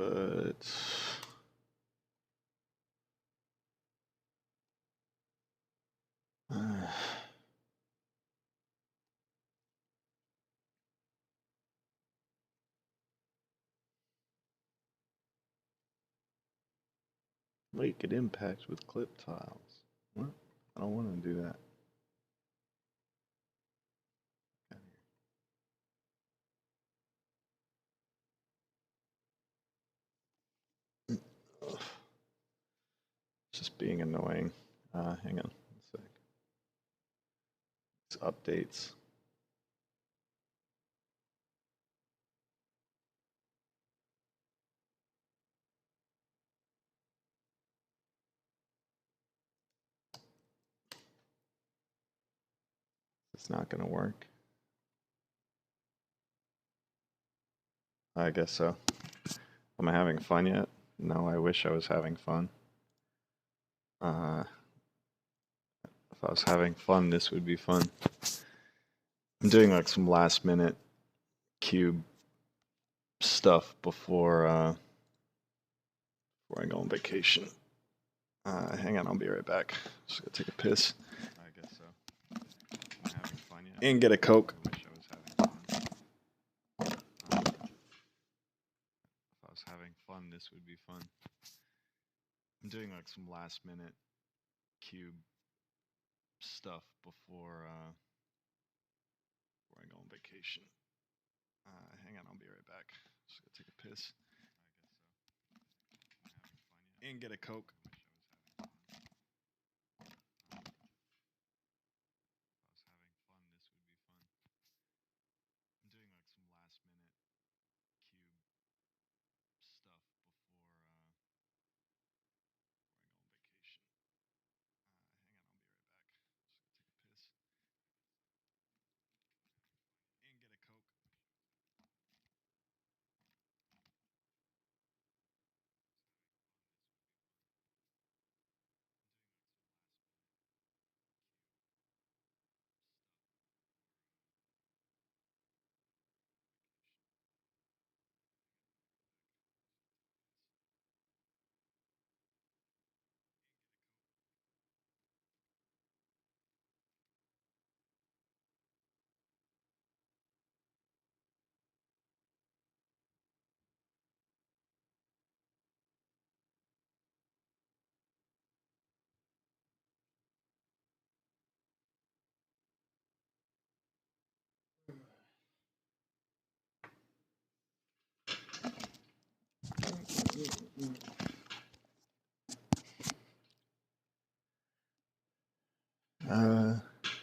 but make it impact with clip tiles. What? I don't want to do that. Ugh. Just being annoying. Hang on a sec. It's updates. It's not gonna work. I guess so. Am I having fun yet? No, I wish I was having fun. If I was having fun, this would be fun. I'm doing like some last minute cube stuff before I go on vacation. Hang on, I'll be right back. Just gonna take a piss. I guess so. Am I having fun yet? And get a Coke. I wish I was having fun. If I was having fun, this would be fun. I'm doing like some last minute cube stuff before I go on vacation. Hang on, I'll be right back. Just gonna take a piss. I guess so. And get a Coke. I was having fun. If I was having fun, this would be fun. I'm doing like some last minute cube stuff before I go on vacation. Hang on, I'll be right back. Just gonna take a piss. And get a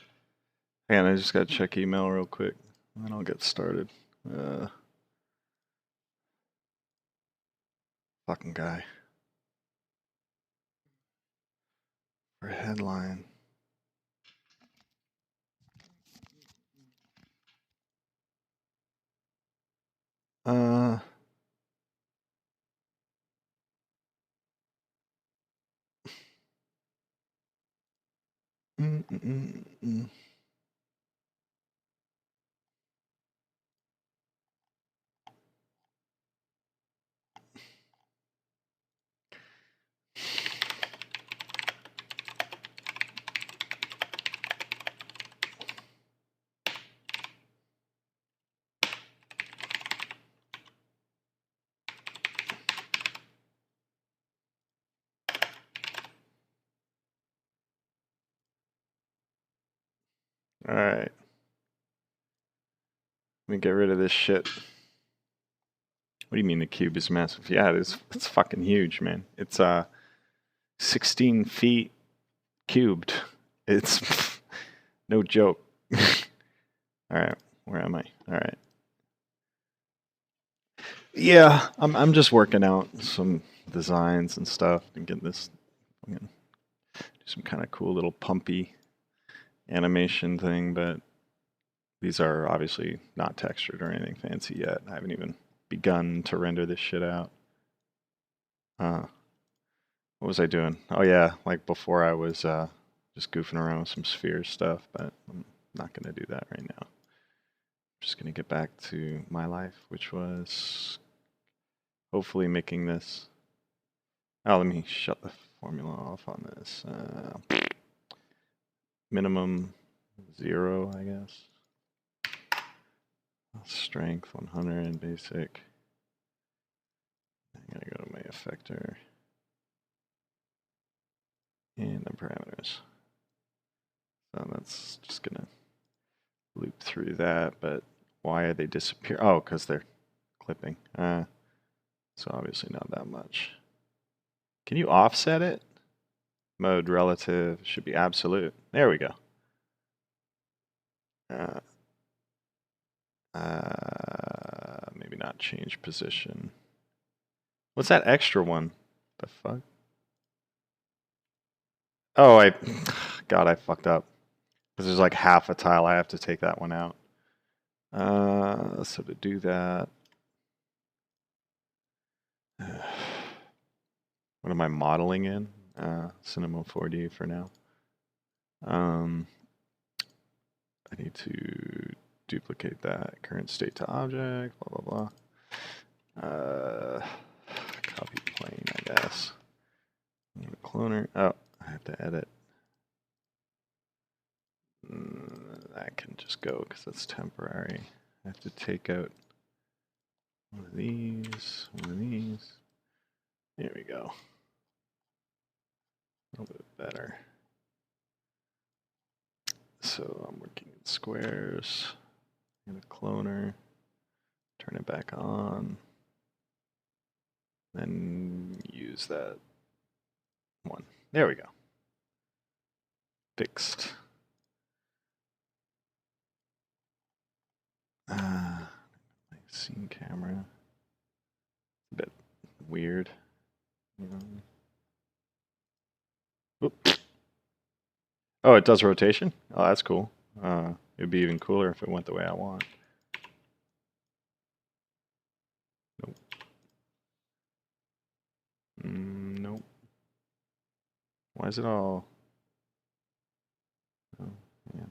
Coke. Hang on, I just gotta check email real quick, and then I'll get started. Fucking guy. For a headline. Alright. Let me get rid of this shit. What do you mean the cube is massive? Yeah, it's fucking huge, man. It's 16 feet cubed. It's no joke. Alright, where am I? Alright. Yeah, I'm just working out some designs and stuff and getting this. I'm gonna do some kind of cool little pumpy animation thing, but these are obviously not textured or anything fancy yet. I haven't even begun to render this shit out. What was I doing? Oh yeah, like before I was just goofing around with some sphere stuff, but I'm not gonna do that right now. I'm just gonna get back to my life, which was hopefully making this. Oh, let me shut the formula off on this. Minimum 0, I guess. Strength 100 and basic. I'm gonna go to my effector and the parameters. So that's just gonna loop through that, but why are they disappear? Oh, because they're clipping. So obviously not that much. Can you offset it? Mode relative should be absolute. There we go. Maybe not change position. What's that extra one? The fuck? Oh, God, I fucked up. Because there's like half a tile. I have to take that one out. So to do that, what am I modeling in? Cinema 4D for now. I need to duplicate that current state to object, blah, blah, blah. Copy plane, I guess. Cloner. Oh, I have to edit. That can just go because it's temporary. I have to take out one of these, one of these. There we go. A little bit better. So I'm working in squares. I'm gonna cloner, turn it back on, then use that one. There we go. Fixed. My scene camera. A bit weird. Oop. Oh, it does rotation? Oh, that's cool. It'd be even cooler if it went the way I want. Nope. Nope. Why is it all... Oh, yeah.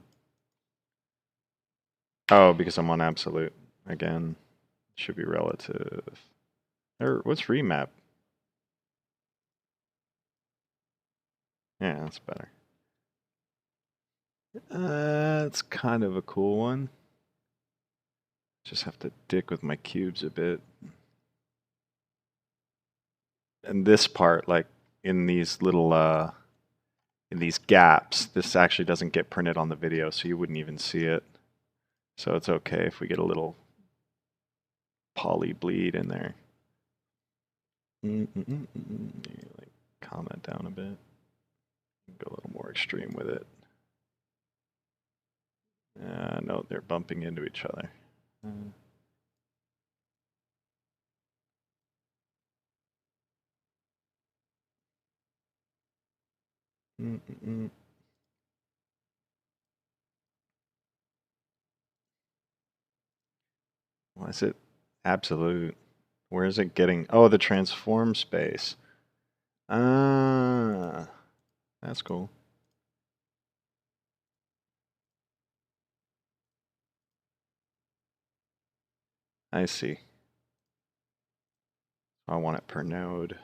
Oh, because I'm on absolute. Again, should be relative. Or what's remap? Yeah, that's better. It's kind of a cool one. Just have to dick with my cubes a bit. And this part, like in these little in these gaps, this actually doesn't get printed on the video, so you wouldn't even see it. So it's okay if we get a little poly bleed in there. Like calm that down a bit. Go a little more extreme with it. No, they're bumping into each other. Why is it absolute? Where is it getting? Oh, the transform space. Ah, that's cool. I see. I want it per node.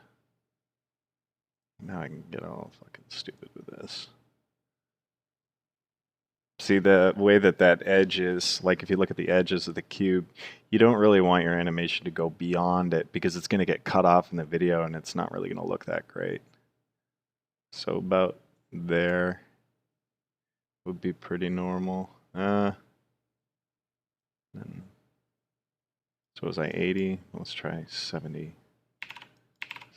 Now I can get all fucking stupid with this. See the way that edge is, like if you look at the edges of the cube, you don't really want your animation to go beyond it because it's going to get cut off in the video and it's not really going to look that great. So about there would be pretty normal. So was I 80? Let's try 70.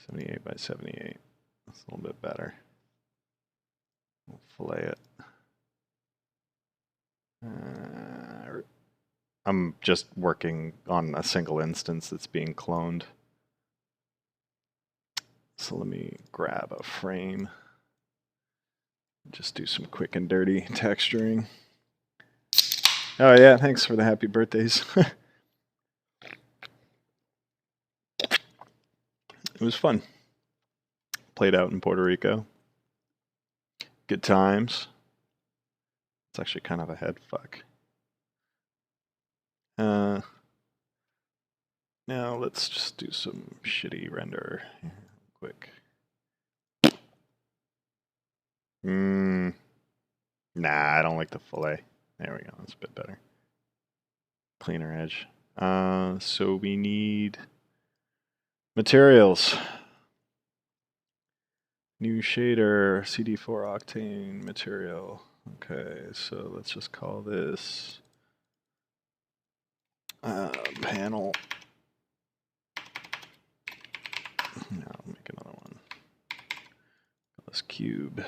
78 by 78. That's a little bit better. We'll fillet it. I'm just working on a single instance that's being cloned. So let me grab a frame. Just do some quick and dirty texturing. Oh yeah, thanks for the happy birthdays. It was fun. Played out in Puerto Rico. Good times. It's actually kind of a head fuck. Now let's just do some shitty render here, quick. Nah, I don't like the fillet. There we go, that's a bit better. Cleaner edge. So we need materials. New shader, CD4 octane material. Okay, so let's just call this panel. Now I'll make another one. This cube.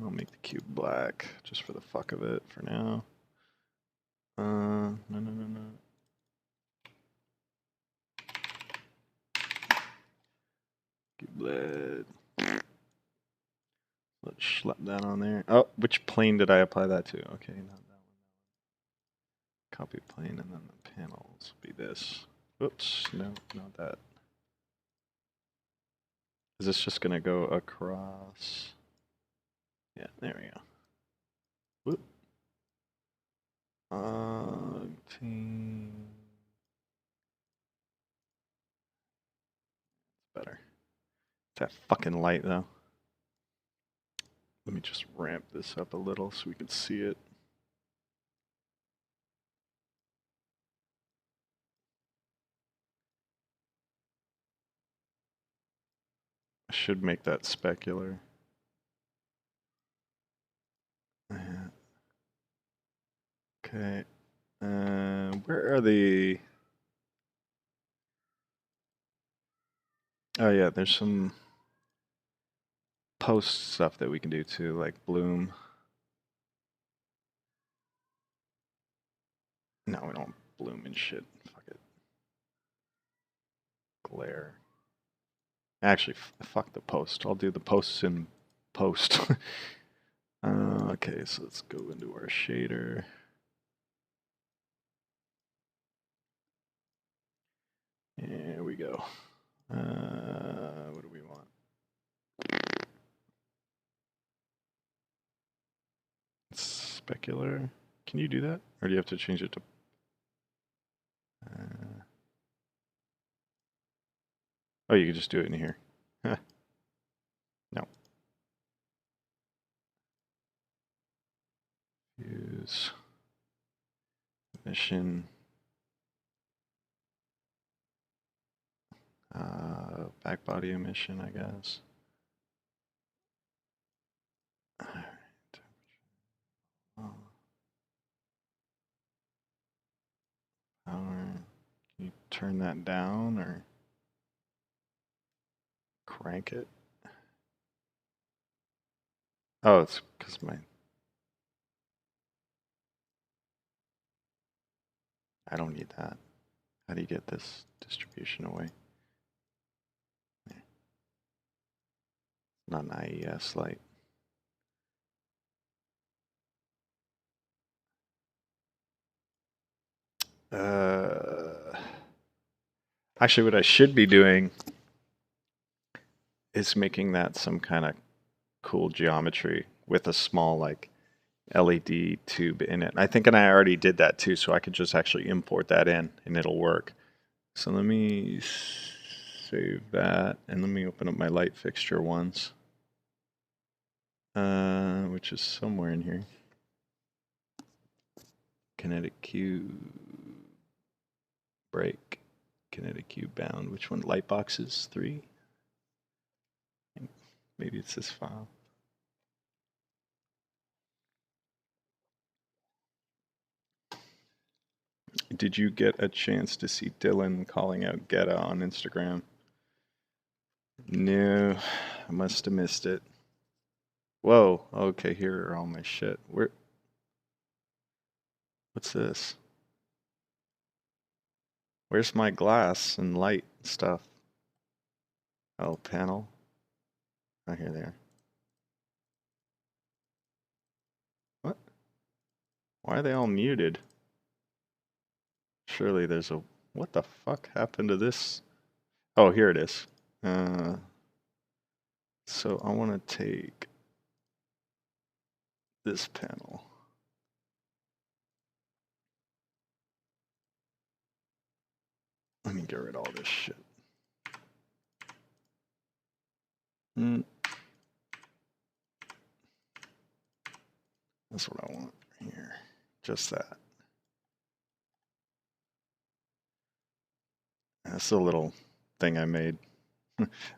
I'll make the cube black just for the fuck of it for now. No. Cube lead. Let's slap that on there. Oh, which plane did I apply that to? Okay, not that one. Copy plane, and then the panels will be this. Oops, no, not that. Is this just gonna go across? Yeah, there we go. Whoop. Octane. Better. It's that fucking light though. Let me just ramp this up a little so we can see it. I should make that specular. Okay. Where are the... Oh yeah, there's some post stuff that we can do too, like bloom. No, we don't bloom and shit. Fuck it. Glare. Actually, fuck the post. I'll do the posts in post. Okay, so let's go into our shader. There we go. What do we want? Specular. Can you do that? Or do you have to change it to... oh, you can just do it in here. No. Use emission. Back body emission, I guess. Alright. Power. Can you turn that down or crank it? Oh, it's because my... I don't need that. How do you get this distribution away? There. Not an IES light. Actually, what I should be doing is making that some kind of cool geometry with a small like LED tube in it. I think I already did that too, so I could just actually import that in and it'll work. So let me save that and let me open up my light fixture ones, which is somewhere in here. Kinetic cube, break, kinetic cube bound. Which one? Light boxes 3. Maybe it's this file. Did you get a chance to see Dylan calling out Geta on Instagram? No, I must have missed it. Whoa, okay, here are all my shit. Where? What's this? Where's my glass and light stuff? Oh, panel. Oh, here they are. What? Why are they all muted? Surely there's a... What the fuck happened to this? Oh, here it is. So I want to take this panel. Let me get rid of all this shit. That's what I want here. Just that. That's a little thing I made.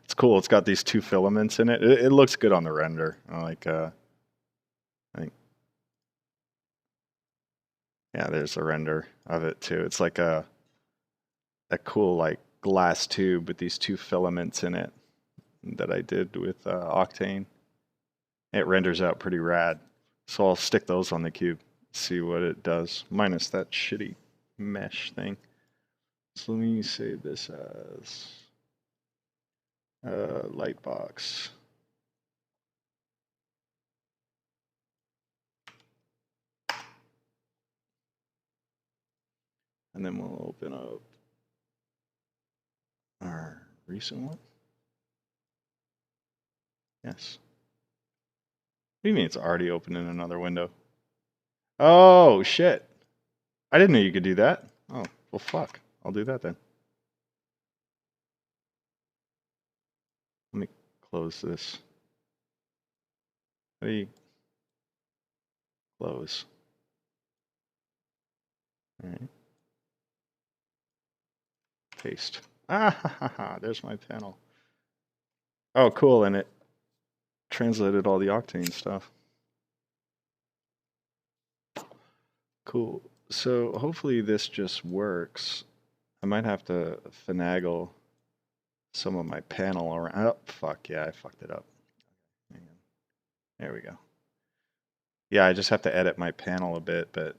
It's cool. It's got these two filaments in it. It looks good on the render. I think. Yeah, there's a render of it too. It's like a cool like glass tube with these two filaments in it that I did with Octane. It renders out pretty rad. So I'll stick those on the cube, see what it does, minus that shitty mesh thing. So let me save this as Lightbox. And then we'll open up our recent one. Yes. What do you mean it's already open in another window? Oh, shit. I didn't know you could do that. Oh, well, fuck. I'll do that then. Let me close this. How do you close? All right. Paste. Ah, ha, ha, ha. There's my panel. Oh, cool. And it translated all the Octane stuff. Cool. So hopefully this just works. I might have to finagle some of my panel around. Oh, fuck. Yeah, I fucked it up. Hang on. There we go. Yeah, I just have to edit my panel a bit, but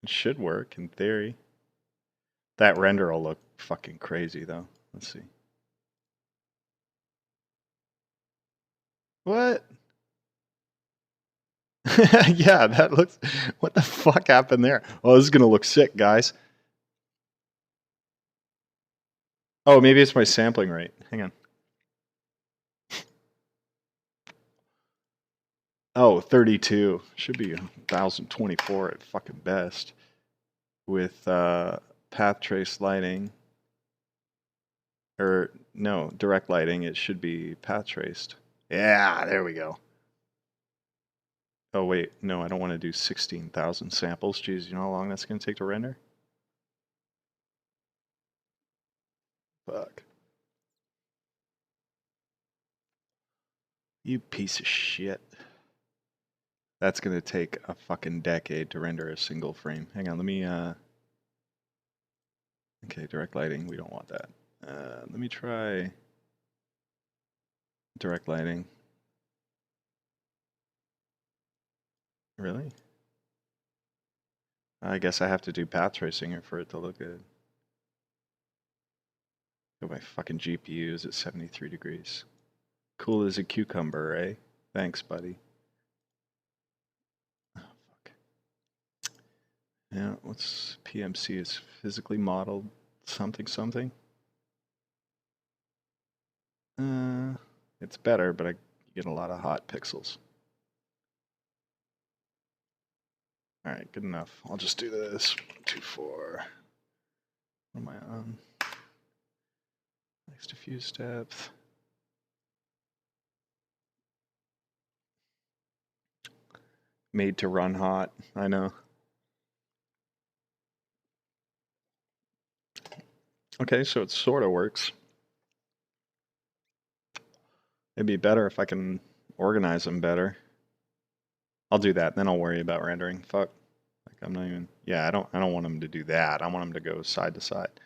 it should work in theory. That render will look fucking crazy though. Let's see. What? Yeah, that looks... What the fuck happened there? Oh, this is gonna look sick, guys. Oh, maybe it's my sampling rate. Hang on. Oh, 32. Should be 1024 at fucking best. With path trace lighting. Or, no, direct lighting. It should be path traced. Yeah, there we go. Oh, wait. No, I don't want to do 16,000 samples. Jeez, you know how long that's going to take to render? Fuck. You piece of shit. That's going to take a fucking decade to render a single frame. Hang on, let me... Okay, direct lighting. We don't want that. Let me try direct lighting. Really? I guess I have to do path tracing for it to look good. Oh, my fucking GPU is at 73 degrees. Cool as a cucumber, eh? Thanks, buddy. Oh, fuck. Yeah, what's PMC is physically modeled something something? It's better, but I get a lot of hot pixels. All right, good enough. I'll just do this. 124. What am I on? Next diffuse depth. Made to run hot. I know. Okay, so it sort of works. It'd be better if I can organize them better. I'll do that, then I'll worry about rendering. Fuck. Like I'm not even... Yeah, I don't want them to do that. I want them to go side to side.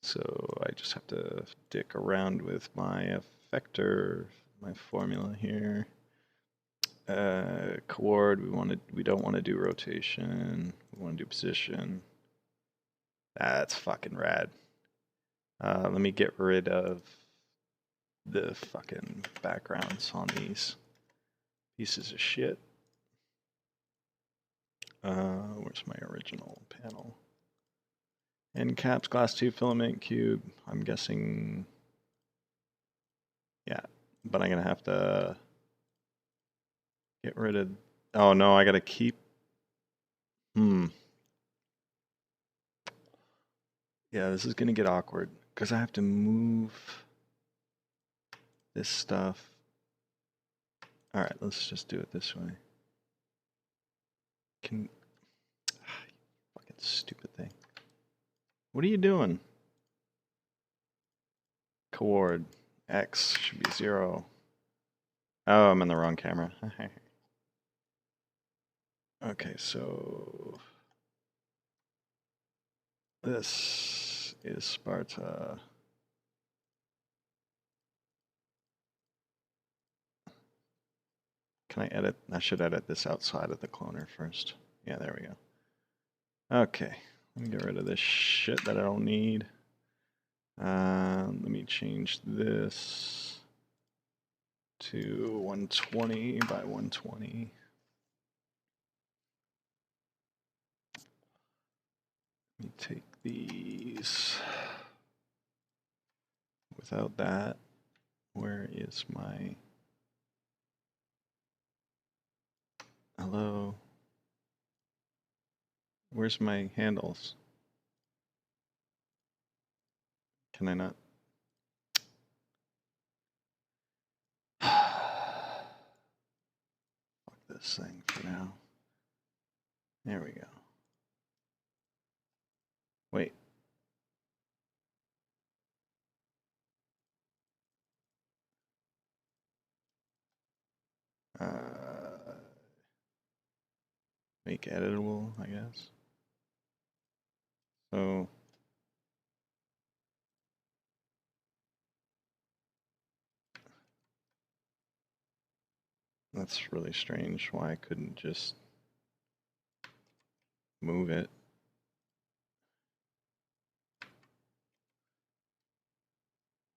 So I just have to dick around with my effector, my formula here. Coord, we don't want to do rotation. We want to do position. That's fucking rad. Let me get rid of the fucking backgrounds on these pieces of shit. Where's my original panel? End caps, glass tube, filament, cube. I'm guessing, yeah, but I'm gonna have to get rid of. Oh no, I gotta keep. Yeah, this is gonna get awkward because I have to move this stuff. All right, let's just do it this way. Fucking stupid thing. What are you doing? Coord X should be 0. Oh, I'm in the wrong camera. Okay, so this is Sparta. Can I edit? I should edit this outside of the cloner first. Yeah, there we go. Okay, let me get rid of this shit that I don't need. Let me change this to 120 by 120. Let me take these. Without that, where is my... Hello? Where's my handles? Can I not? Fuck this thing for now. There we go. Wait. Make editable, I guess. So that's really strange why I couldn't just move it.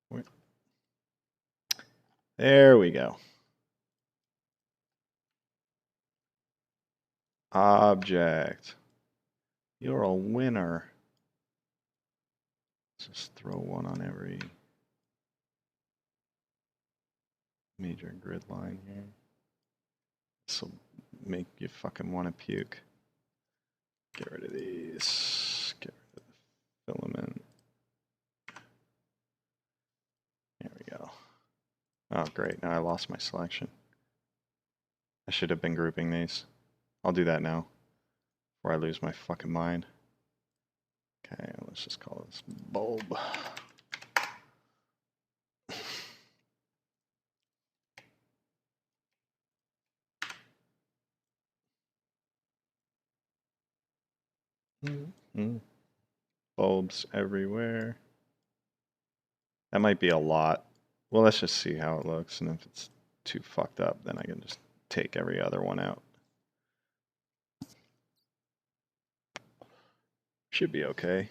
Where? There we go. Object. You're a winner. Just throw one on every major grid line here. This will make you fucking want to puke. Get rid of these. Get rid of the filament. There we go. Oh, great. Now I lost my selection. I should have been grouping these. I'll do that now before I lose my fucking mind. Okay, let's just call this bulb. Bulbs everywhere. That might be a lot. Well, let's just see how it looks, and if it's too fucked up, then I can just take every other one out. Should be okay.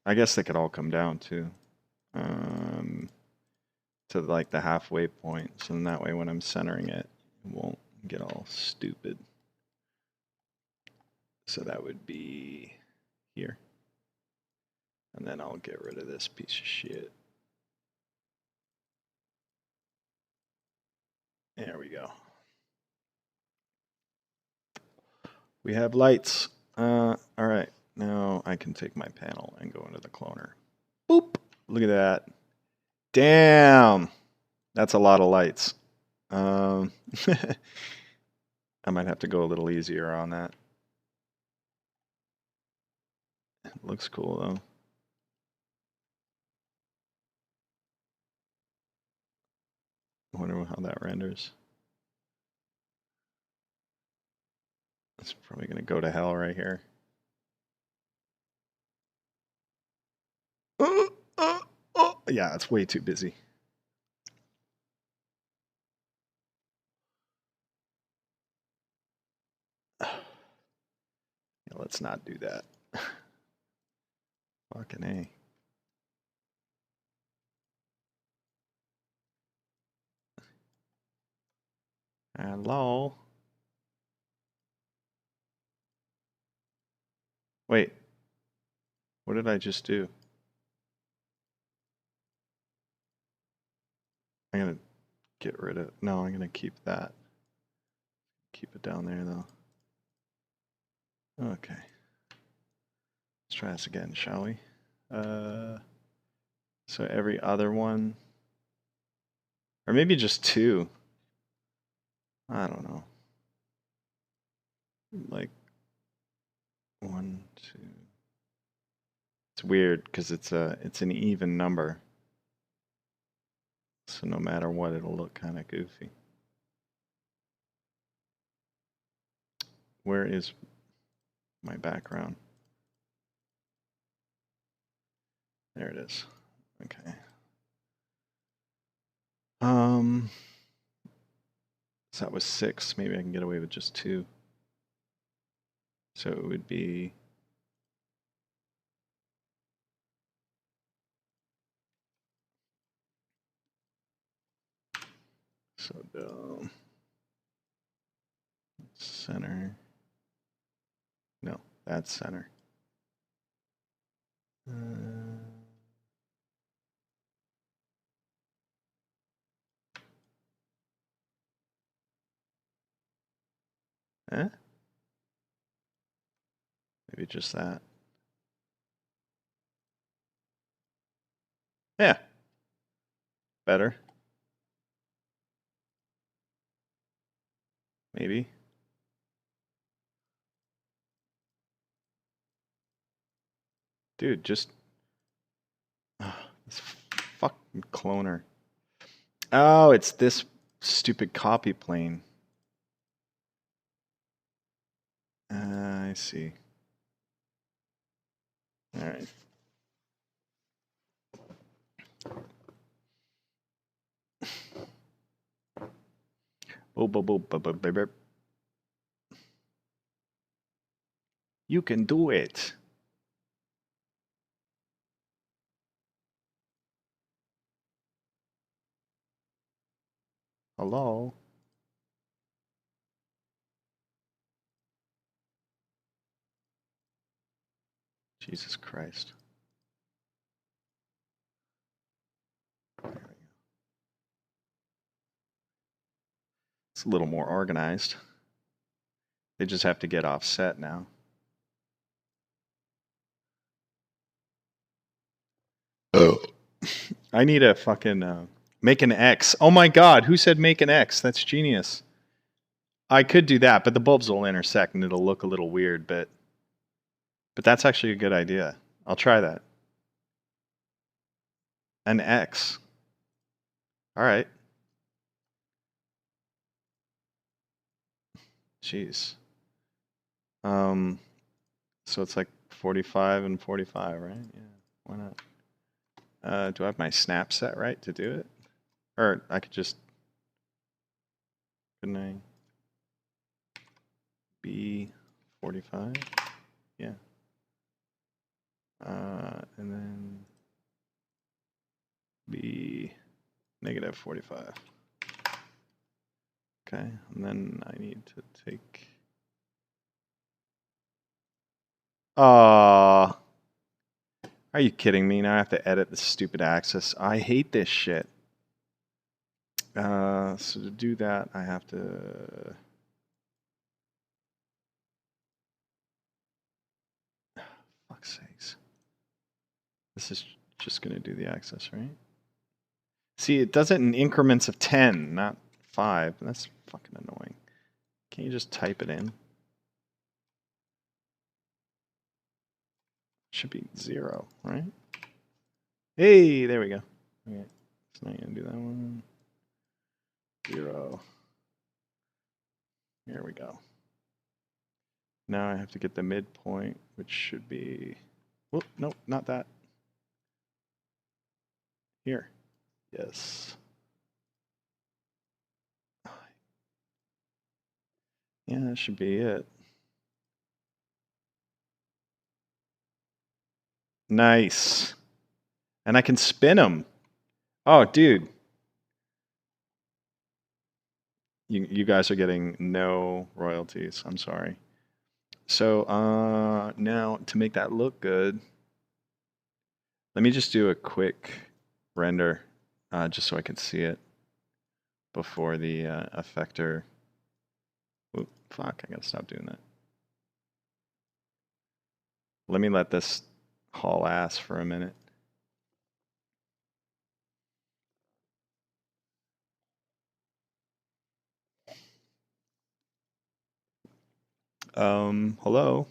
I guess they could all come down too. To like the halfway point, so then that way when I'm centering it, it won't get all stupid. So that would be here. And then I'll get rid of this piece of shit. There we go. We have lights. All right, now I can take my panel and go into the cloner. Boop, look at that. Damn, that's a lot of lights. I might have to go a little easier on that. It looks cool though. I wonder how that renders. It's probably gonna go to hell right here. Yeah, it's way too busy. Yeah, let's not do that. Fucking A. Hello? Wait. What did I just do? I'm gonna get rid of... No, I'm gonna keep that. Keep it down there, though. Okay. Let's try this again, shall we? So every other one, or maybe just two. I don't know. Like 1, 2. It's weird because it's an even number. So no matter what, it'll look kind of goofy. Where is my background? There it is. Okay. So that was 6. Maybe I can get away with just 2. So it would be so dumb. Center. No, that's center. Maybe just that. Yeah. Better. Maybe. Dude, just this fucking cloner. Oh, it's this stupid copy plane. I see. All right. You can do it. Hello? Jesus Christ. It's a little more organized. They just have to get offset now. Oh. I need a fucking make an X. Oh my god, who said make an X? That's genius. I could do that, but the bulbs will intersect and it'll look a little weird, but that's actually a good idea. I'll try that. An X. All right. Jeez. So it's like 45 and 45, right? Yeah, why not? Do I have my snap set right to do it? Or I could just, couldn't I? B 45? Yeah. And then B negative 45. Okay, and then I need to take... Are you kidding me? Now I have to edit the stupid axis. I hate this shit. So to do that, I have to... Fuck's sakes. This is just going to do the axis, right? See, it does it in increments of 10, not 5. That's fucking annoying. Can't you just type it in? Should be 0, right? Hey, there we go. Okay, it's not going to do that one. 0. Here we go. Now I have to get the midpoint, which should be... Whoop, nope, not that. Here. Yes. Yeah, that should be it. Nice. And I can spin them. Oh, dude. You guys are getting no royalties. I'm sorry. So now to make that look good, let me just do a quick render just so I can see it before the effector. Oop, fuck, I gotta stop doing that. Let me let this haul ass for a minute. Hello?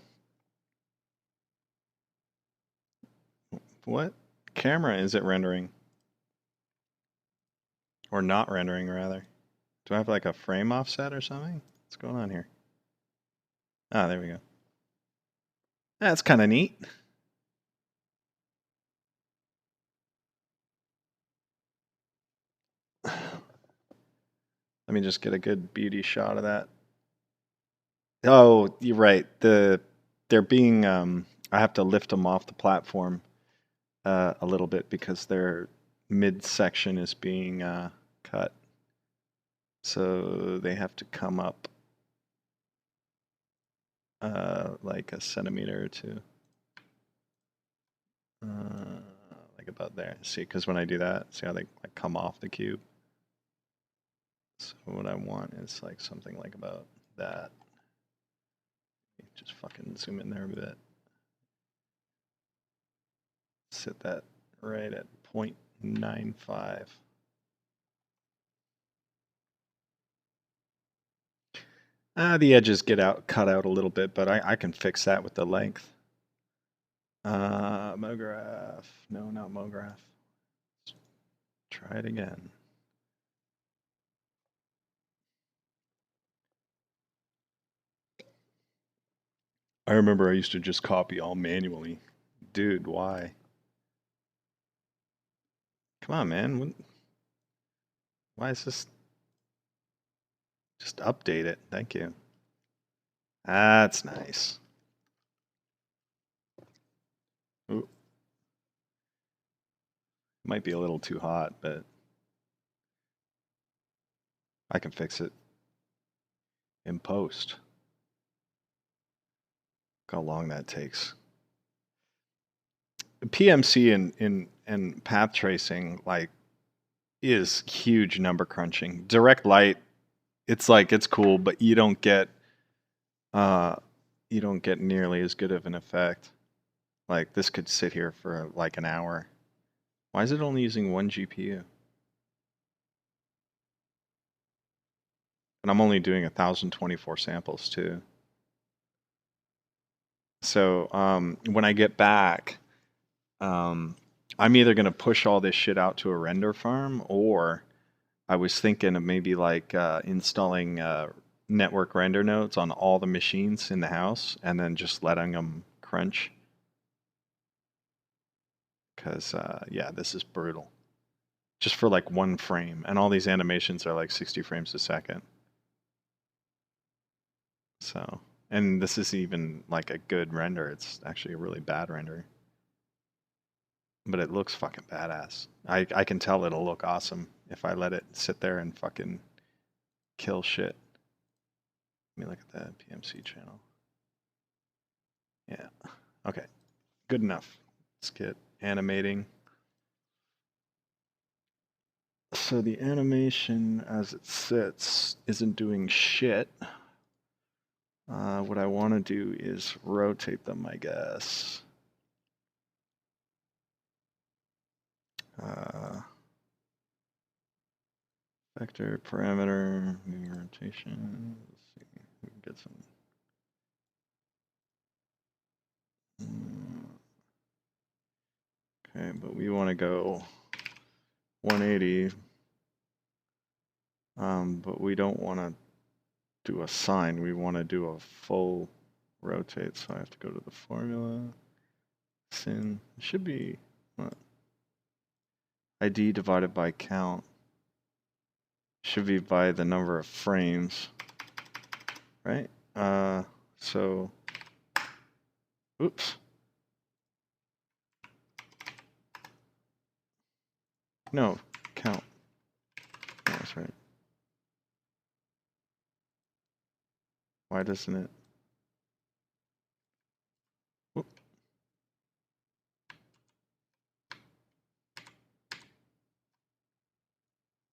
What camera is it rendering? Or not rendering, rather? Do I have like a frame offset or something? What's going on here? Ah, there we go. That's kind of neat. Let me just get a good beauty shot of that. Oh, you're right. They're being I have to lift them off the platform a little bit because their midsection is being cut. So they have to come up like a centimeter or two. Like about there. See, because when I do that, see how they like come off the cube? So what I want is like something like about that. Just fucking zoom in there a bit. Set that right at 0.95. The edges get cut out a little bit, but I can fix that with the length. MoGraph. No, not MoGraph. Let's try it again. I remember I used to just copy all manually. Dude, why? Come on, man. Why is this? Just update it. Thank you. That's nice. Ooh. Might be a little too hot, but I can fix it in post. Look how long that takes. PMC and path tracing like is huge number crunching. Direct light, it's like it's cool, but you don't get nearly as good of an effect. Like this could sit here for like an hour. Why is it only using one GPU? And I'm only doing 1,024 samples too. So when I get back, I'm either gonna push all this shit out to a render farm, or I was thinking of maybe like installing network render nodes on all the machines in the house, and then just letting them crunch. Because yeah, this is brutal. Just for like one frame, and all these animations are like 60 frames a second. So, and this is even like a good render. It's actually a really bad render. But it looks fucking badass. I can tell it'll look awesome if I let it sit there and fucking kill shit. Let me look at that PMC channel. Yeah. Okay. Good enough. Let's get animating. So the animation as it sits isn't doing shit. What I want to do is rotate them, I guess. Vector, parameter, moving rotation. Let's see. We can get some. Okay, but we want to go 180. But we don't want to do a sine. We want to do a full rotate. So I have to go to the formula. Sin. It should be what? ID divided by count. Should be by the number of frames. Right? So, oops. No, count. Oh, that's right. Why doesn't it? Whoop.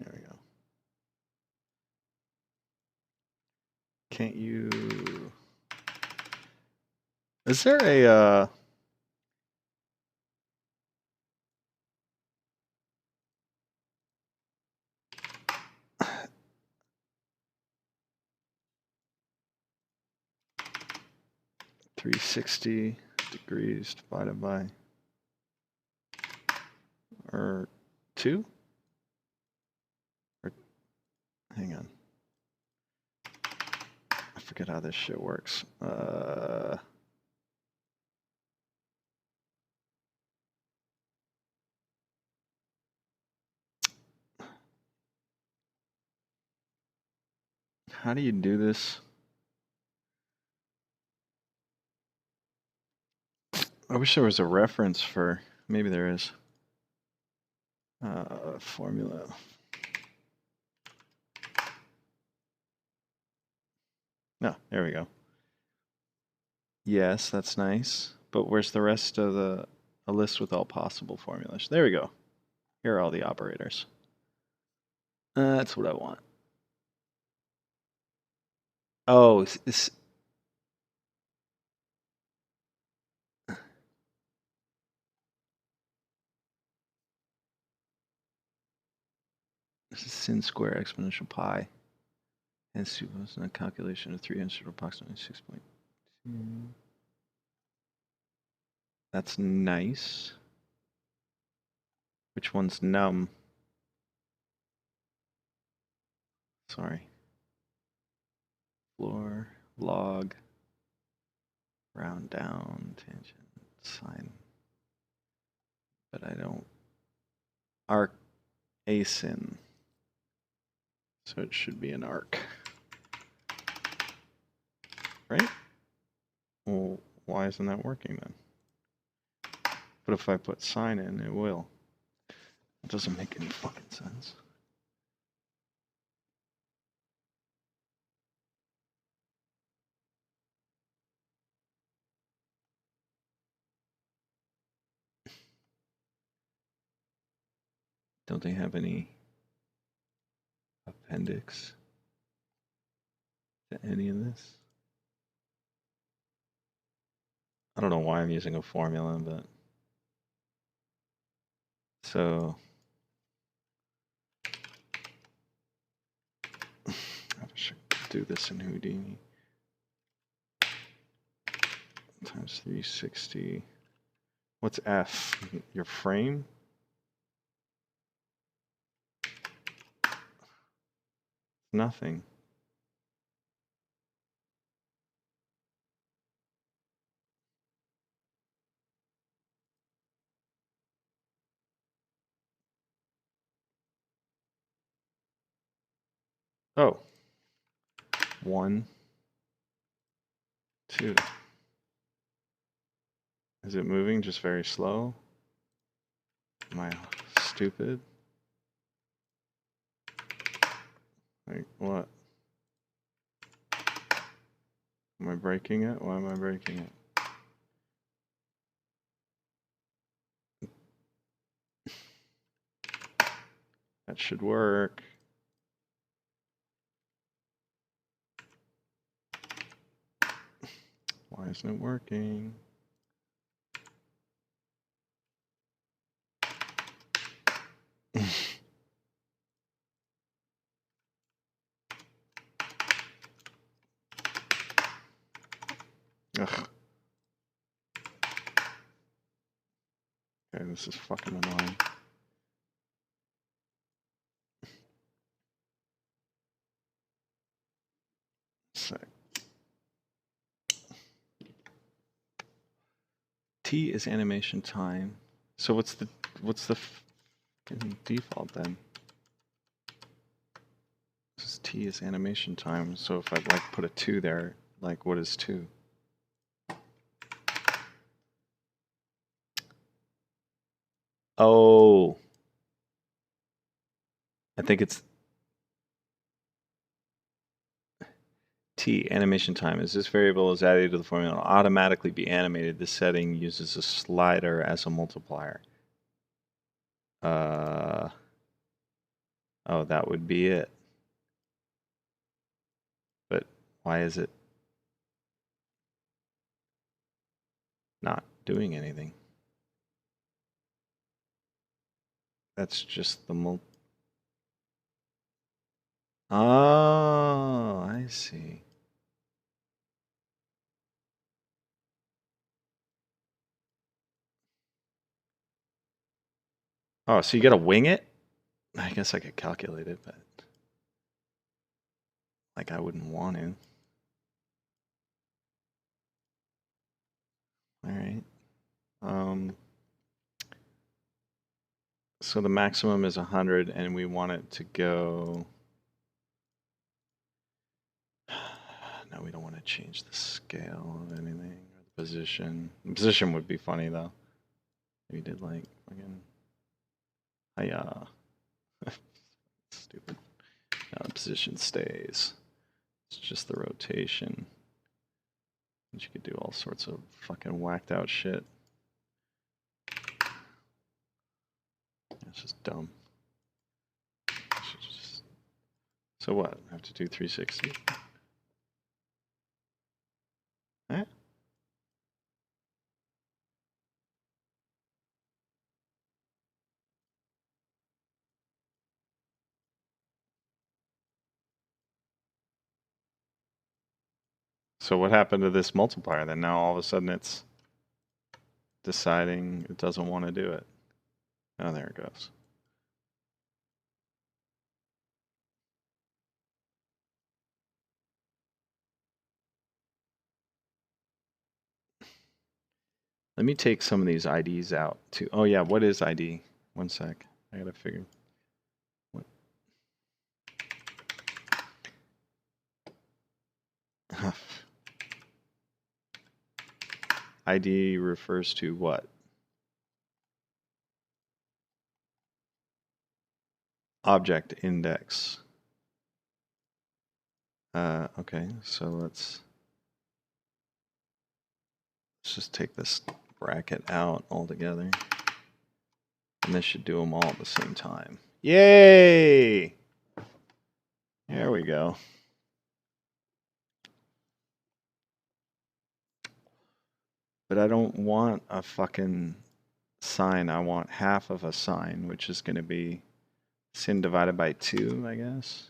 There we go. Can't you? Is there a 360 degrees divided by, or 2? Or, hang on. I forget how this shit works. How do you do this? I wish there was a reference for, maybe there is. Formula. No, there we go. Yes, that's nice. But where's the rest of a list with all possible formulas? There we go. Here are all the operators. That's what I want. Oh, this is sin square exponential pi. And suppose a calculation of 300 approximately 6.2. That's nice. Which one's num? Sorry. Floor, log, round down, tangent, sine. But I don't. Arc asyn. So it should be an arc. Right? Well, why isn't that working then? But if I put sine in, it will. It doesn't make any fucking sense. Don't they have any appendix to any of this? I don't know why I'm using a formula, but so I should do this in Houdini. Times 360. What's F? Your frame? Nothing. Oh. 1, 2. Is it moving just very slow? Am I stupid? Like, what? Am I breaking it? Why am I breaking it? That should work. Why isn't it working? Ugh. Okay, this is fucking annoying. Sec. T is animation time. So what's the default then? This T is animation time. So if I like put a 2 there, like what is 2? Oh. I think it's T, animation time. As this variable is added to the formula, it will automatically be animated. This setting uses a slider as a multiplier. Oh, that would be it. But why is it not doing anything? That's just the Oh, I see. Oh, so you gotta wing it? I guess I could calculate it, but like I wouldn't want to. All right. So the maximum is 100, and we want it to go. No, we don't want to change the scale of anything or the position. The position would be funny though. We did like fucking. Hiya. Stupid. Now the position stays. It's just the rotation. And you could do all sorts of fucking whacked out shit. It's just dumb. So what? I have to do 360? Eh? So what happened to this multiplier then? Now all of a sudden it's deciding it doesn't want to do it. Oh, there it goes. Let me take some of these IDs out too. Oh yeah, what is ID? One sec. I gotta figure. What? ID refers to what? Object index. Okay, so let's just take this bracket out altogether. And this should do them all at the same time. Yay! There we go. But I don't want a fucking sine. I want half of a sine, which is going to be sin divided by 2, I guess.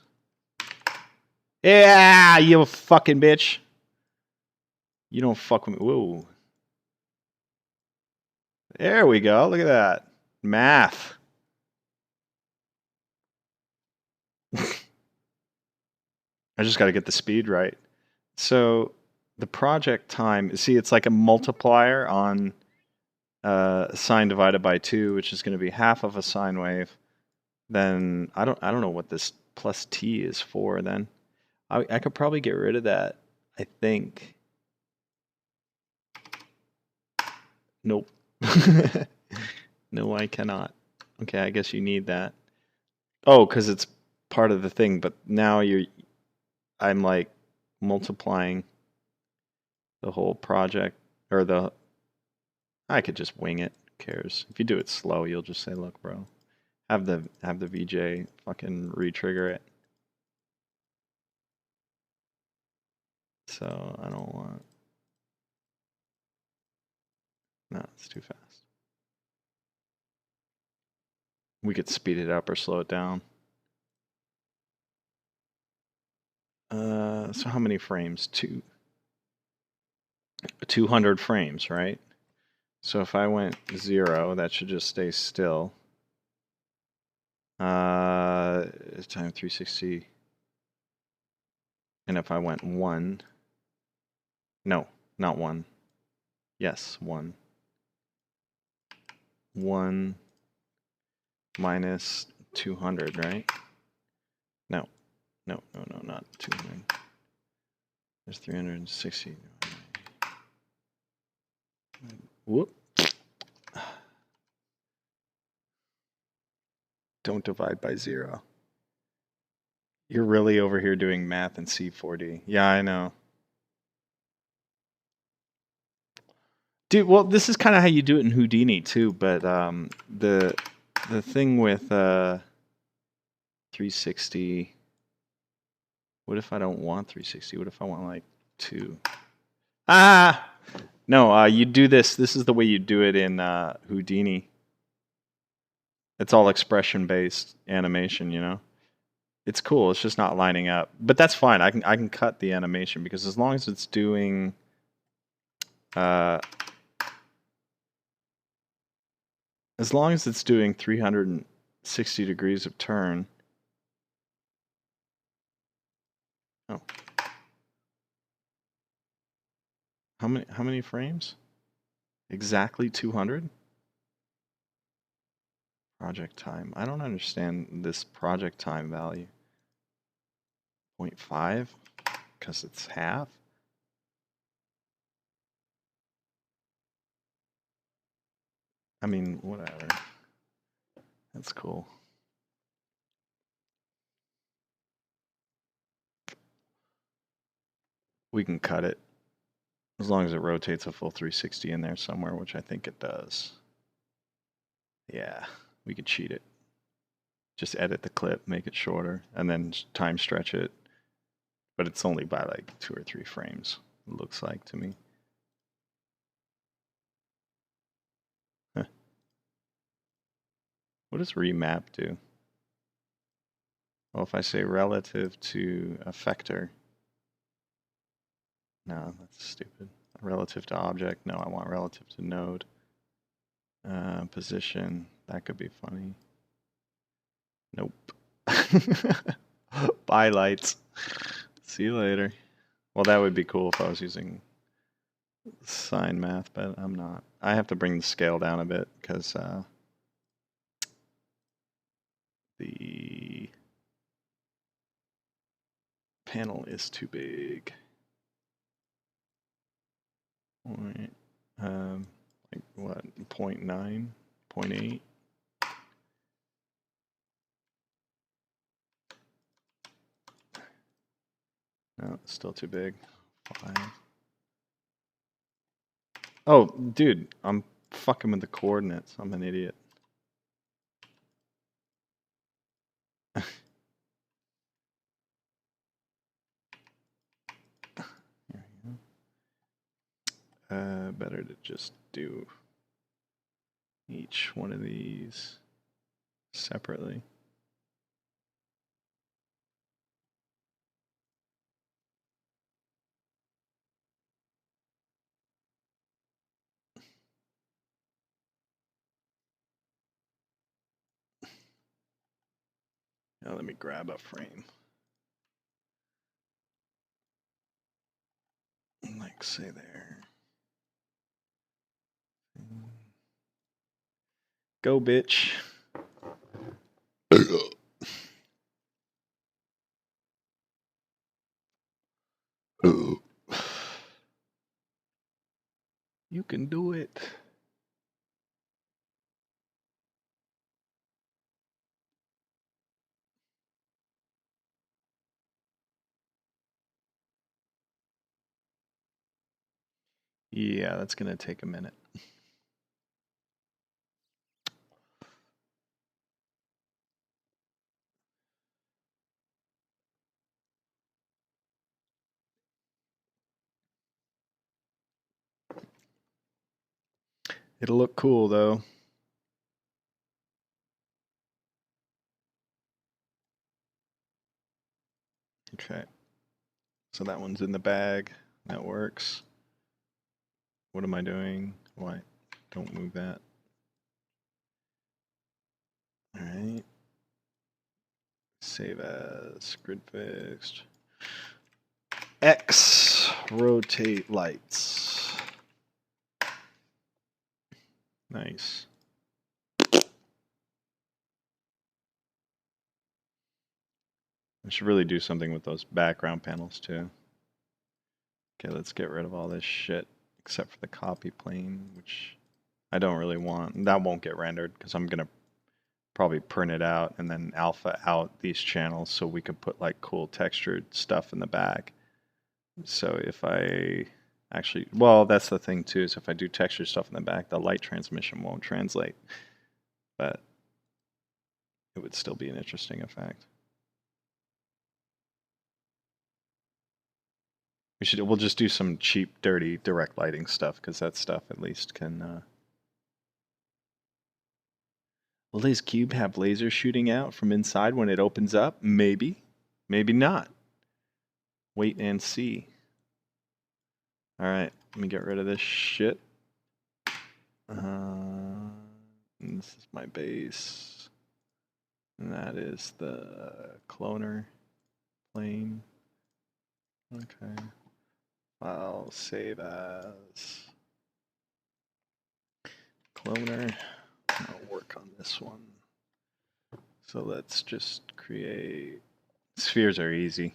Yeah, you fucking bitch. You don't fuck with me. Whoa. There we go. Look at that. Math. I just got to get the speed right. So the project time, see, it's like a multiplier on sine divided by 2, which is going to be half of a sine wave. Then I don't know what this plus t is for then. I could probably get rid of that, I think. Nope. No, I cannot. Okay, I guess you need that. Oh, because it's part of the thing, but now I'm like multiplying the whole project, or I could just wing it. Who cares? If you do it slow, you'll just say, look, bro, have the VJ fucking re-trigger it. So I don't want. No, it's too fast. We could speed it up or slow it down. So how many frames? 200 frames, right? So if I went 0, that should just stay still. Time 360. And if I went 1, no, not 1. Yes, 1. 1 minus 200, right? No, not 200. There's 360. Whoop. Don't divide by 0. You're really over here doing math in C4D. Yeah, I know. Dude, well, this is kind of how you do it in Houdini too, but the thing with 360, what if I don't want 360? What if I want like 2? Ah! No, you do this. This is the way you do it in Houdini. It's all expression-based animation, you know? It's cool. It's just not lining up. But that's fine. I can cut the animation because as long as it's doing As long as it's doing 360 degrees of turn. Oh. How many frames? Exactly 200? Project time. I don't understand this project time value. 0.5? Because it's half? I mean, whatever. That's cool. We can cut it. As long as it rotates a full 360 in there somewhere, which I think it does. Yeah, we could cheat it. Just edit the clip, make it shorter, and then time stretch it. But it's only by like 2 or 3 frames, it looks like to me. Huh. What does remap do? Well, if I say relative to effector. No, that's stupid. Relative to object. No, I want relative to node. Position. That could be funny. Nope. Bye, lights. See you later. Well, that would be cool if I was using sine math, but I'm not. I have to bring the scale down a bit because the panel is too big. Like what, 0.9, 0.8? No, it's still too big. 5. Oh, dude, I'm fucking with the coordinates. I'm an idiot. Better to just do each one of these separately. Now let me grab a frame. Like, say there. Go, bitch. You can do it. Yeah, that's gonna take a minute. It'll look cool though. Okay. So that one's in the bag. That works. What am I doing? Why? Don't move that. All right. Save as grid fixed. X rotate lights. Nice. I should really do something with those background panels too. Okay, let's get rid of all this shit except for the copy plane, which I don't really want. That won't get rendered because I'm gonna probably print it out and then alpha out these channels so we could put like cool textured stuff in the back. So if I actually, well, that's the thing too, is if I do textured stuff in the back, the light transmission won't translate, but it would still be an interesting effect. We'll just do some cheap, dirty, direct lighting stuff because that stuff at least can. Will this cube have lasers shooting out from inside when it opens up? Maybe. Maybe not. Wait and see. Alright, let me get rid of this shit. No. plane. This is my base. And that is the cloner plane. Okay. I'll save as cloner. I'll work on this one. So let's just create, spheres are easy.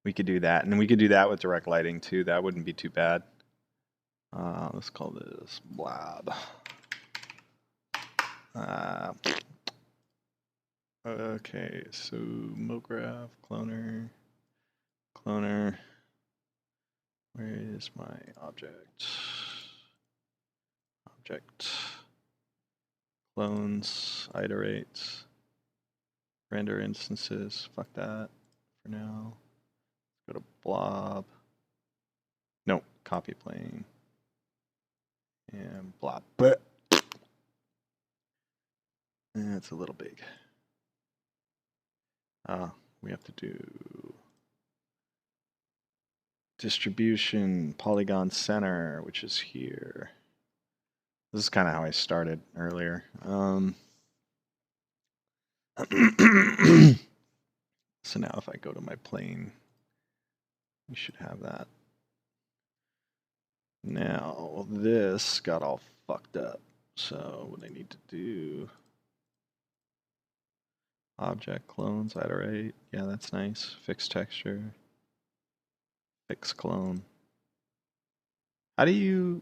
We could do that, and we could do that with direct lighting too. That wouldn't be too bad. Let's call this blob. Okay, so MoGraph, cloner. Where is my object? Clones, iterates, render instances. Fuck that for now. Let's go to blob. No, copy plane. And blob. It's a little big. We have to do distribution, polygon center, which is here. This is kind of how I started earlier. So now if I go to my plane, we should have that. Now this got all fucked up. So what I need to do, object clones, iterate. Yeah, that's nice. Fix texture. Fix clone. How do you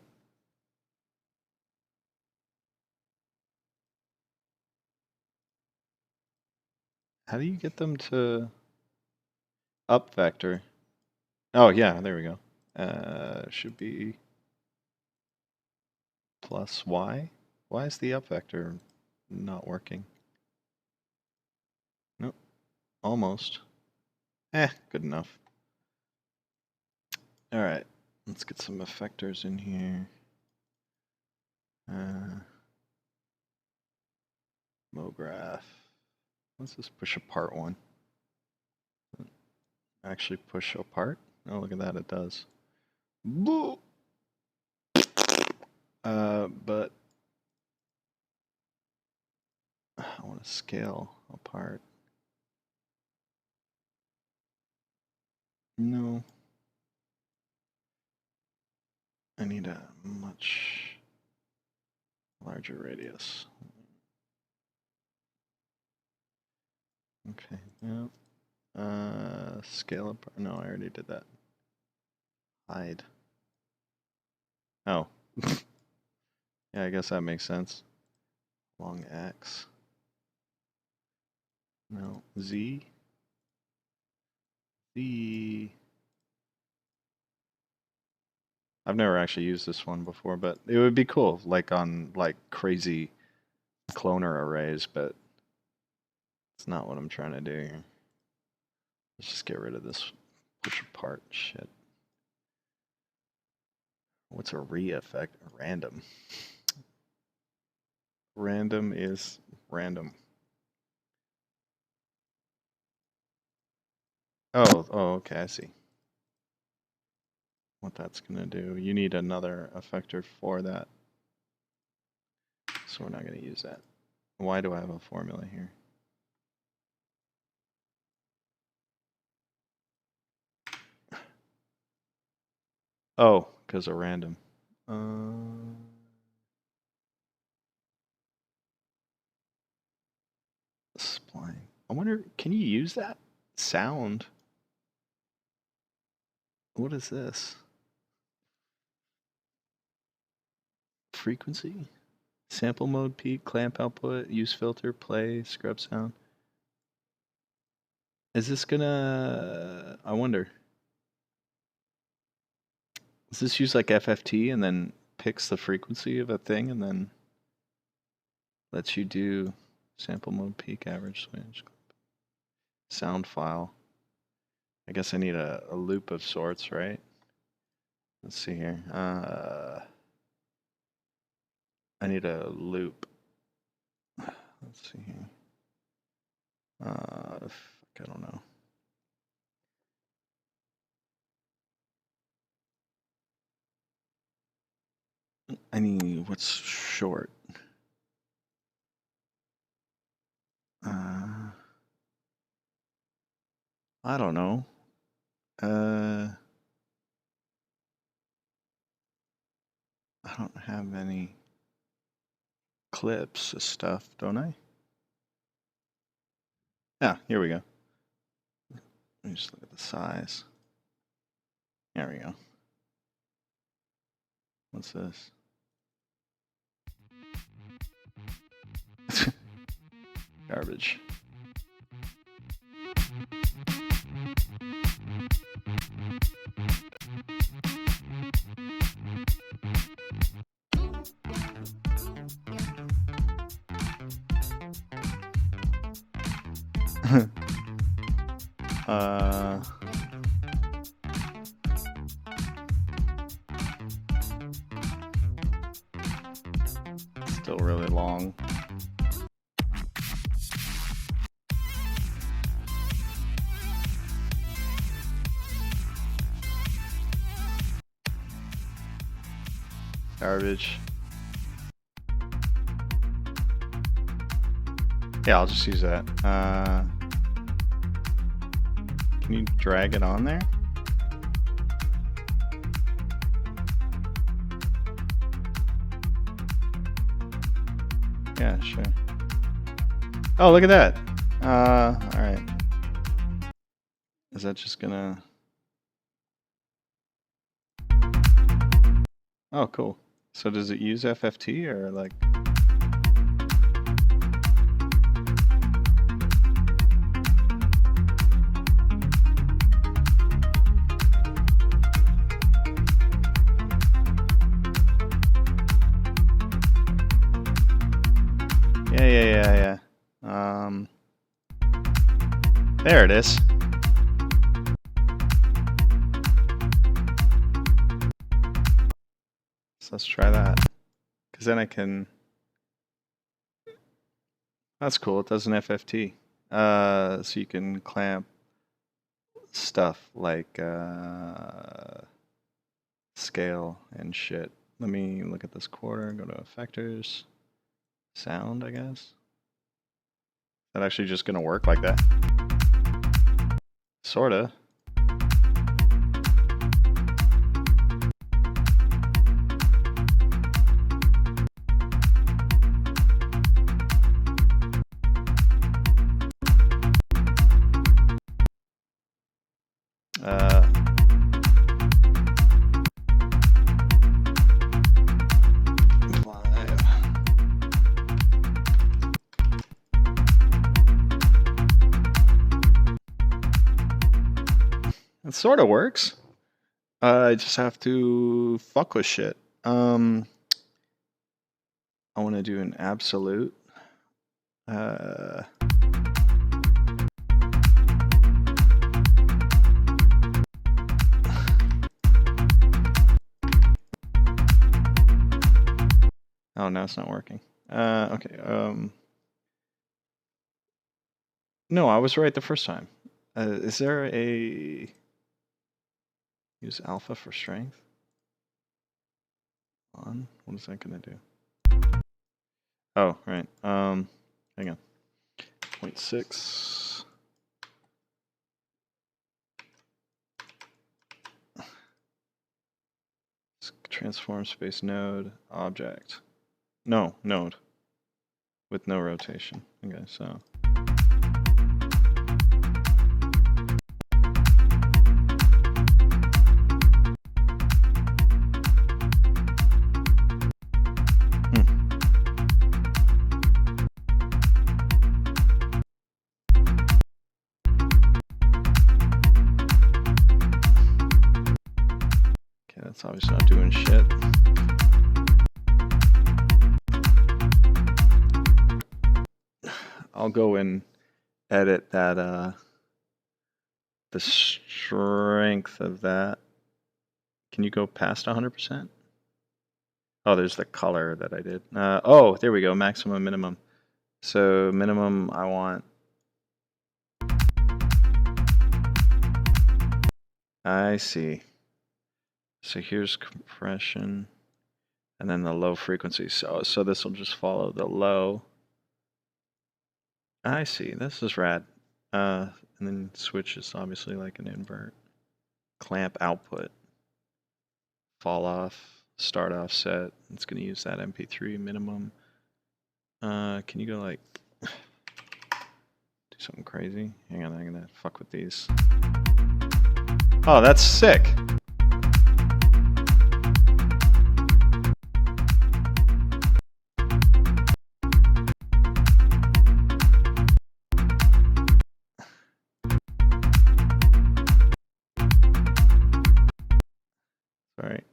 get them to up vector? Oh yeah, there we go. Should be plus y. Why is the up vector not working? Nope, almost. Good enough. All right, let's get some effectors in here. MoGraph. Let's just push apart one. Actually push apart? Oh, look at that, it does. But I want to scale apart. No. I need a much larger radius. Okay, yeah. Scale apart. No, I already did that. Hide. Oh. Yeah, I guess that makes sense. Long X. No. Z. Z. I've never actually used this one before, but it would be cool, like on like crazy cloner arrays, but it's not what I'm trying to do here. Let's just get rid of this push apart shit. What's a re-effect? Random. Random is random. Oh, okay, I see what that's gonna do. You need another effector for that. So we're not gonna use that. Why do I have a formula here? Oh, because of random. Spline. I wonder, can you use that sound? What is this? Frequency? Sample mode, peak, clamp output, use filter, play, scrub sound. Is this gonna, I wonder. Does this use like FFT and then picks the frequency of a thing and then lets you do sample mode, peak, average, switch, sound file? I guess I need a loop of sorts, right? Let's see here. I need a loop. Let's see here. Fuck, I don't know. what's short? I don't know. I don't have any clips of stuff, don't I? Yeah, here we go. Let me just look at the size. There we go. What's this? Garbage. Still really long. Garbage. Yeah, I'll just use that. Can you drag it on there? Yeah, sure. Oh, look at that. All right. Is that just gonna... Oh, cool. So does it use FFT or like... Yeah. There it is. So let's try that. Because then I can... That's cool. It does an FFT. So you can clamp stuff like scale and shit. Let me look at this quarter, go to effectors, sound, I guess. Is that actually just gonna work like that? Sorta. It sort of works. I just have to fuck with shit. I want to do an absolute. Oh, no, it's not working. Okay. No, I was right the first time. Is there a... Use alpha for strength? On? What is that gonna do? Oh, right. Hang on. 0.6. Transform space node object. No, node. With no rotation. Okay, so... It's obviously not doing shit. I'll go and edit that, the strength of that. Can you go past 100%? Oh, there's the color that I did. Oh, there we go, maximum, minimum. So minimum, I want... I see. So here's compression, and then the low frequency. So this will just follow the low. I see. This is rad. and then switch is obviously like an invert. Clamp output. Fall off, start offset. It's going to use that MP3 minimum. Can you go like do something crazy? Hang on, I'm gonna fuck with these. Oh, that's sick. Sorry,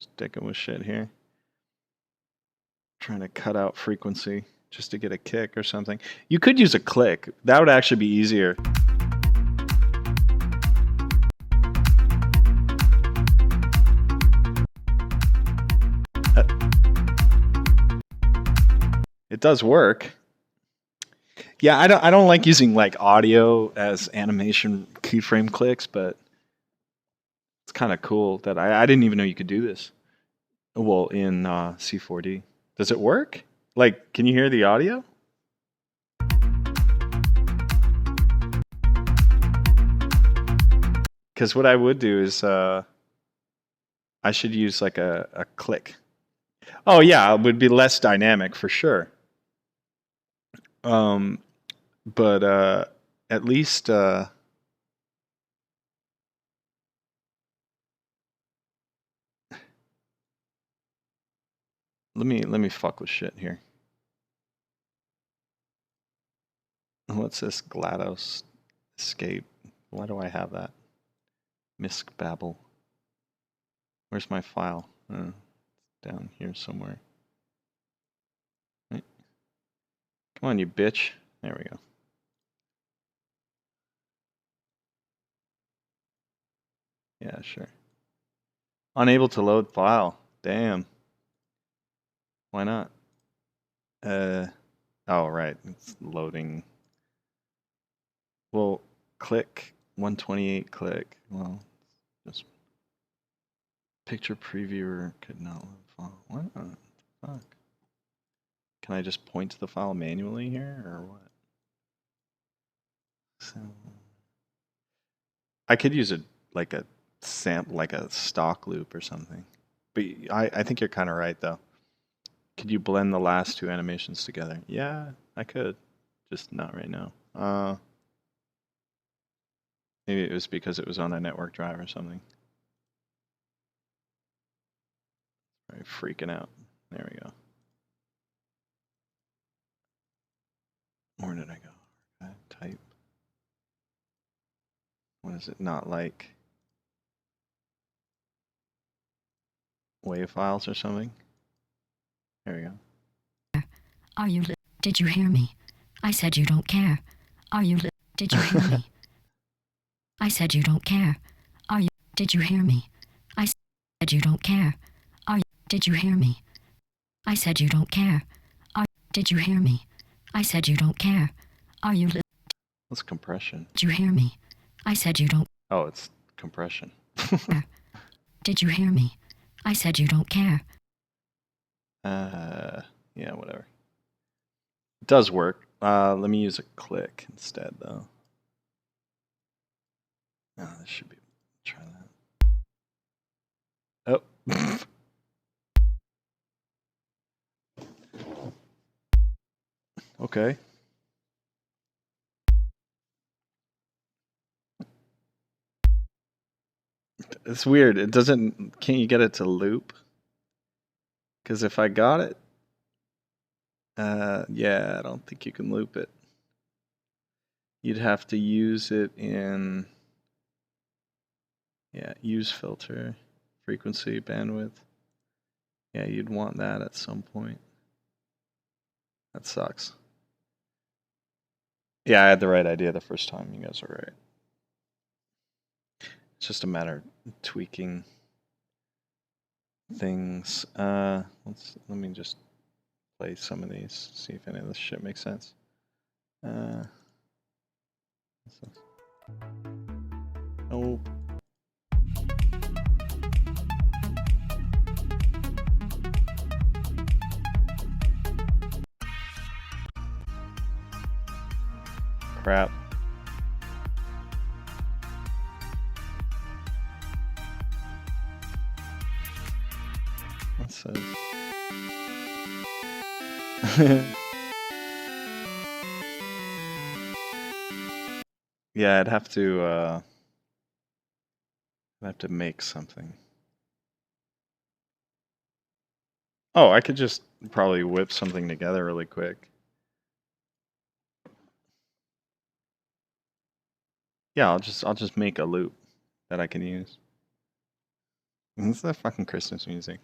just sticking with shit here. Trying to cut out frequency just to get a kick or something. You could use a click. That would actually be easier. It does work. Yeah, I don't like using like audio as animation keyframe clicks, but it's kind of cool that I didn't even know you could do this. Well, in C4D. Does it work? Like, can you hear the audio? Because what I would do is I should use like a click. Oh yeah, it would be less dynamic for sure. But at least let me fuck with shit here. What's this GLaDOS escape? Why do I have that? Misc Babel. Where's my file? Down here somewhere. Right. Come on, you bitch. There we go. Yeah, sure. Unable to load file. Damn. Why not? Oh, right. It's loading. Well, click 128 click. Well, just picture previewer could not load file. What? Fuck. Can I just point to the file manually here, or what? So I could use like a stock loop or something. But I think you're kind of right though. Could you blend the last two animations together? Yeah, I could. Just not right now. Maybe it was because it was on a network drive or something. Right, freaking out. There we go. Where did I go? Type. What is it not like? WAV files or something? There we go. Are you did you hear me? I said you don't care. Are you did you hear me? I said you don't care. Are you did you hear me? I said you don't care. Are you did you hear me? I said you don't care. Are did you hear me? I said you don't care. Are you What's compression? Did you hear me? I said you don't. Oh, it's compression. Did you hear me? I said you don't care. Yeah, whatever. It does work. Let me use a click instead, though. Oh, this should be. Try that. Oh. Okay. It's weird. It doesn't. Can't you get it to loop? Because if I got it, yeah, I don't think you can loop it. You'd have to use it in. Yeah, use filter, frequency, bandwidth. Yeah, you'd want that at some point. That sucks. Yeah, I had the right idea the first time. You guys are right. It's just a matter of tweaking things. Let me just play some of these, see if any of this shit makes sense. Oh. Crap. Yeah, I'd have to make something. Oh, I could just probably whip something together really quick. Yeah, I'll just make a loop that I can use. This is the fucking Christmas music.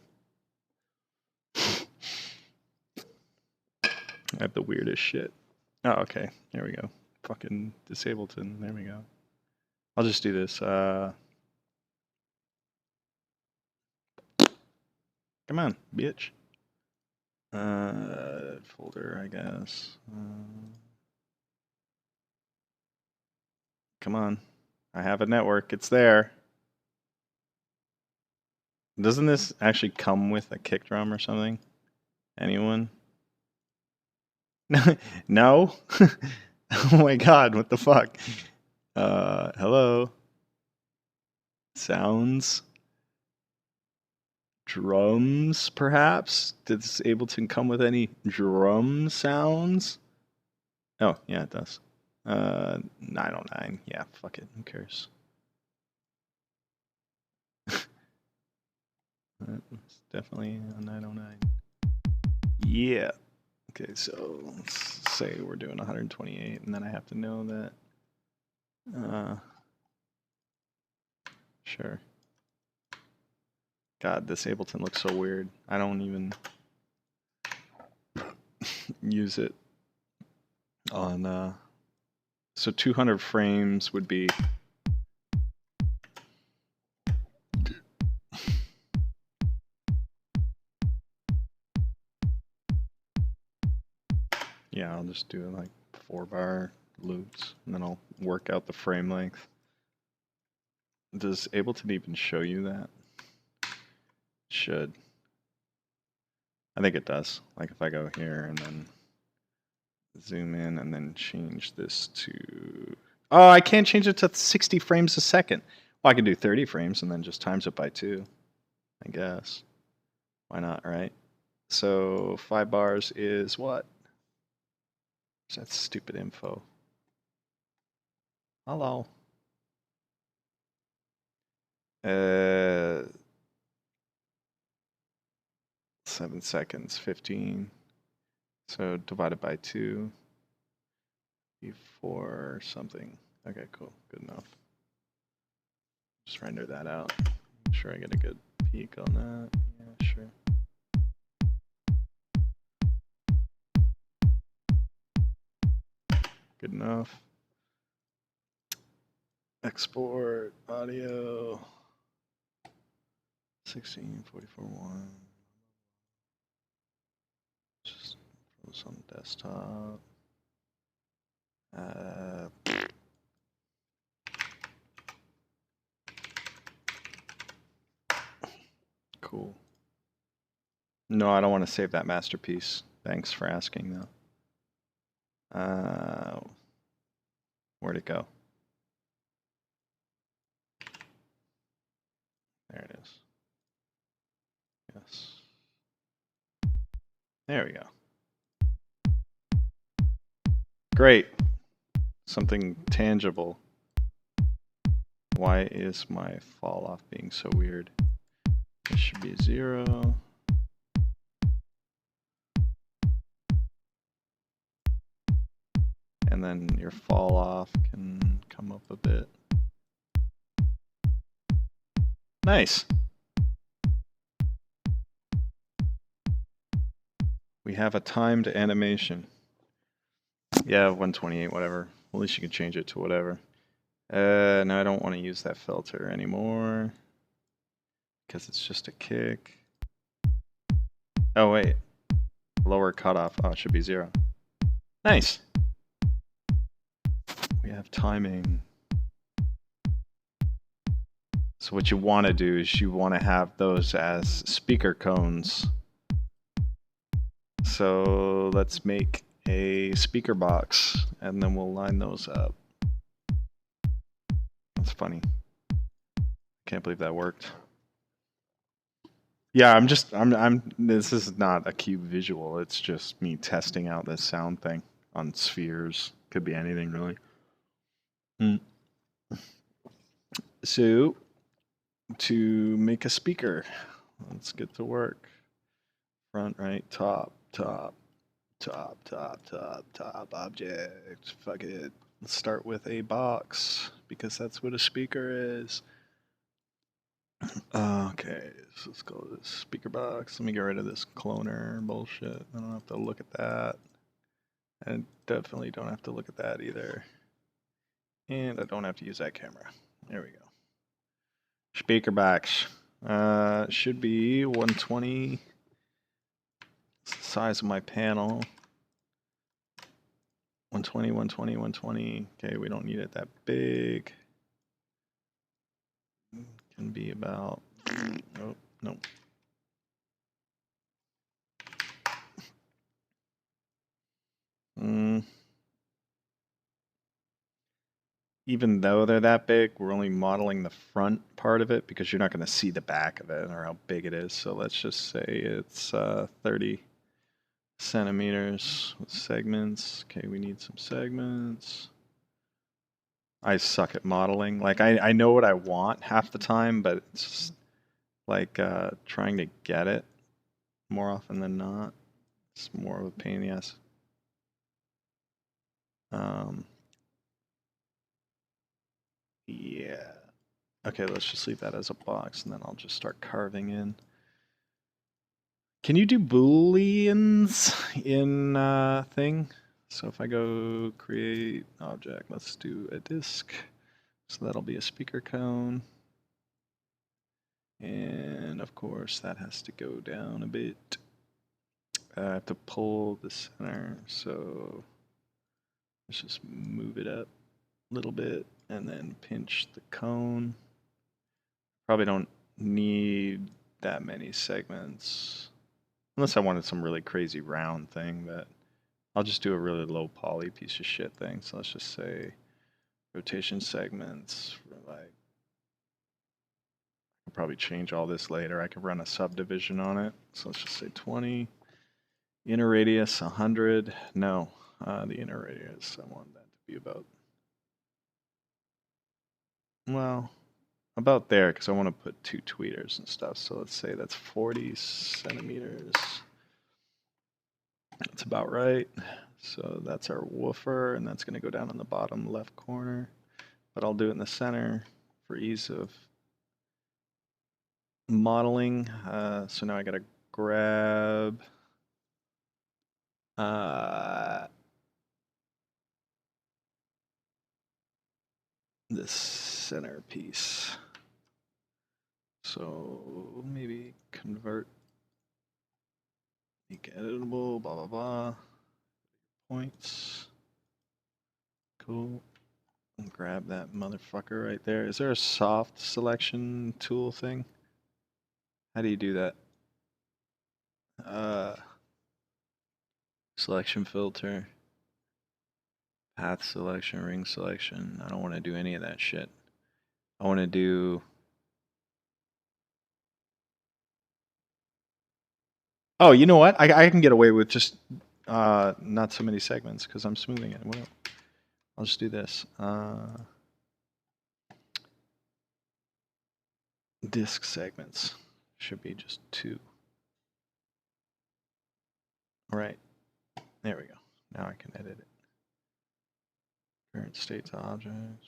I have the weirdest shit. Oh, okay. There we go. Fucking Disableton. There we go. I'll just do this. Come on, bitch. Folder, I guess. Come on. I have a network. It's there. Doesn't this actually come with a kick drum or something? Anyone? No? Oh my god, what the fuck? Hello? Sounds? Drums, perhaps? Does Ableton come with any drum sounds? Oh, yeah, it does. 909. Yeah, fuck it. Who cares? It's definitely a 909. Yeah. Okay, so let's say we're doing 128, and then I have to know that. Sure. God, this Ableton looks so weird. I don't even use it on. So 200 frames would be. Yeah, I'll just do like 4-bar loops, and then I'll work out the frame length. Does Ableton even show you that? Should. I think it does. Like if I go here and then zoom in and then change this to... Oh, I can't change it to 60 frames a second. Well, I can do 30 frames and then just times it by 2, I guess. Why not, right? So 5 bars is what? That's stupid info. Hello. 7 seconds, 15. So divided by 2. Before something. Okay, cool. Good enough. Just render that out. Make sure I get a good peak on that. Yeah, sure. Good enough. Export audio. 1644.1. Just put this on the desktop. Cool. No, I don't want to save that masterpiece. Thanks for asking, though. Where'd it go? There it is. Yes. There we go. Great. Something tangible. Why is my fall off being so weird? This should be 0. And then your fall off can come up a bit. Nice. We have a timed animation. Yeah, 128, whatever. At least you can change it to whatever. No, I don't want to use that filter anymore. Because it's just a kick. Oh, wait. Lower cutoff. Oh, it should be 0. Nice. We have timing. So what you want to do is you want to have those as speaker cones. So let's make a speaker box and then we'll line those up. That's funny. Can't believe that worked. Yeah, this is not a cube visual. It's just me testing out this sound thing on spheres. Could be anything really. Hmm. So, to make a speaker, let's get to work. Front, right, top, object. Fuck it. Let's start with a box because that's what a speaker is. Okay, so let's go to this speaker box. Let me get rid of this cloner bullshit. I don't have to look at that. I definitely don't have to look at that either. And I don't have to use that camera. There we go. Speaker box. Should be 120. It's the size of my panel. 120, 120, 120. Okay, we don't need it that big. Can be about. Oh, no. Even though they're that big, we're only modeling the front part of it because you're not going to see the back of it or how big it is. So let's just say it's 30 centimeters with segments. Okay, we need some segments. I suck at modeling. Like, I know what I want half the time, but it's just like trying to get it more often than not. It's more of a pain in the ass. Yeah. Okay, let's just leave that as a box, and then I'll just start carving in. Can you do booleans in thing? So if I go create object, let's do a disk. So that'll be a speaker cone. And of course, that has to go down a bit. I have to pull the center, so let's just move it up a little bit and then pinch the cone. Probably don't need that many segments. Unless I wanted some really crazy round thing, but I'll just do a really low poly piece of shit thing. So let's just say rotation segments for like, I'll probably change all this later. I could run a subdivision on it. So let's just say 20. Inner radius 100. No, the inner radius, I want that to be about, well, about there because I want to put 2 tweeters and stuff. So let's say that's 40 centimeters. That's about right. So that's our woofer, and that's going to go down in the bottom left corner. But I'll do it in the center for ease of modeling. So now I got to grab this center piece. So maybe convert, make editable, blah, blah, blah. Points. Cool. And grab that motherfucker right there. Is there a soft selection tool thing? How do you do that? Selection filter. Path selection, ring selection. I don't want to do any of that shit. I want to do... Oh, you know what? I can get away with just not so many segments because I'm smoothing it. Well, I'll just do this. Disk segments should be just 2. All right. There we go. Now I can edit it. Current state to object.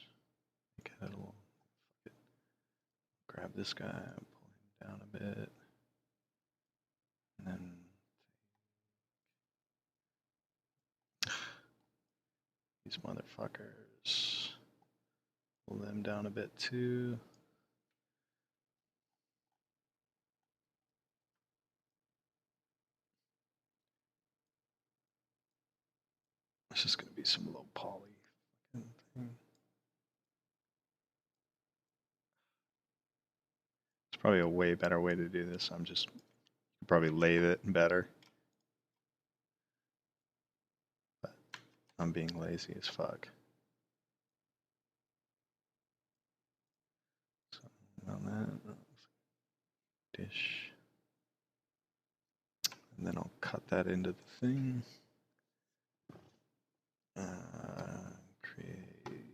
Make it editable. Grab this guy, pull him down a bit. And then these motherfuckers. Pull them down a bit too. It's just going to be some low poly thing. It's probably a way better way to do this. I'm just probably lathe it better. But I'm being lazy as fuck. So on that, dish. And then I'll cut that into the thing. Create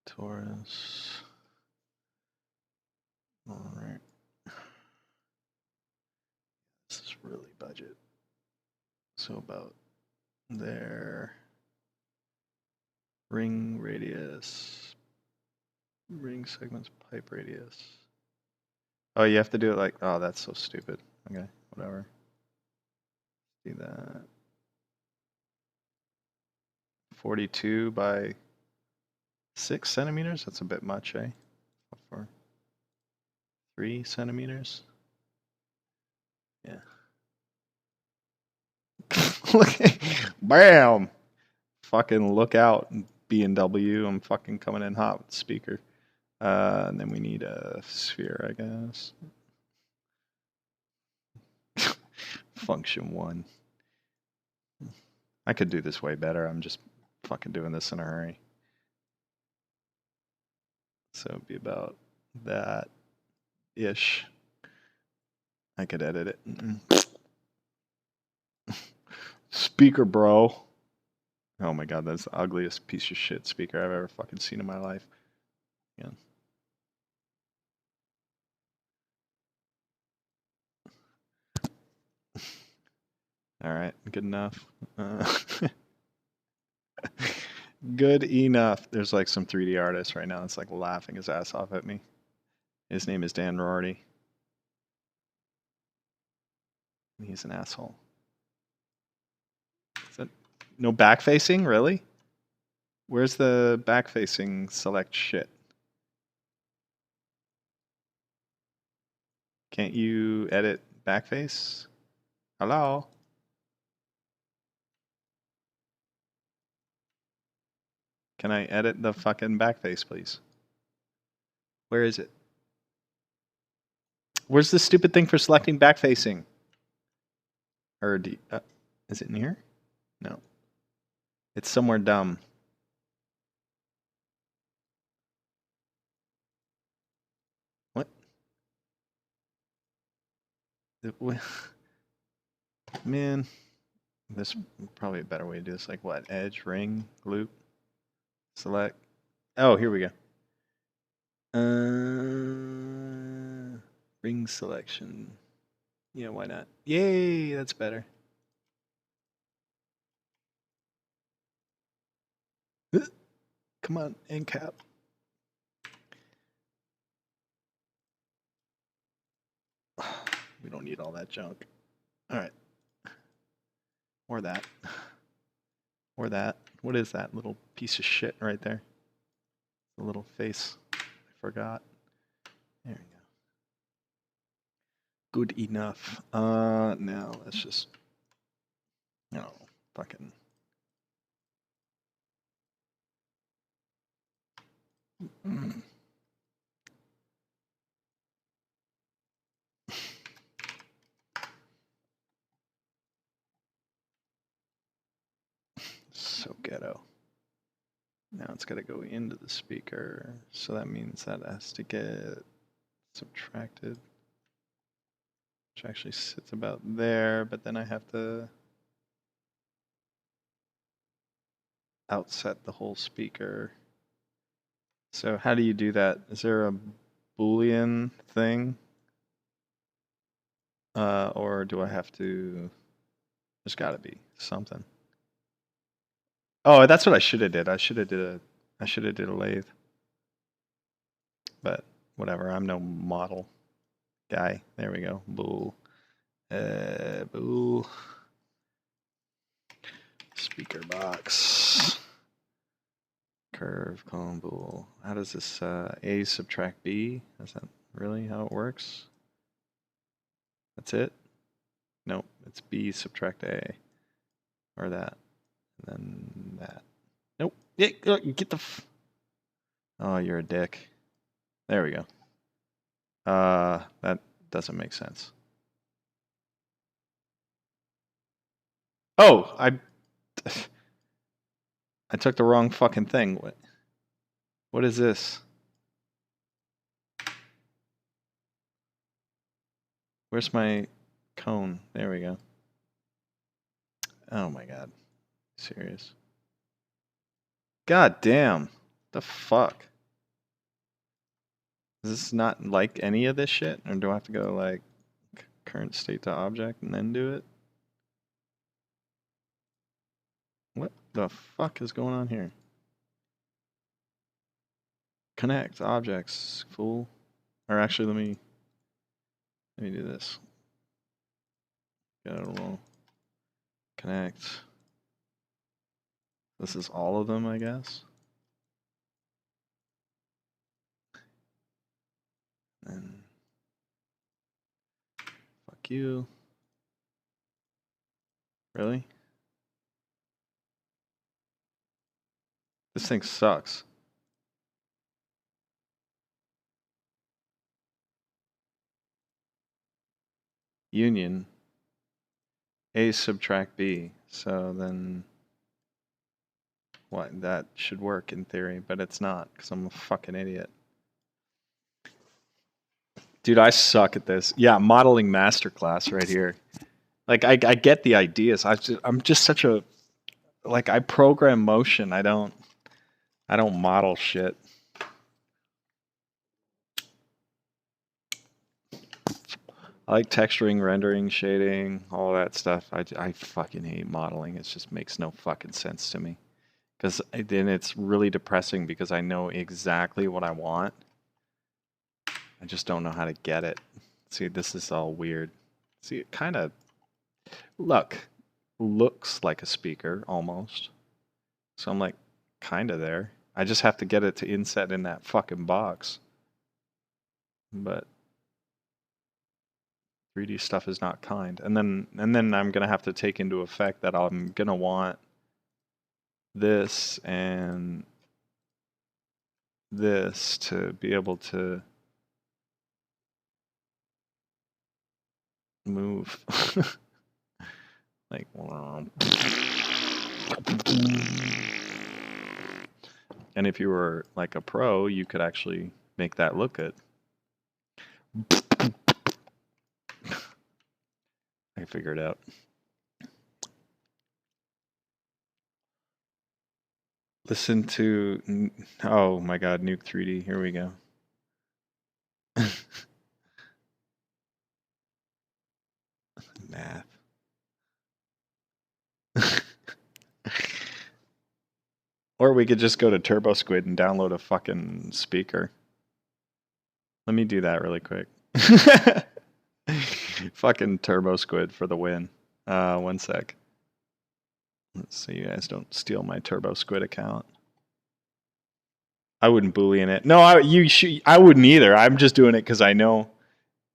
Taurus. All right. This is really budget. So about there. Ring radius. Ring segments, pipe radius. Oh, you have to do it like, oh, that's so stupid. Okay, whatever. Do that. 42 by 6 centimeters? That's a bit much, eh? For 3 centimeters? Yeah. Look, bam! Fucking look out, B&W. I'm fucking coming in hot with the speaker. And then we need a sphere, I guess. Function 1. I could do this way better. I'm just fucking doing this in a hurry. So it'd be about that-ish. I could edit it. Speaker, bro. Oh my god, that's the ugliest piece of shit speaker I've ever fucking seen in my life. Yeah. All right, good enough. Good enough. There's like some 3D artist right now that's like laughing his ass off at me. His name is Dan Rorty. He's an asshole. Is that no back facing, really? Where's the back facing select shit? Can't you edit backface? Hello? Can I edit the fucking backface, please? Where is it? Where's the stupid thing for selecting backfacing? Or is it in here? No. It's somewhere dumb. What? Man, there's probably a better way to do this. Like what? Edge, ring, loop, select. Oh, here we go. Ring selection. Yeah, why not? Yay, that's better. Come on, end cap. We don't need all that junk. All right. Or that. Or that. What is that little piece of shit right there? The little face. I forgot. There we go. Good enough. Now let's just, fucking. So ghetto. Now it's got to go into the speaker. So that means that has to get subtracted. Which actually sits about there, but then I have to outset the whole speaker. So how do you do that? Is there a Boolean thing? Or do I have to, there's gotta be something. Oh, that's what I should have did. I should have did a lathe. But whatever, I'm no model guy. There we go. Bool. Bool. Speaker box. Curve, column, bool. How does this A subtract B? Is that really how it works? That's it? Nope, it's B subtract A. Or that. And then that. Nope. Yeah, get the oh, you're a dick. There we go. That doesn't make sense. Oh, I took the wrong fucking thing. What is this? Where's my cone? There we go. Oh my god. Serious. God damn. The fuck? Is this not like any of this shit? Or do I have to go like current state to object and then do it? What the fuck is going on here? Connect objects, fool. Or actually, let me do this. Got a little connect. This is all of them, I guess. And fuck you. Really? This thing sucks. Union. A subtract B. So then what? That should work in theory, but it's not because I'm a fucking idiot. Dude, I suck at this. Yeah, modeling masterclass right here. Like I get the ideas. I'm just such a like I program motion. I don't model shit. I like texturing, rendering, shading, all that stuff. I fucking hate modeling. It just makes no fucking sense to me. Because then it's really depressing because I know exactly what I want. I just don't know how to get it. See, this is all weird. See, it kind of looks like a speaker almost. So I'm like kind of there. I just have to get it to inset in that fucking box. But 3D stuff is not kind. And then I'm gonna have to take into effect that I'm gonna want this and this to be able to move. Like, and if you were like a pro, you could actually make that look good. I figured it out. Listen to, oh my god, Nuke 3D. Here we go. Math. Or we could just go to Turbo Squid and download a fucking speaker. Let me do that really quick. Fucking Turbo Squid for the win. 1 sec. Let's see you guys don't steal my Turbo Squid account. I wouldn't Boolean it. No, I wouldn't either. I'm just doing it because I know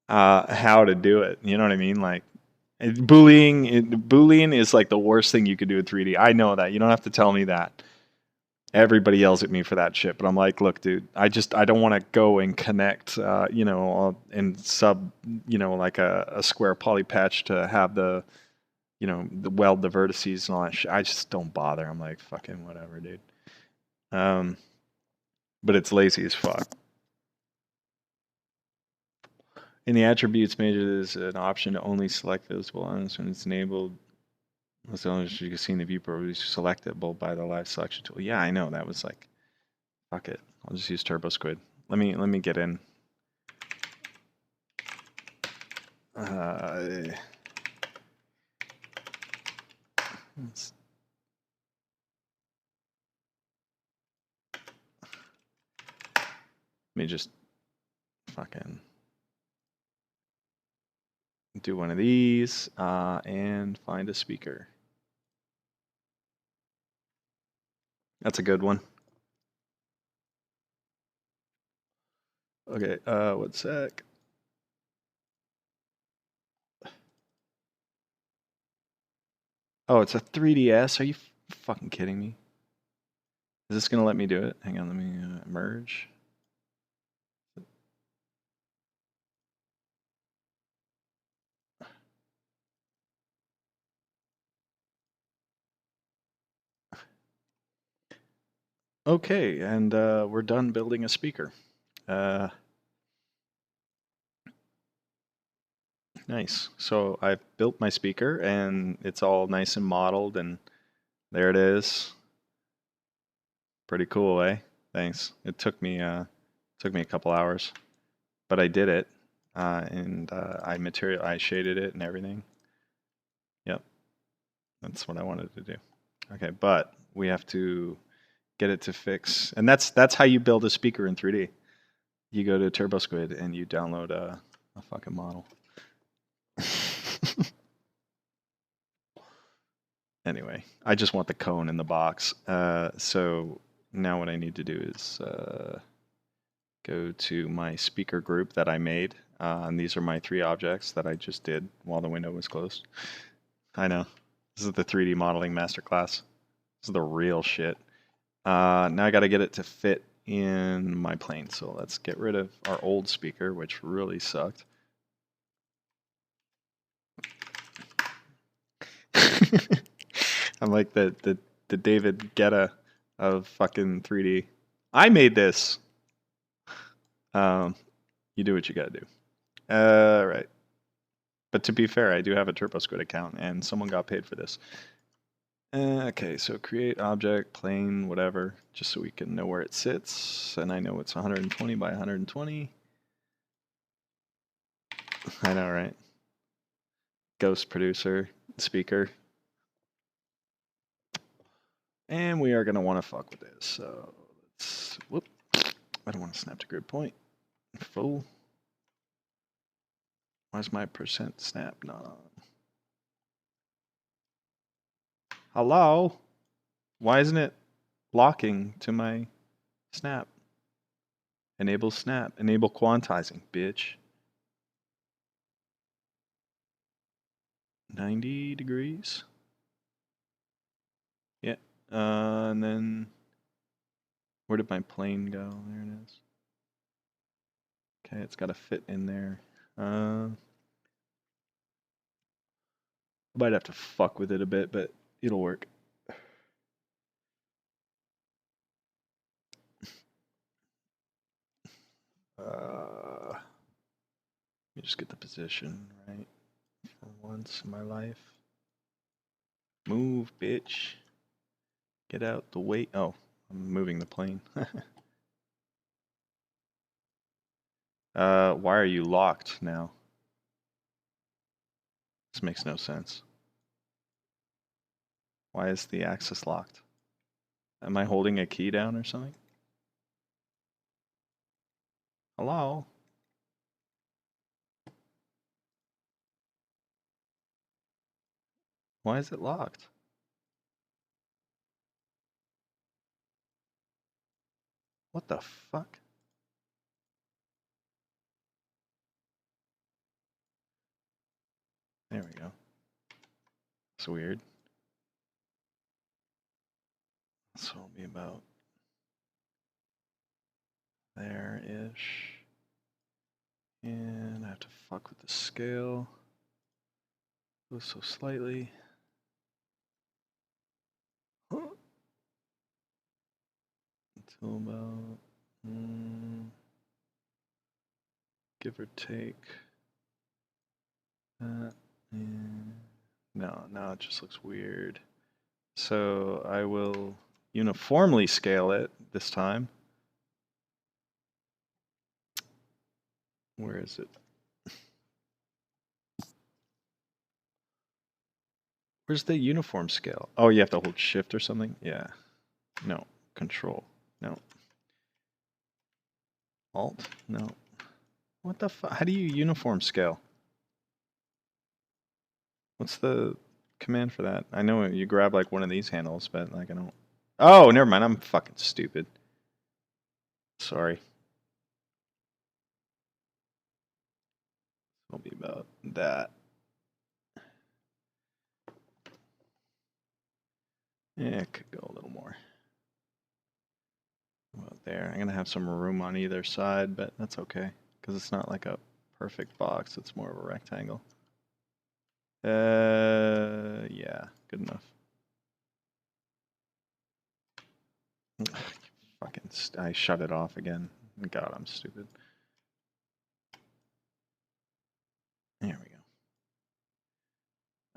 how to do it. You know what I mean? Like, Boolean is like the worst thing you could do with 3D. I know that. You don't have to tell me that. Everybody yells at me for that shit, but I'm like, look, dude, I don't want to go and connect, and sub, like a square poly patch to have the weld the vertices and all that shit. I just don't bother. I'm like, fucking whatever, dude. But it's lazy as fuck. In the attributes manager, there's an option to only select visible items when it's enabled. As long as you can see in the viewport, it's selectable by the live selection tool. Yeah, I know. That was like, fuck it. I'll just use Turbo Squid. Let me get in. Let me just fucking do one of these and find a speaker. That's a good one. Okay, 1 sec. Oh, it's a 3DS. Are you fucking kidding me? Is this gonna let me do it? Hang on, let me merge. Okay, and we're done building a speaker. Nice. So I've built my speaker and it's all nice and modeled and there it is. Pretty cool, eh? Thanks. It took me a couple hours, but I did it. And I shaded it and everything. Yep. That's what I wanted to do. Okay, but we have to get it to fix. And that's how you build a speaker in 3D. You go to TurboSquid and you download a fucking model. Anyway, I just want the cone in the box. So now what I need to do is go to my speaker group that I made. And these are my 3 objects that I just did while the window was closed. I know. This is the 3D modeling masterclass. This is the real shit. Now I got to get it to fit in my plane. So let's get rid of our old speaker, which really sucked. I'm like the David Guetta of fucking 3D. I made this. You do what you gotta do. Right. But to be fair, I do have a TurboSquid account, and someone got paid for this. Okay, so create object, plane, whatever, just so we can know where it sits. And I know it's 120 by 120. I know, right? Ghost producer, speaker. And we are going to want to fuck with this. So let's, whoop. I don't want to snap to grid point. Full. Why is my percent snap not on? Hello? Why isn't it locking to my snap? Enable snap. Enable quantizing, bitch. 90 degrees. Yeah. And then where did my plane go? There it is. Okay, it's got to fit in there. I might have to fuck with it a bit, but it'll work. Let me just get the position right for once in my life. Move, bitch. Get out the way. Oh, I'm moving the plane. Why are you locked now? This makes no sense. Why is the axis locked? Am I holding a key down or something? Hello? Why is it locked? What the fuck? There we go. It's weird. So it'll be about there-ish. And I have to fuck with the scale. Go so slightly. Until about, give or take. No, now it just looks weird. So I will uniformly scale it this time. Where is it? Where's the uniform scale? Oh, you have to hold shift or something? Yeah. No. Control. No. Alt? No. What the fuck? How do you uniform scale? What's the command for that? I know you grab like one of these handles, but like I don't. Oh, never mind. I'm fucking stupid. Sorry. It'll be about that. Yeah, it could go a little more. About there. I'm gonna have some room on either side, but that's okay because it's not like a perfect box. It's more of a rectangle. Yeah, good enough. Fucking, I shut it off again. God, I'm stupid. There we go.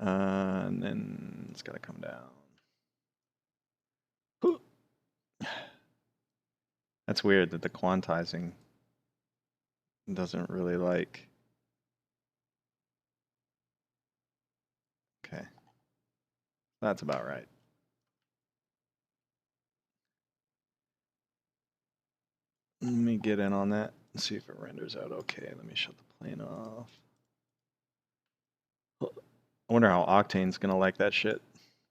And then it's got to come down. That's weird that the quantizing doesn't really like. Okay. That's about right. Let me get in on that and see if it renders out okay. Let me shut the plane off. I wonder how Octane's gonna like that shit.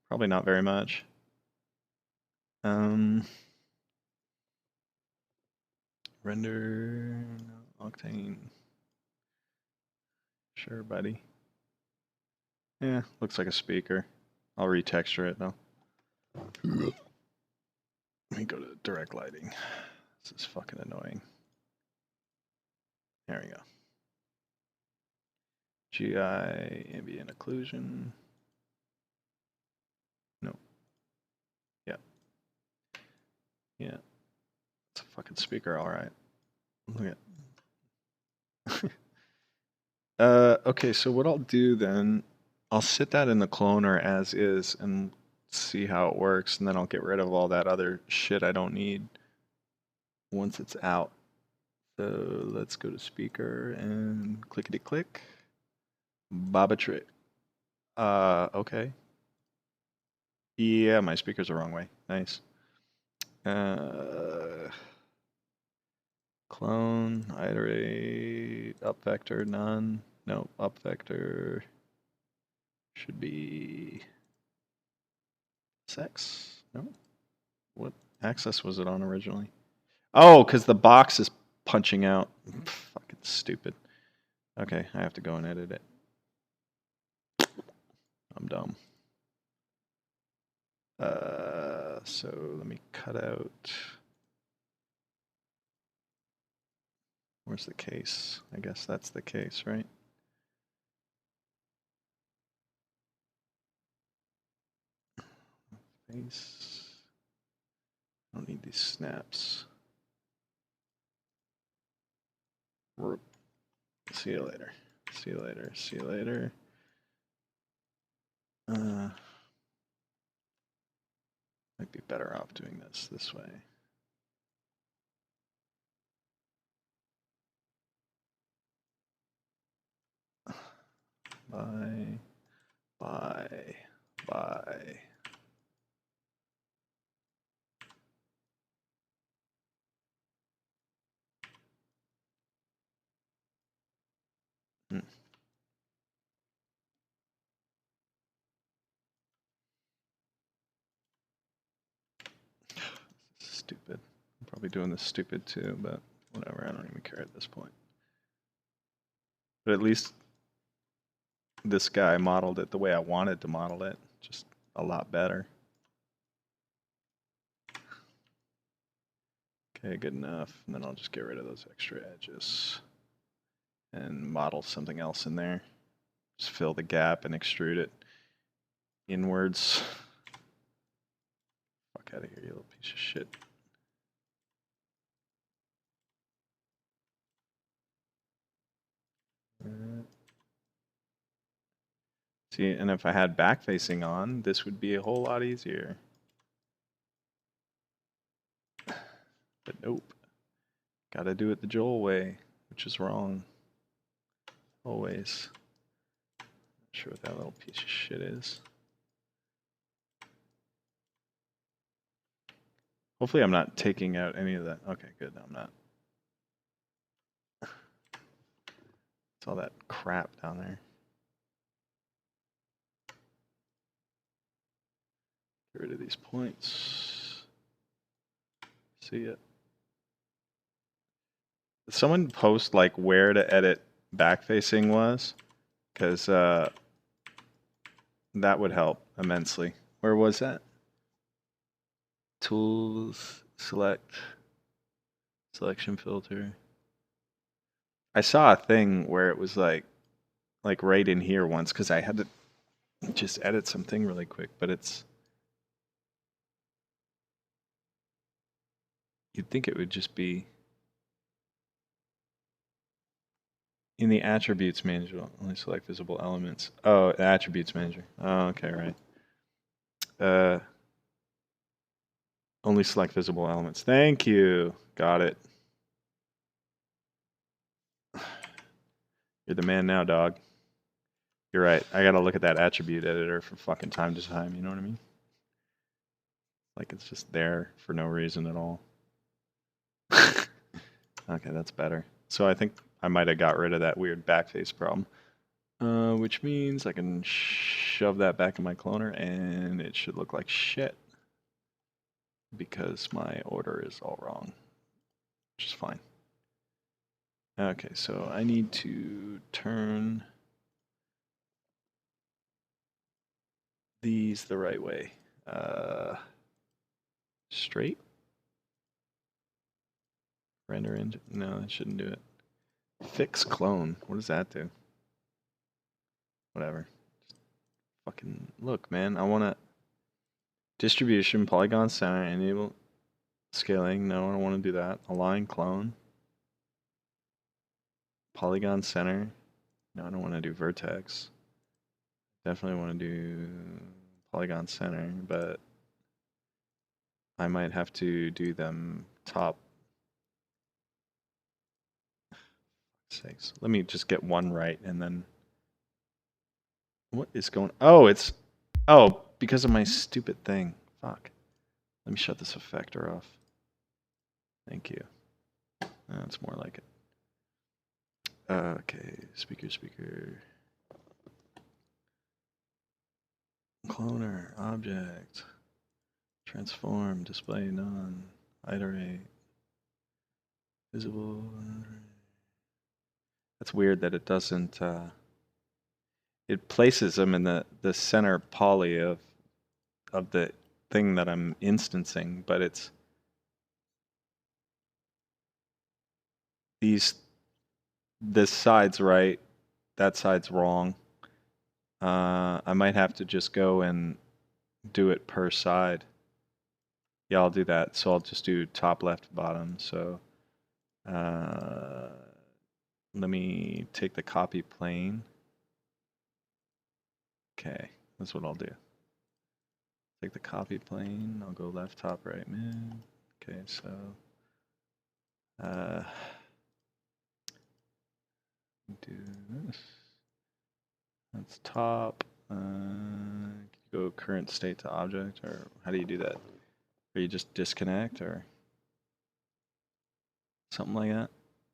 Probably not very much. Render Octane. Sure, buddy. Yeah, looks like a speaker. I'll retexture it though. Let me go to direct lighting. This is fucking annoying. There we go. GI ambient occlusion. No. Yeah. Yeah. It's a fucking speaker, all right. Look at. Okay, so what I'll do then, I'll sit that in the cloner as is and see how it works, and then I'll get rid of all that other shit I don't need once it's out. So let's go to speaker and clickety click. Baba trick. Okay. Yeah, my speaker's the wrong way. Nice. Clone, iterate, up vector, none. No, up vector should be sex. No. What axis was it on originally? Oh, because the box is punching out. Fucking stupid. Okay, I have to go and edit it. I'm dumb. So let me cut out. Where's the case? I guess that's the case, right? Face. I don't need these snaps. See you later. See you later. See you later. Might be better off doing this way. Bye. Bye. Bye. Stupid. I'm probably doing this stupid too, but whatever. I don't even care at this point. But at least this guy modeled it the way I wanted to model it, just a lot better. Okay, good enough. And then I'll just get rid of those extra edges and model something else in there. Just fill the gap and extrude it inwards. Fuck out of here, you little piece of shit. See, and if I had back facing on, this would be a whole lot easier. But nope. Gotta do it the Joel way, which is wrong. Always. Not sure what that little piece of shit is. Hopefully I'm not taking out any of that. Okay, good, I'm not. It's all that crap down there. Get rid of these points. See it. Someone post like where to edit backfacing was, because that would help immensely. Where was that? Tools, select, selection filter. I saw a thing where it was like right in here once, because I had to just edit something really quick, but it's, you'd think it would just be In the attributes manager, only select visible elements. Oh, the attributes manager. Oh, okay, right. Only select visible elements. Thank you. Got it. You're the man now, dog. You're right. I gotta look at that attribute editor from fucking time to time. You know what I mean? Like it's just there for no reason at all. Okay, that's better. So I think I might have got rid of that weird backface problem. Which means I can shove that back in my cloner and it should look like shit. Because my order is all wrong. Which is fine. Okay, so I need to turn these the right way. Straight? Render engine? No, that shouldn't do it. Fix clone. What does that do? Whatever. Fucking look, man. I want to distribution, polygon center, enable scaling. No, I don't want to do that. Align clone. Polygon center. No, I don't want to do vertex. Definitely want to do polygon center, but I might have to do them top. Sakes. Let me just get one right and then. What is going? Oh, it's. Oh, because of my stupid thing. Fuck. Let me shut this effector off. Thank you. That's more like it. Okay, speaker. Cloner, object. Transform, display none. Iterate. Visible. That's weird that it doesn't. It places them in the center poly of the thing that I'm instancing, but it's this side's right, that side's wrong. I might have to just go and do it per side. Yeah, I'll do that. So I'll just do top, left, bottom. So let me take the copy plane. Okay, that's what I'll do. Take the copy plane. I'll go left, top, right, mid. Okay, so do this. That's top. Go current state to object, or how do you do that? Or you just disconnect, or something like that?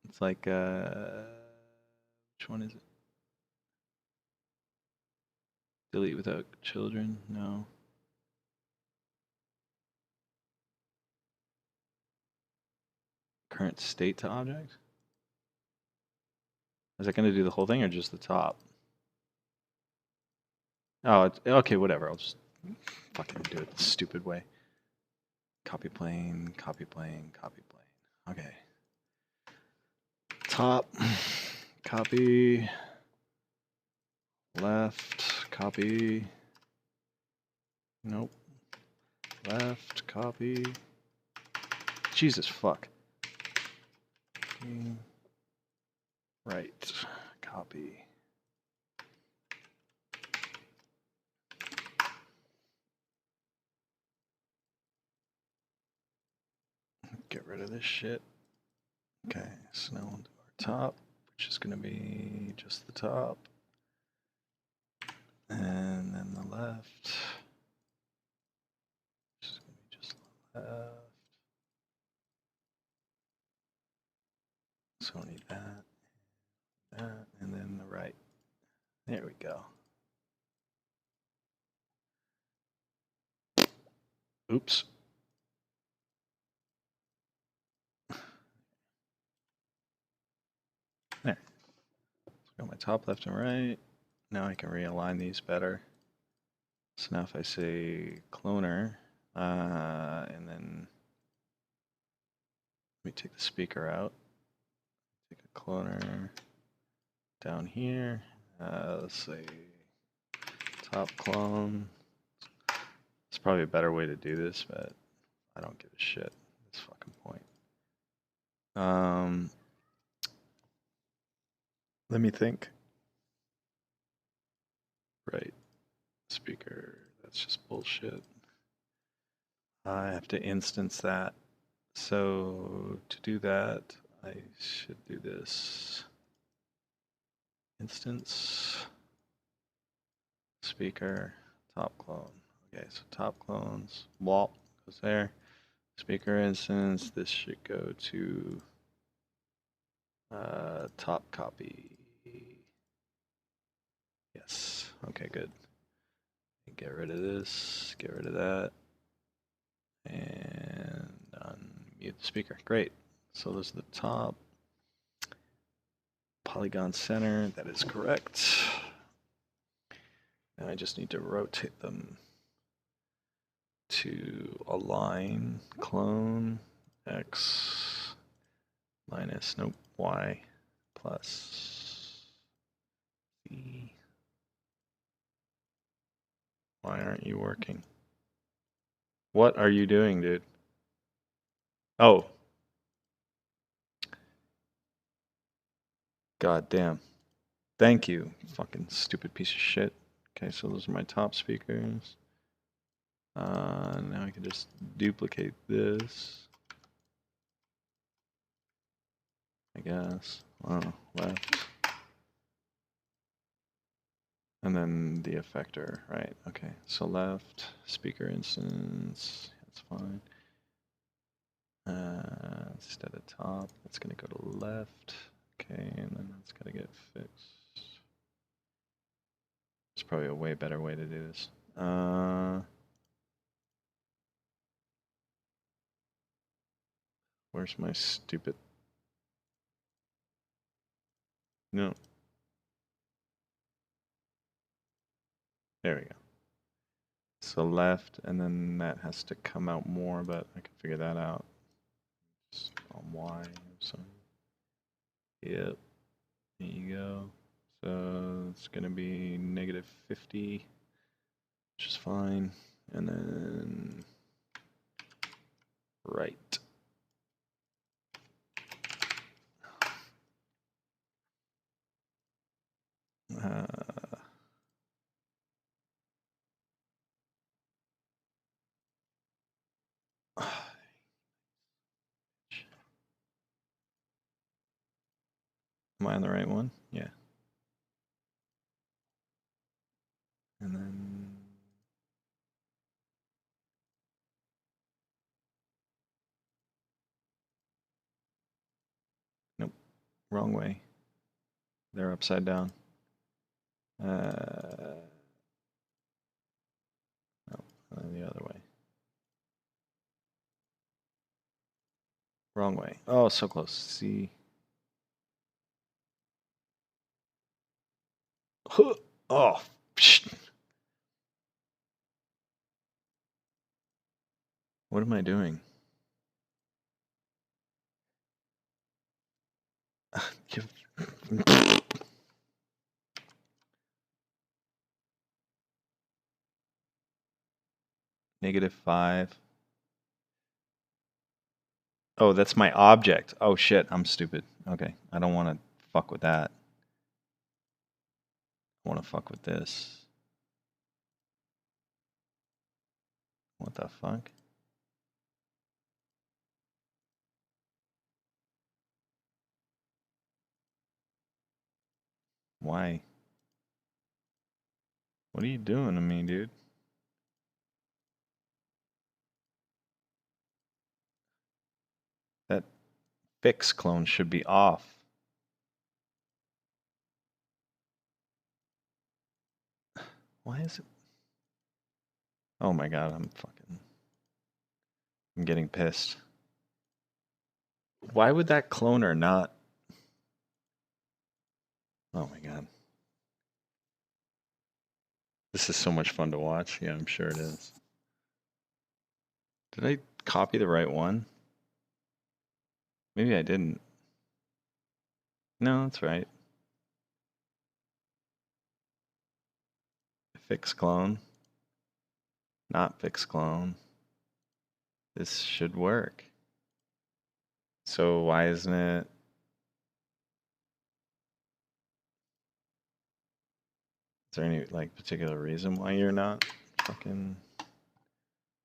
It's like, which one is it? Delete without children? No. Current state to object? Is that going to do the whole thing or just the top? Oh, okay, whatever. I'll just fucking do it the stupid way. Copy plane, copy plane, copy plane. Okay. Top, copy, left, copy. Nope. Left, copy. Jesus fuck. Right, copy. Get rid of this shit. Okay, so now we'll do our top, which is going to be just the top. And then the left, which is going to be just the left. So we need that, and then the right. There we go. Oops. There. Got my top, left, and right. Now I can realign these better. So now if I say cloner, and then let me take the speaker out. Take a cloner down here. Let's say top clone. It's probably a better way to do this, but I don't give a shit at this fucking point. Let me think. Right. Speaker. That's just bullshit. I have to instance that. So to do that, I should do this. Instance. Speaker. Top clone. Okay, so top clones. Walt goes there. Speaker instance. This should go to top copy. Yes. Okay, good. Get rid of this. Get rid of that. And unmute the speaker. Great. So those are the top. Polygon center. That is correct. Now I just need to rotate them to align clone x minus nope y plus z. Why aren't you working? What are you doing, dude? Oh. God damn. Thank you, fucking stupid piece of shit. Okay, so those are my top speakers. Now I can just duplicate this. I guess. Oh, left. And then the effector, right? Okay, so left, speaker instance, that's fine. Instead of top, it's gonna go to left. Okay, and then it's gotta get fixed. It's probably a way better way to do this. Where's my stupid? No. There we go. So left, and then that has to come out more, but I can figure that out. Just on Y, so. Yep, there you go. So it's gonna be -50, which is fine. And then right. Am I on the right one? Yeah. And then nope, wrong way. They're upside down. No, the other way. Wrong way. Oh, so close. See. Oh, psh. What am I doing? -5. Oh, that's my object. Oh shit, I'm stupid. Okay, I don't want to fuck with that. I want to fuck with this. What the fuck? Why? What are you doing to me, dude? That fix clone should be off. Why is it? Oh my god, I'm getting pissed. Why would that cloner not? Oh my god. This is so much fun to watch. Yeah, I'm sure it is. Did I copy the right one? Maybe I didn't. No, that's right. Fix clone. Not fix clone. This should work. So why isn't it? there any like particular reason why you're not fucking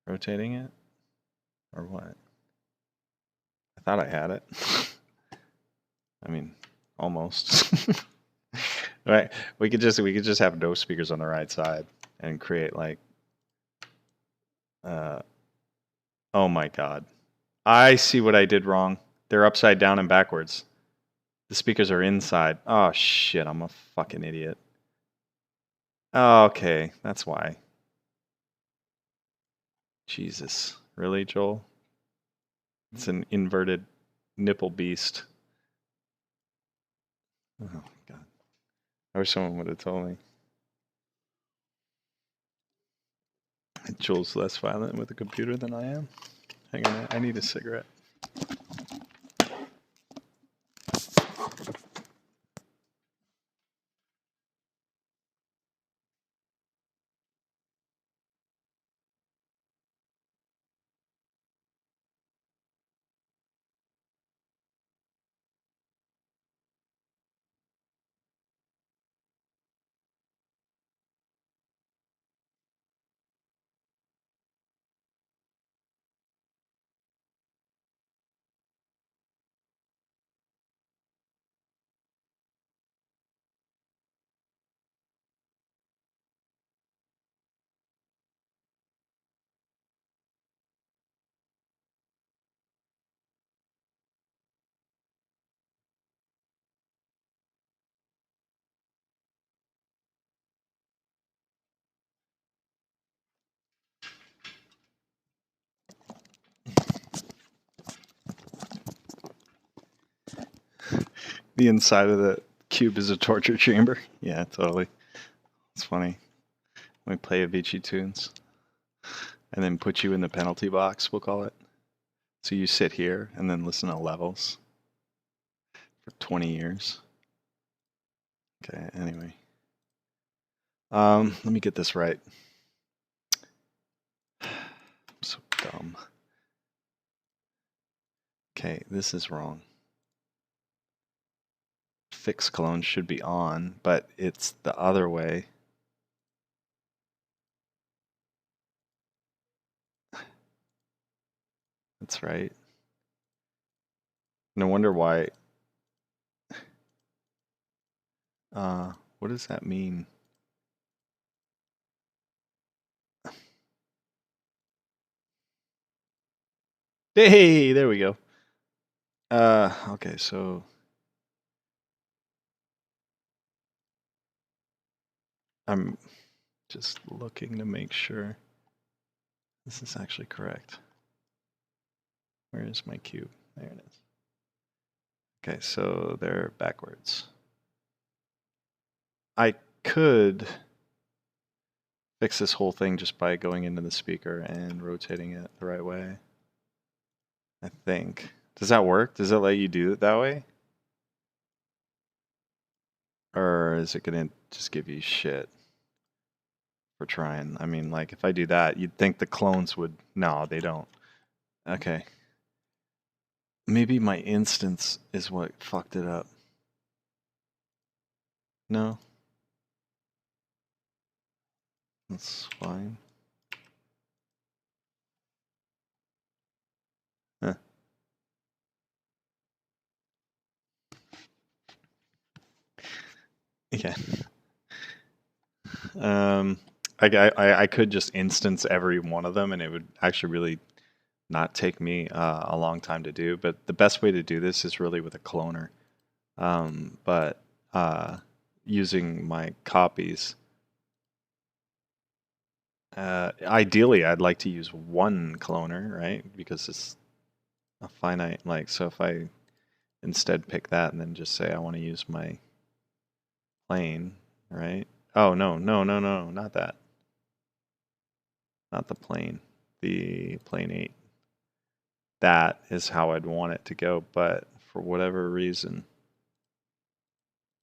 rotating it? Or what? I thought I had it. I mean, almost. Right. We could just have no speakers on the right side and create like oh my god. I see what I did wrong. They're upside down and backwards. The speakers are inside. Oh shit, I'm a fucking idiot. Oh, okay, that's why. Jesus. Really, Joel? It's an inverted nipple beast. Oh god. I wish someone would have told me. Joel's less violent with a computer than I am. Hang on, I need a cigarette. The inside of the cube is a torture chamber. Yeah, totally. It's funny. We play Avicii tunes and then put you in the penalty box, we'll call it. So you sit here and then listen to levels for 20 years. Okay, anyway. Let me get this right. I'm so dumb. Okay, this is wrong. Fix clone should be on, but it's the other way. That's right. No wonder why. What does that mean? Hey, there we go. Okay, so I'm just looking to make sure this is actually correct. Where is my cube? There it is. Okay, so they're backwards. I could fix this whole thing just by going into the speaker and rotating it the right way. I think. Does that work? Does it let you do it that way? Or is it gonna just give you shit for trying? I mean, like, if I do that, you'd think the clones would... No, they don't. Okay. Maybe my instance is what fucked it up. No? That's fine. Huh. Yeah. I could just instance every one of them and it would actually really not take me a long time to do, but the best way to do this is really with a cloner. But using my copies, ideally I'd like to use one cloner, right? Because it's a finite, like, so if I instead pick that and then just say I want to use my plane, right? Oh, no, not that. Not the plane, the plane 8. That is how I'd want it to go, but for whatever reason,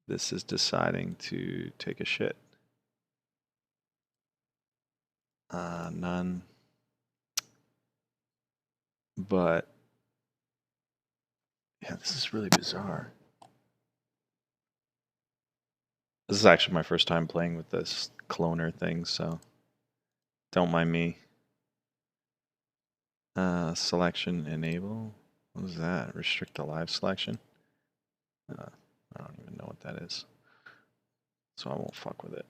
this is deciding to take a shit. None. But, yeah, this is really bizarre. This is actually my first time playing with this cloner thing, so don't mind me. Selection enable. What is that? Restrict the live selection? I don't even know what that is. So I won't fuck with it.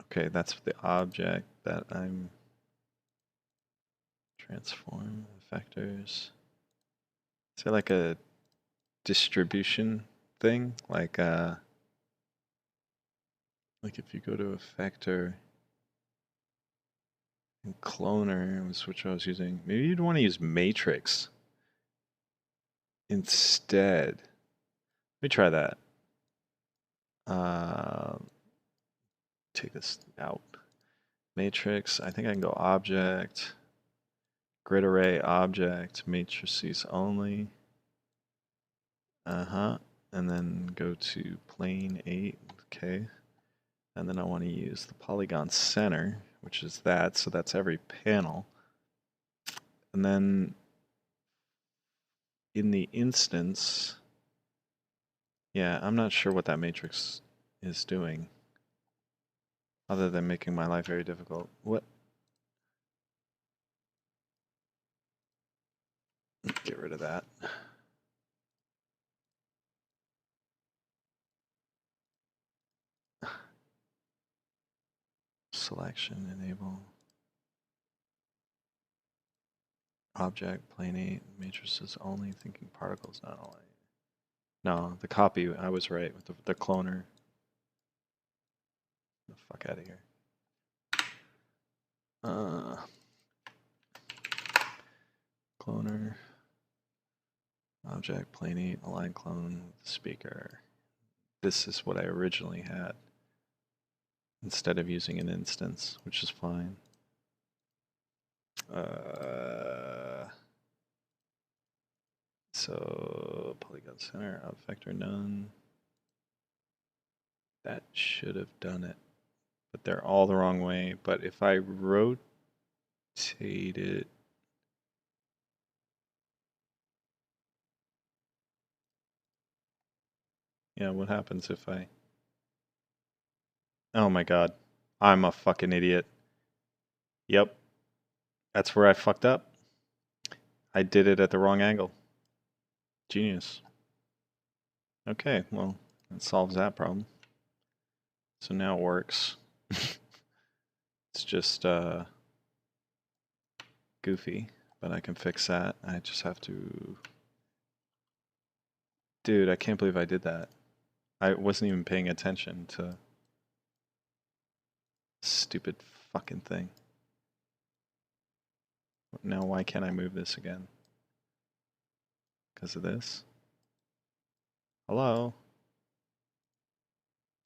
Okay, that's the object that I'm transform effectors. Is there like a distribution thing? Like if you go to effector and cloner was which I was using. Maybe you'd want to use matrix instead. Let me try that. Take this out. Matrix, I think I can go object, grid array object, matrices only. And then go to plane 8, okay. And then I want to use the polygon center, which is that, so that's every panel. And then in the instance, yeah, I'm not sure what that matrix is doing, other than making my life very difficult. What? Get rid of that. Selection, enable. Object, plane 8, matrices only, thinking particles not only. No, the copy, I was right with the cloner. Get the fuck out of here. Cloner. Object, plane 8, align clone with the speaker. This is what I originally had, instead of using an instance, which is fine. So polygon center, out vector none. That should have done it, but they're all the wrong way. But if I rotate it, yeah, what happens if I? Oh my god, I'm a fucking idiot. Yep, that's where I fucked up. I did it at the wrong angle. Genius. Okay, well, that solves that problem. So now it works. It's just goofy, but I can fix that. I just have to... Dude, I can't believe I did that. I wasn't even paying attention to stupid fucking thing. Now why can't I move this again? Because of this? Hello?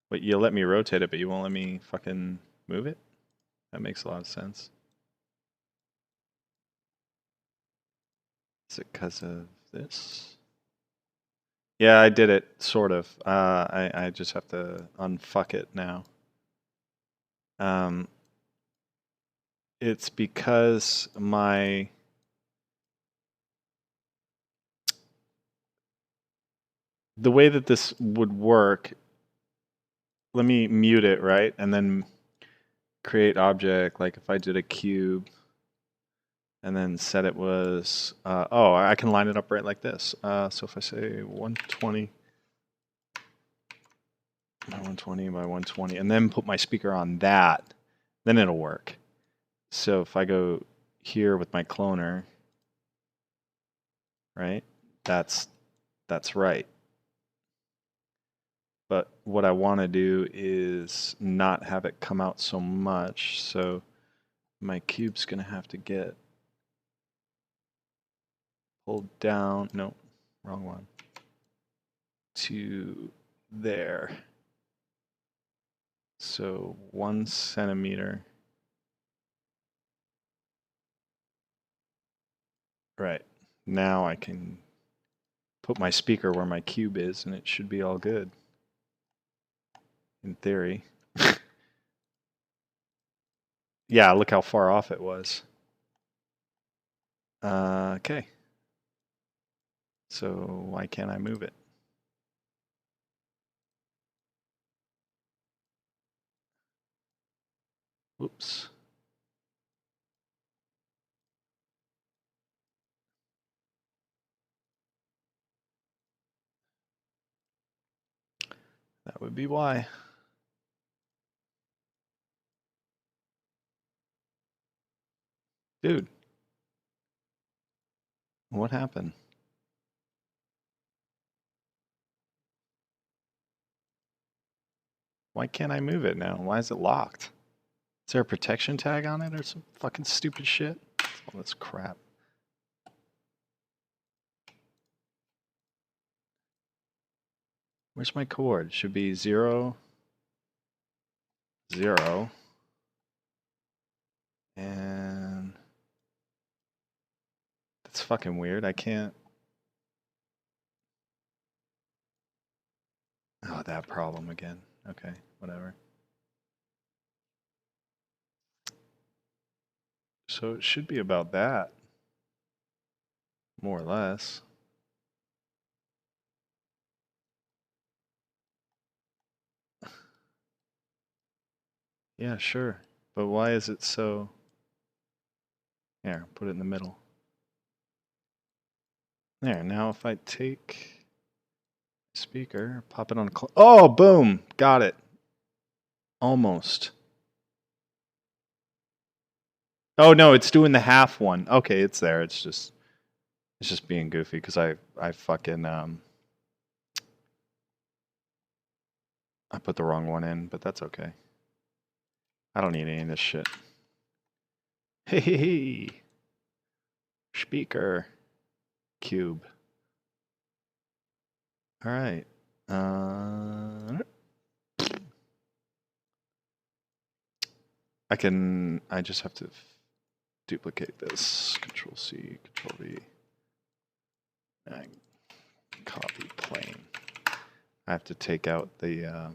Wait, you let me rotate it, but you won't let me fucking move it? That makes a lot of sense. Is it because of this? Yeah, I did it, sort of. I just have to unfuck it now. It's because my... The way that this would work, let me mute it, right? And then create object, like if I did a cube, and then set it was, oh, I can line it up right like this. So if I say 120 by 120 by 120, and then put my speaker on that, then it'll work. So if I go here with my cloner, right, that's right. But what I want to do is not have it come out so much, so my cube's going to have to get pulled down, no, wrong one, to there. So 1 centimeter. Right. Now I can put my speaker where my cube is and it should be all good. In theory. Yeah, look how far off it was. Okay. So why can't I move it? Whoops. That would be why. Dude. What happened? Why can't I move it now? Why is it locked? Is there a protection tag on it or some fucking stupid shit? All this crap. Where's my cord? Should be 0, 0. And that's fucking weird. I can't. Oh, that problem again. Okay, whatever. So it should be about that. More or less. Yeah, sure. But why is it so... There, put it in the middle. There, now if I take speaker, pop it on... Oh, boom! Got it. Almost. Oh, no, it's doing the half one. Okay, it's there. It's just being goofy because I fucking... I put the wrong one in, but that's okay. I don't need any of this shit. Hey, speaker cube. All right. I just have to duplicate this. Control C, Control V. And copy plane. I have to take out the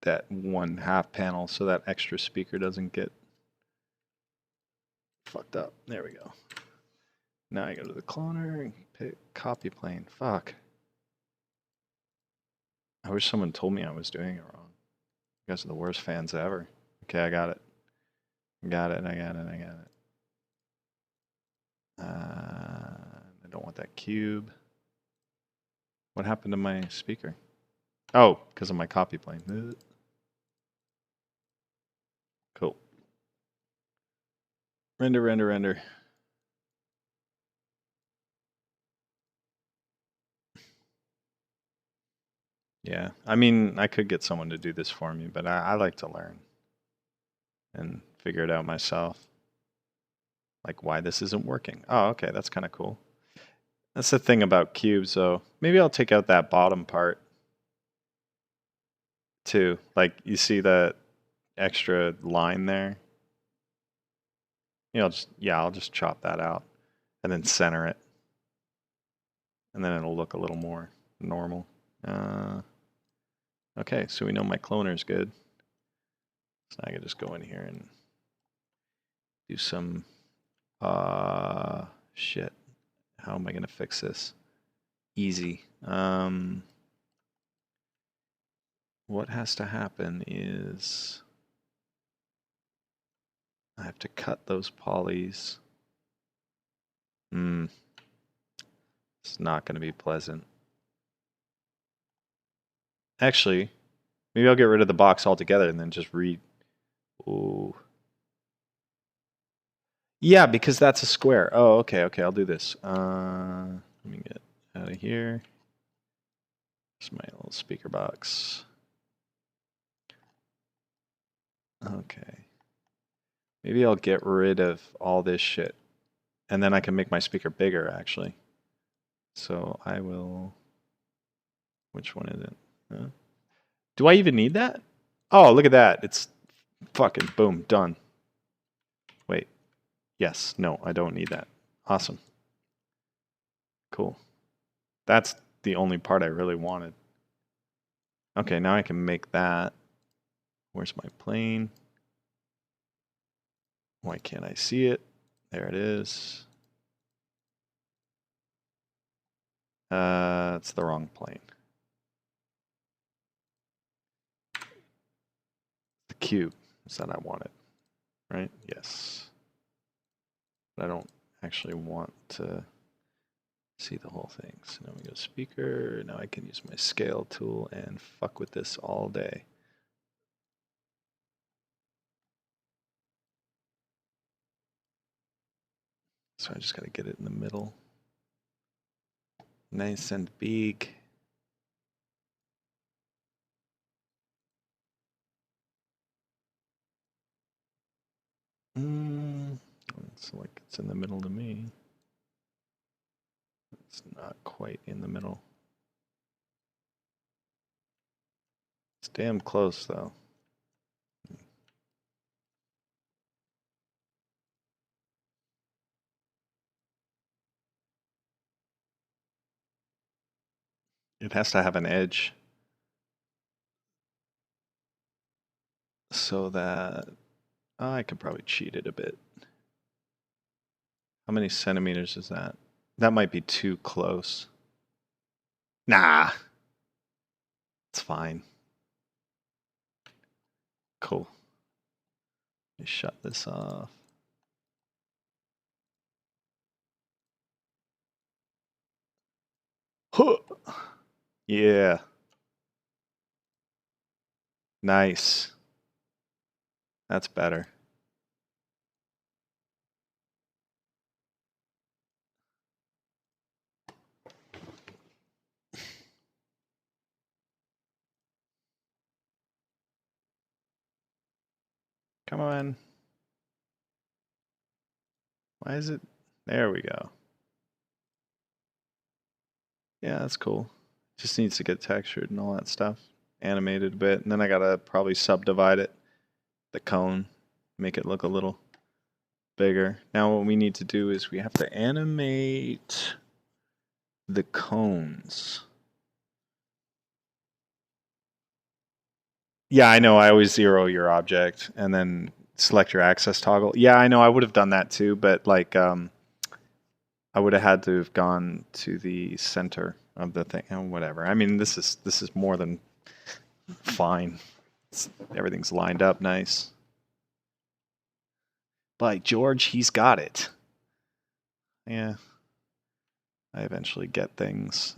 that one half panel so that extra speaker doesn't get fucked up. There we go. Now I go to the cloner and pick copy plane. Fuck. I wish someone told me I was doing it wrong. You guys are the worst fans ever. Okay, I got it. I got it. I don't want that cube. What happened to my speaker? Oh, because of my copy plane. Cool. Render. Yeah, I mean, I could get someone to do this for me, but I like to learn and figure it out myself. Like why this isn't working. Oh, okay, that's kind of cool. That's the thing about cubes, though. Maybe I'll take out that bottom part too. Like you see that extra line there? You know, I'll just chop that out and then center it. And then it'll look a little more normal. Okay, so we know my cloner's good. So I can just go in here and do some shit. How am I gonna fix this? Easy. What has to happen is I have to cut those polys. It's not gonna be pleasant. Actually, maybe I'll get rid of the box altogether and then just read. Ooh. Yeah, because that's a square. Oh, okay, I'll do this. Let me get out of here. There's my little speaker box. Okay. Maybe I'll get rid of all this shit. And then I can make my speaker bigger, actually. So I will... Which one is it? Do I even need that? Oh, look at that. It's fucking boom, done. Wait. Yes, no, I don't need that. Awesome. Cool. That's the only part I really wanted. Okay, now I can make that. Where's my plane? Why can't I see it? There it is. It's the wrong plane. The cube is that I wanted, right? Yes. But I don't actually want to see the whole thing. So now we go speaker. Now I can use my scale tool and fuck with this all day. So I just gotta get it in the middle. Nice and big. It's like it's in the middle to me. It's not quite in the middle. It's damn close though. It has to have an edge so that I could probably cheat it a bit. How many centimeters is that? That might be too close. Nah. It's fine. Cool. Let me shut this off. Huh. Yeah. Nice. That's better. Come on. Why is it? There we go. Yeah, that's cool. Just needs to get textured and all that stuff. Animated a bit. And then I gotta probably subdivide it. The cone. Make it look a little bigger. Now what we need to do is we have to animate the cones. Yeah, I know. I always zero your object and then select your access toggle. Yeah, I know. I would have done that too, but like I would have had to have gone to the center of the thing. Oh, whatever. I mean, this is more than fine. Everything's lined up nice. By George, he's got it. Yeah. I eventually get things.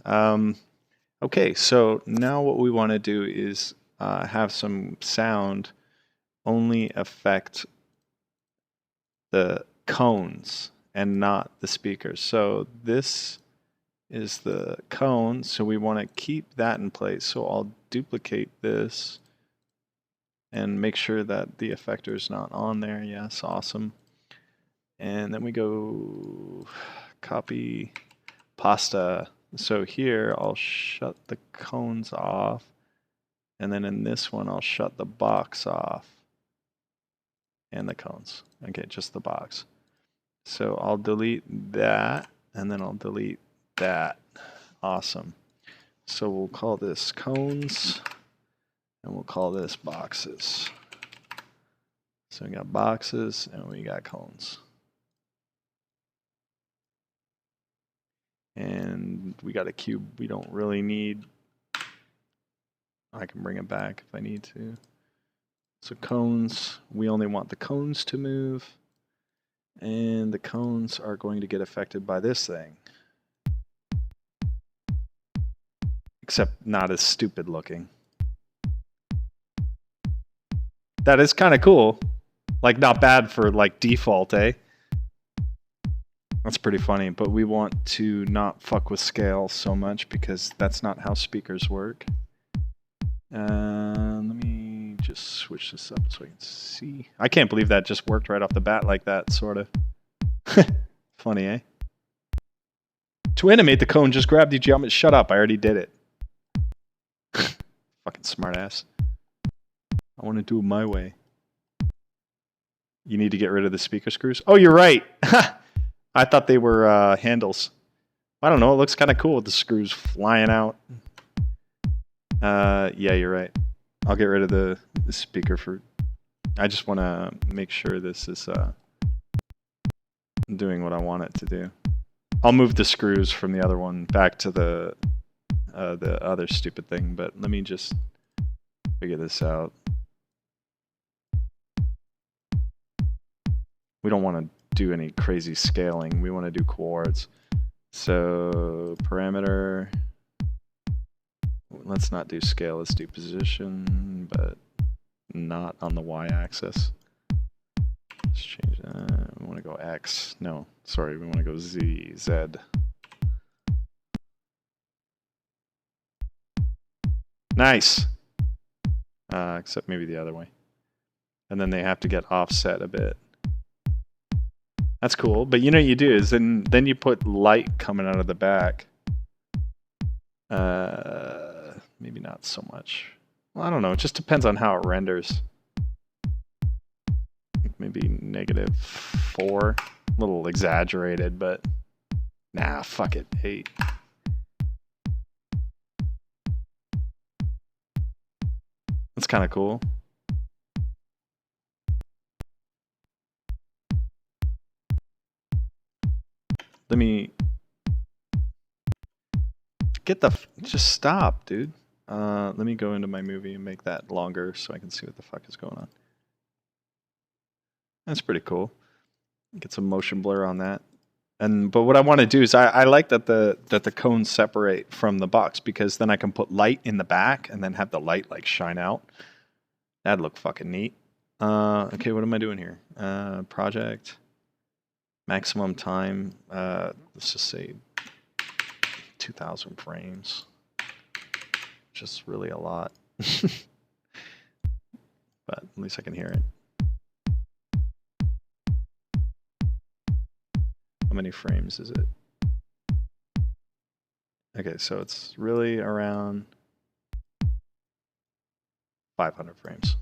Okay, so now what we want to do is have some sound only affect the cones and not the speakers. So this is the cone, so we want to keep that in place. So I'll duplicate this and make sure that the effector is not on there. Yes, awesome. And then we go copy pasta. So here I'll shut the cones off. And then in this one, I'll shut the box off. And the cones. Okay, just the box. So I'll delete that, and then I'll delete that. Awesome. So we'll call this cones, and we'll call this boxes. So we got boxes, and we got cones. And we got a cube we don't really need. I can bring it back if I need to. So cones, we only want the cones to move. And the cones are going to get affected by this thing. Except not as stupid looking. That is kind of cool. Like, not bad for, like, default, eh? That's pretty funny, but we want to not fuck with scale so much because that's not how speakers work. Let me just switch this up so I can see. I can't believe that just worked right off the bat like that, sort of. Funny, eh? To animate the cone, just grab the geometry. Shut up, I already did it. Fucking smartass. I want to do it my way. You need to get rid of the speaker screws? Oh, you're right. I thought they were handles. I don't know. It looks kind of cool with the screws flying out. Yeah, you're right. I'll get rid of the speaker for... I just want to make sure this is doing what I want it to do. I'll move the screws from the other one back to the other stupid thing, but let me just figure this out. We don't want to do any crazy scaling. We want to do coords. So parameter, let's not do scale, let's do position, but not on the y-axis. Let's change that. We want to go X. No, sorry, we want to go Z, Z. Nice. Except maybe the other way. And then they have to get offset a bit. That's cool. But you know what you do is then you put light coming out of the back. Maybe not so much. Well, I don't know. It just depends on how it renders. Maybe -4. A little exaggerated, but nah, fuck it. 8. That's kind of cool. Let me just stop, dude. Let me go into my movie and make that longer so I can see what the fuck is going on. That's pretty cool. Get some motion blur on that. But what I want to do is I like that the cones separate from the box, because then I can put light in the back and then have the light like shine out. That'd look fucking neat. Okay, what am I doing here? Project. Maximum time. Let's just say 2,000 frames. Just really a lot. But at least I can hear it. How many frames is it? Okay, so it's really around 500 frames.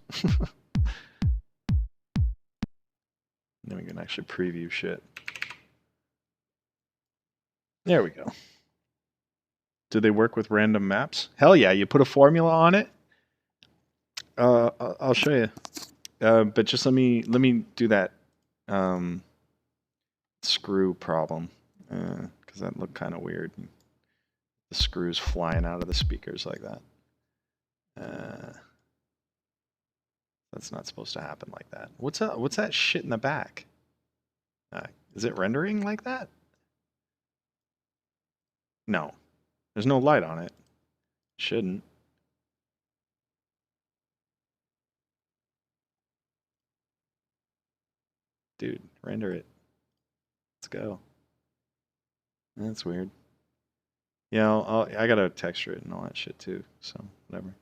Then we can actually preview shit. There we go. Do they work with random maps? Hell yeah, you put a formula on it. I'll show you. But just let me do that screw problem, because that looked kind of weird. The screws flying out of the speakers like that. That's not supposed to happen like that. What's that shit in the back? Is it rendering like that? No. There's no light on it. Shouldn't. Dude, render it. Let's go. That's weird. Yeah, I gotta texture it and all that shit too, so whatever.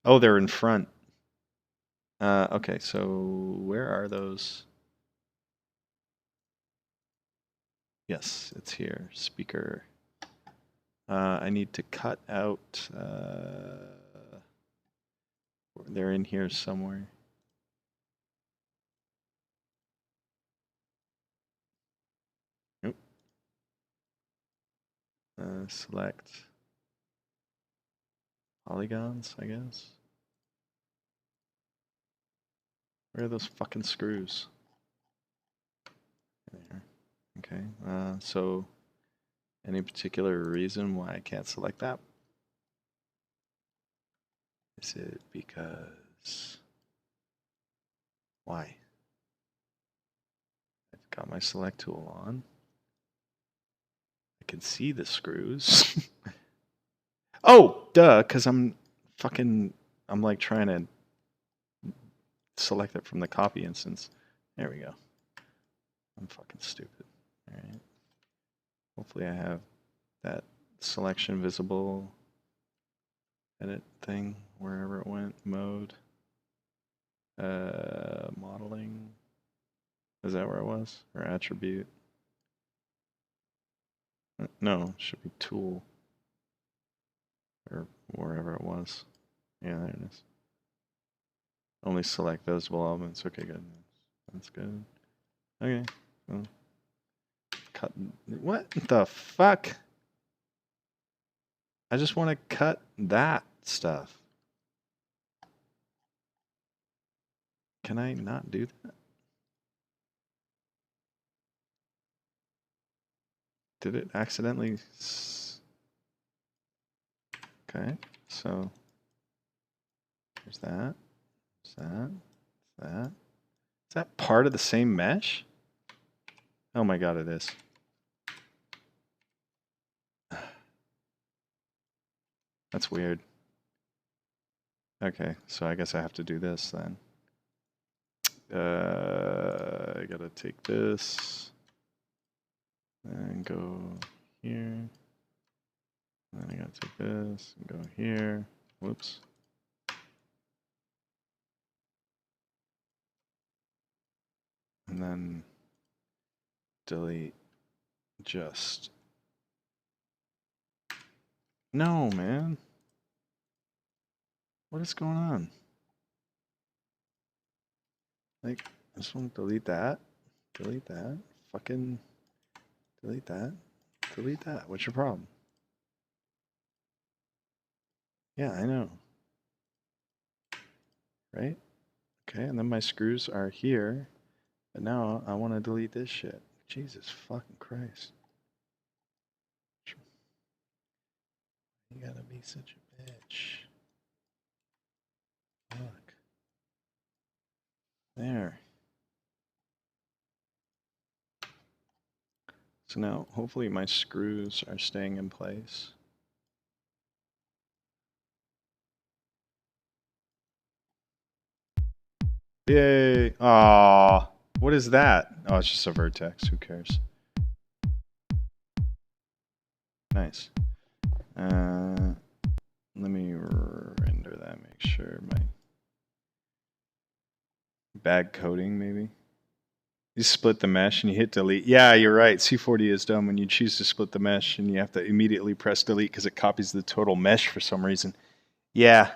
Oh, they're in front. Okay, so where are those? Yes, it's here. Speaker. I need to cut out. They're in here somewhere. Nope. Select polygons, I guess. Where are those fucking screws? There. Okay. So, any particular reason why I can't select that? Is it because... Why? I've got my select tool on. I can see the screws. Oh, duh, because I'm like trying to select it from the copy instance. There we go. I'm fucking stupid. All right. Hopefully I have that selection visible edit thing wherever it went. Mode. Modeling. Is that where it was? Or attribute? No, it should be tool. Or wherever it was. Yeah, there it is. Only select visible elements. Okay, good. That's good. Okay. Well, cut. What the fuck? I just want to cut that stuff. Can I not do that? Did it accidentally? Okay, so there's that. There's that. That. Is that part of the same mesh? Oh my god, it is. That's weird. Okay, so I guess I have to do this then. I gotta take this and go here. And then I gotta take this and go here. Whoops. And then delete just. No, man. What is going on? Like, I just want to delete that. Delete that. Fucking delete that. Delete that. What's your problem? Yeah, I know. Right? Okay, and then my screws are here. But now I want to delete this shit. Jesus fucking Christ. You gotta be such a bitch. Fuck. There. So now, hopefully my screws are staying in place. Yay! Aww. What is that? Oh, it's just a vertex. Who cares? Nice. Let me render that. Make sure my bag coding, maybe. You split the mesh and you hit delete. Yeah, you're right. C40 is dumb when you choose to split the mesh and you have to immediately press delete because it copies the total mesh for some reason. Yeah,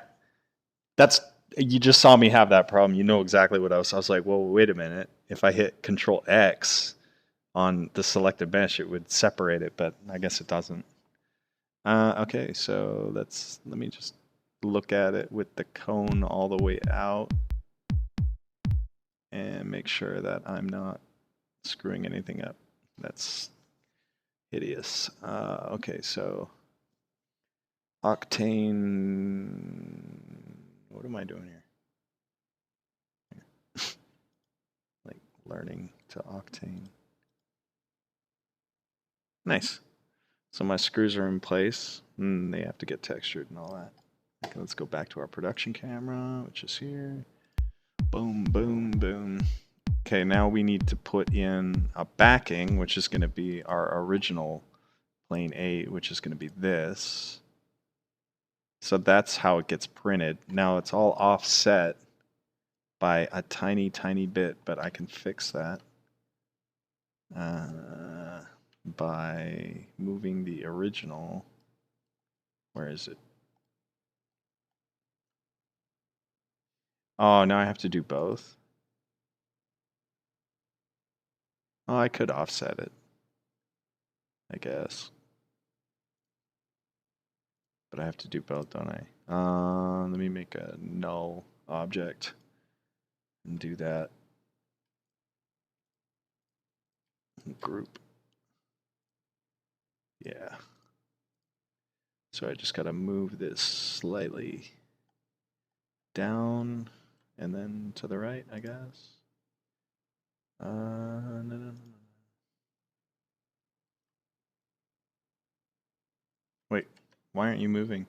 that's. You just saw me have that problem. You know exactly what I was like, well, wait a minute. If I hit Control X on the selected mesh, it would separate it, but I guess it doesn't. Okay, so let me just look at it with the cone all the way out and make sure that I'm not screwing anything up. That's hideous. Okay, so Octane. What am I doing here? Like learning to Octane. Nice. So my screws are in place. They have to get textured and all that. Okay, let's go back to our production camera, which is here. Boom, boom, boom. Okay, now we need to put in a backing, which is going to be our original plane 8, which is going to be this. So that's how it gets printed. Now it's all offset by a tiny, tiny bit, but I can fix that by moving the original. Where is it? Oh, now I have to do both. Oh, I could offset it, I guess. But I have to do both, don't I? Let me make a null object and do that. Group. Yeah. So I just gotta move this slightly down and then to the right, I guess. No. Wait, why aren't you moving?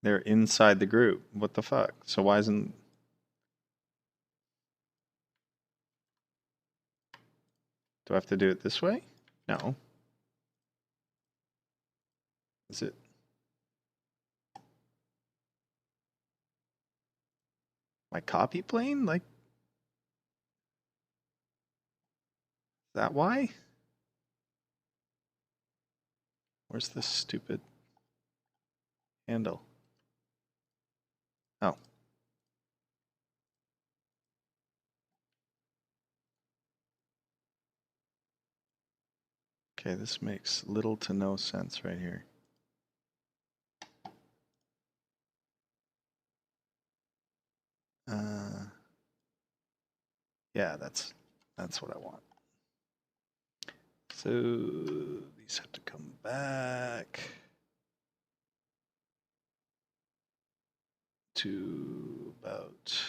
They're inside the group. What the fuck? So why isn't... Do I have to do it this way? No. Is it... my copy plane? Like... Is that why? Where's this stupid handle? Oh. Okay, this makes little to no sense right here. Yeah, that's what I want. So these have to come back to about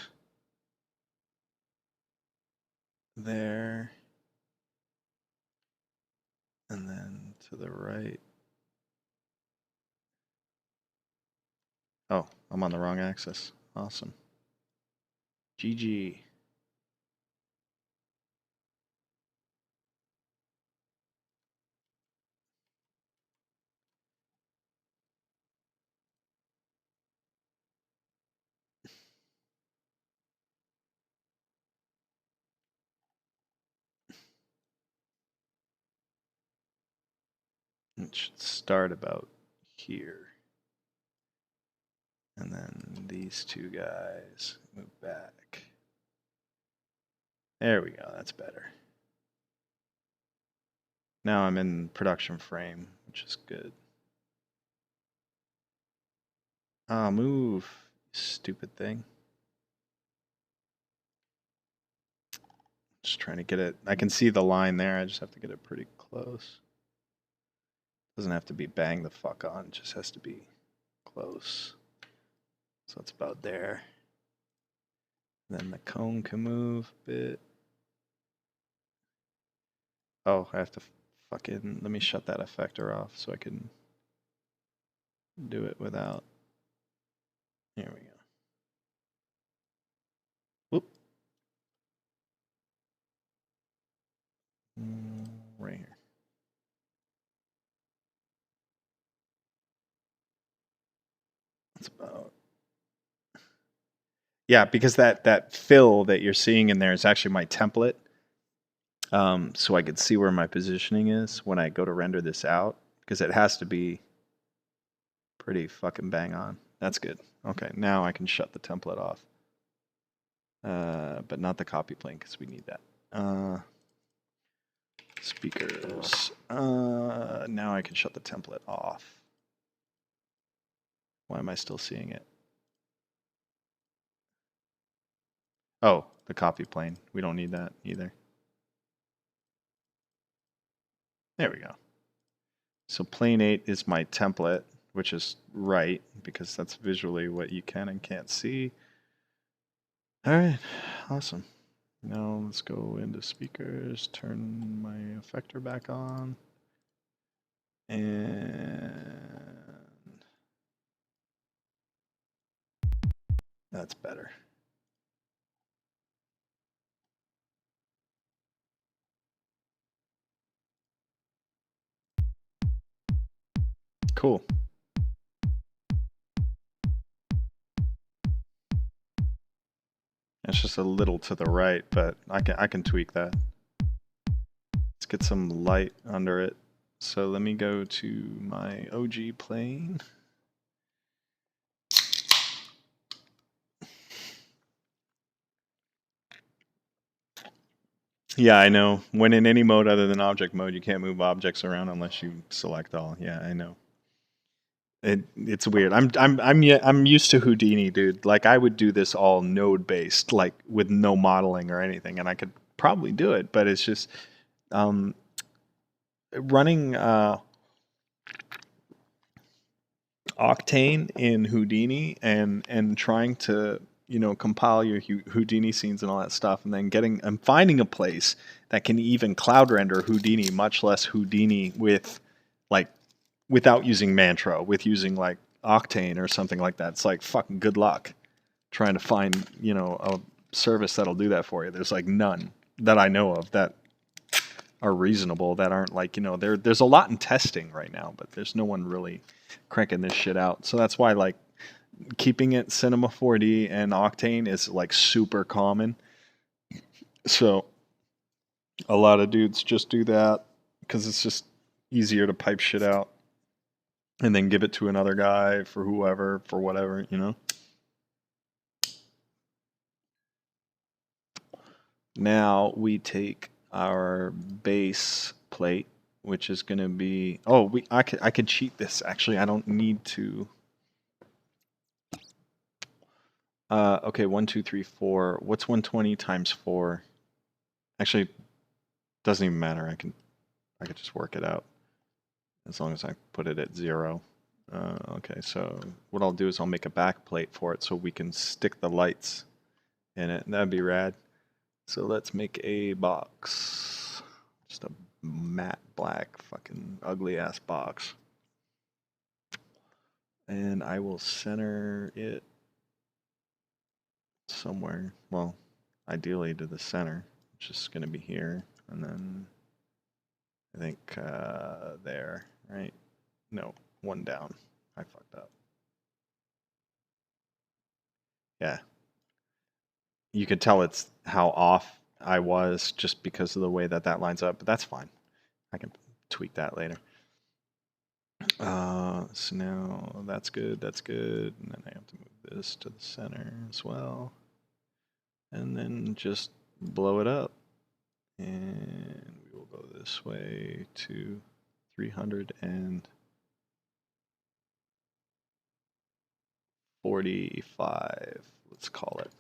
there. And then to the right. Oh, I'm on the wrong axis. Awesome. GG. It should start about here. And then these two guys move back. There we go, that's better. Now I'm in production frame, which is good. Ah, move, stupid thing. Just trying to get it. I can see the line there, I just have to get it pretty close. Doesn't have to be bang the fuck on, it just has to be close. So it's about there. Then the cone can move a bit. Oh, I have to fucking, let me shut that effector off so I can do it without. Here we go. Whoop. Right here. That's about. Yeah, because that fill that you're seeing in there is actually my template. So I could see where my positioning is when I go to render this out, because it has to be pretty fucking bang on. That's good. Okay, now I can shut the template off. But not the copy plane, because we need that. Speakers. Now I can shut the template off. Why am I still seeing it? Oh, the copy plane. We don't need that either. There we go. So plane 8 is my template, which is right, because that's visually what you can and can't see. All right, awesome. Now let's go into speakers, turn my effector back on. And that's better. Cool. It's just a little to the right, but I can tweak that. Let's get some light under it. So let me go to my OG plane. Yeah, I know. When in any mode other than object mode, you can't move objects around unless you select all. Yeah, I know. It's weird. I'm used to Houdini, dude. Like I would do this all node based, like with no modeling or anything, and I could probably do it, but it's just running Octane in Houdini and trying to compile your Houdini scenes and all that stuff, and then finding a place that can even cloud render Houdini, much less Houdini with like without using Mantro, with using like Octane or something like that. It's like fucking good luck trying to find a service that'll do that for you. There's like none that I know of that are reasonable, that aren't like there's a lot in testing right now, but there's no one really cranking this shit out. So that's why like keeping it Cinema 4D and Octane is like super common. So a lot of dudes just do that because it's just easier to pipe shit out and then give it to another guy for whoever, for whatever, Now we take our base plate, which is going to be, I could cheat this actually. I don't need to. Okay, 1, 2, 3, 4. What's 120 times 4? Actually, doesn't even matter. I could just work it out as long as I put it at 0. Okay, so what I'll do is I'll make a back plate for it so we can stick the lights in it. That'd be rad. So let's make a box. Just a matte black fucking ugly ass box. And I will center it somewhere. Well, ideally to the center, which is going to be here. And then I think there, right? No, one down. I fucked up. Yeah. You could tell it's how off I was just because of the way that that lines up, but that's fine. I can tweak that later. So now that's good, and then I have to move this to the center as well. And then just blow it up. And we will go this way to 345, let's call it.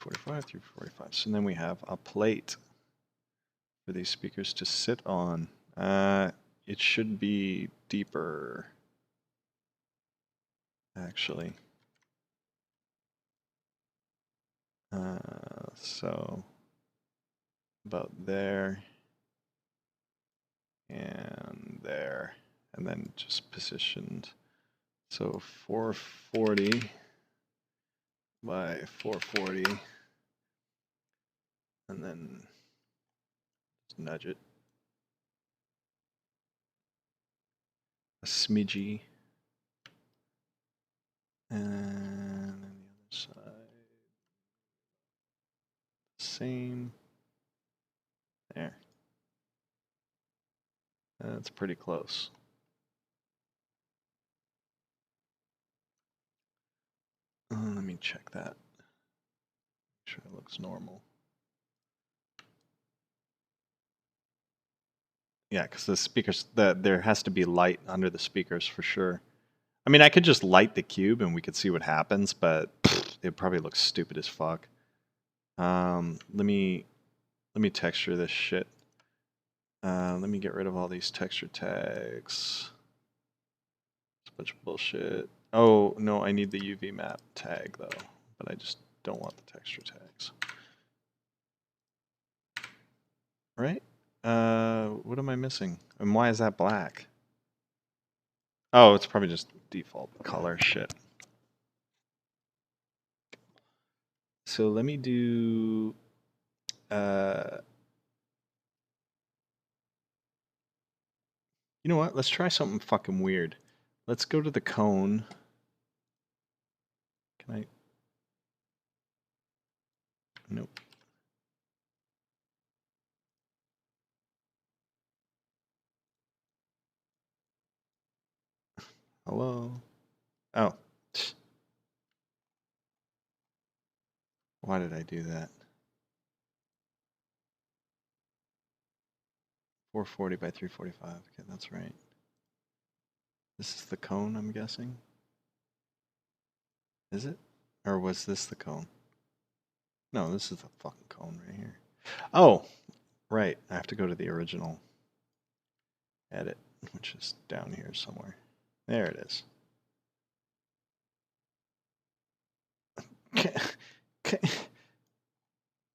345, 345. So then we have a plate for these speakers to sit on. It should be deeper, actually. So about there and there, and then just positioned. So 440 by 440, and then just nudge it a smidgy, and then the other side, same. There. That's pretty close. Let me check that. Make sure it looks normal. Yeah, because the speakers, there has to be light under the speakers for sure. I mean, I could just light the cube and we could see what happens, but it probably looks stupid as fuck. Let me texture this shit. Let me get rid of all these texture tags. It's a bunch of bullshit. Oh, no, I need the UV map tag though, but I just don't want the texture tags. Right? What am I missing? And why is that black? Oh, it's probably just default color shit. So let me do you know what? Let's try something fucking weird. Let's go to the cone. Can I? Nope. Hello? Oh. Why did I do that? 440 by 345. Okay, that's right. This is the cone, I'm guessing? Is it? Or was this the cone? No, this is the fucking cone right here. Oh, right. I have to go to the original edit, which is down here somewhere. There it is.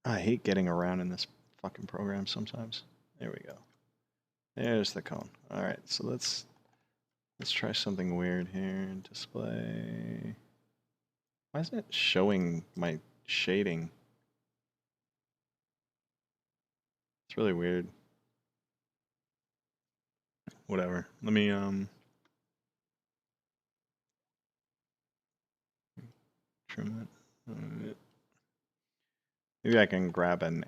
I hate getting around in this fucking program sometimes. There we go. There's the cone. All right, so let's try something weird here. Display. Why isn't it showing my shading? It's really weird. Whatever. Let me trim it. Maybe I can grab an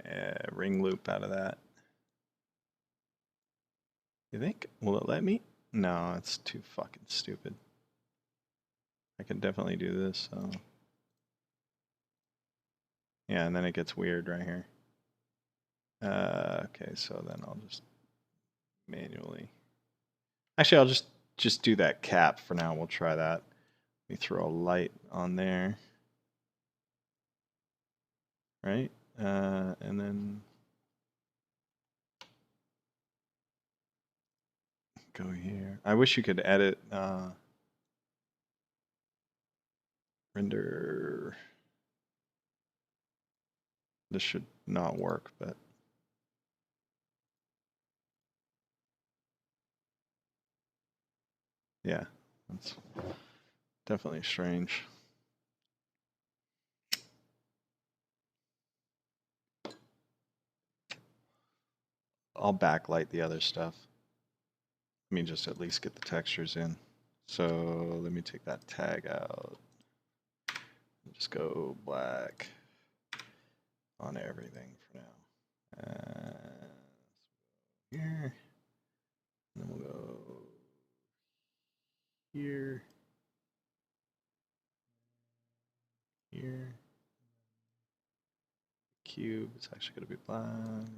ring loop out of that. You think? Will it let me? No, it's too fucking stupid. I can definitely do this, so. Yeah, and then it gets weird right here. Okay, so then I'll just manually. Actually, I'll just do that cap for now. We'll try that. Let me throw a light on there. Right? and then go here. I wish you could edit render. This should not work, but yeah, that's definitely strange. I'll backlight the other stuff. Let me just at least get the textures in. So let me take that tag out. Just go black on everything for now. Here. And then we'll go here. Here. Cube. It's actually going to be black.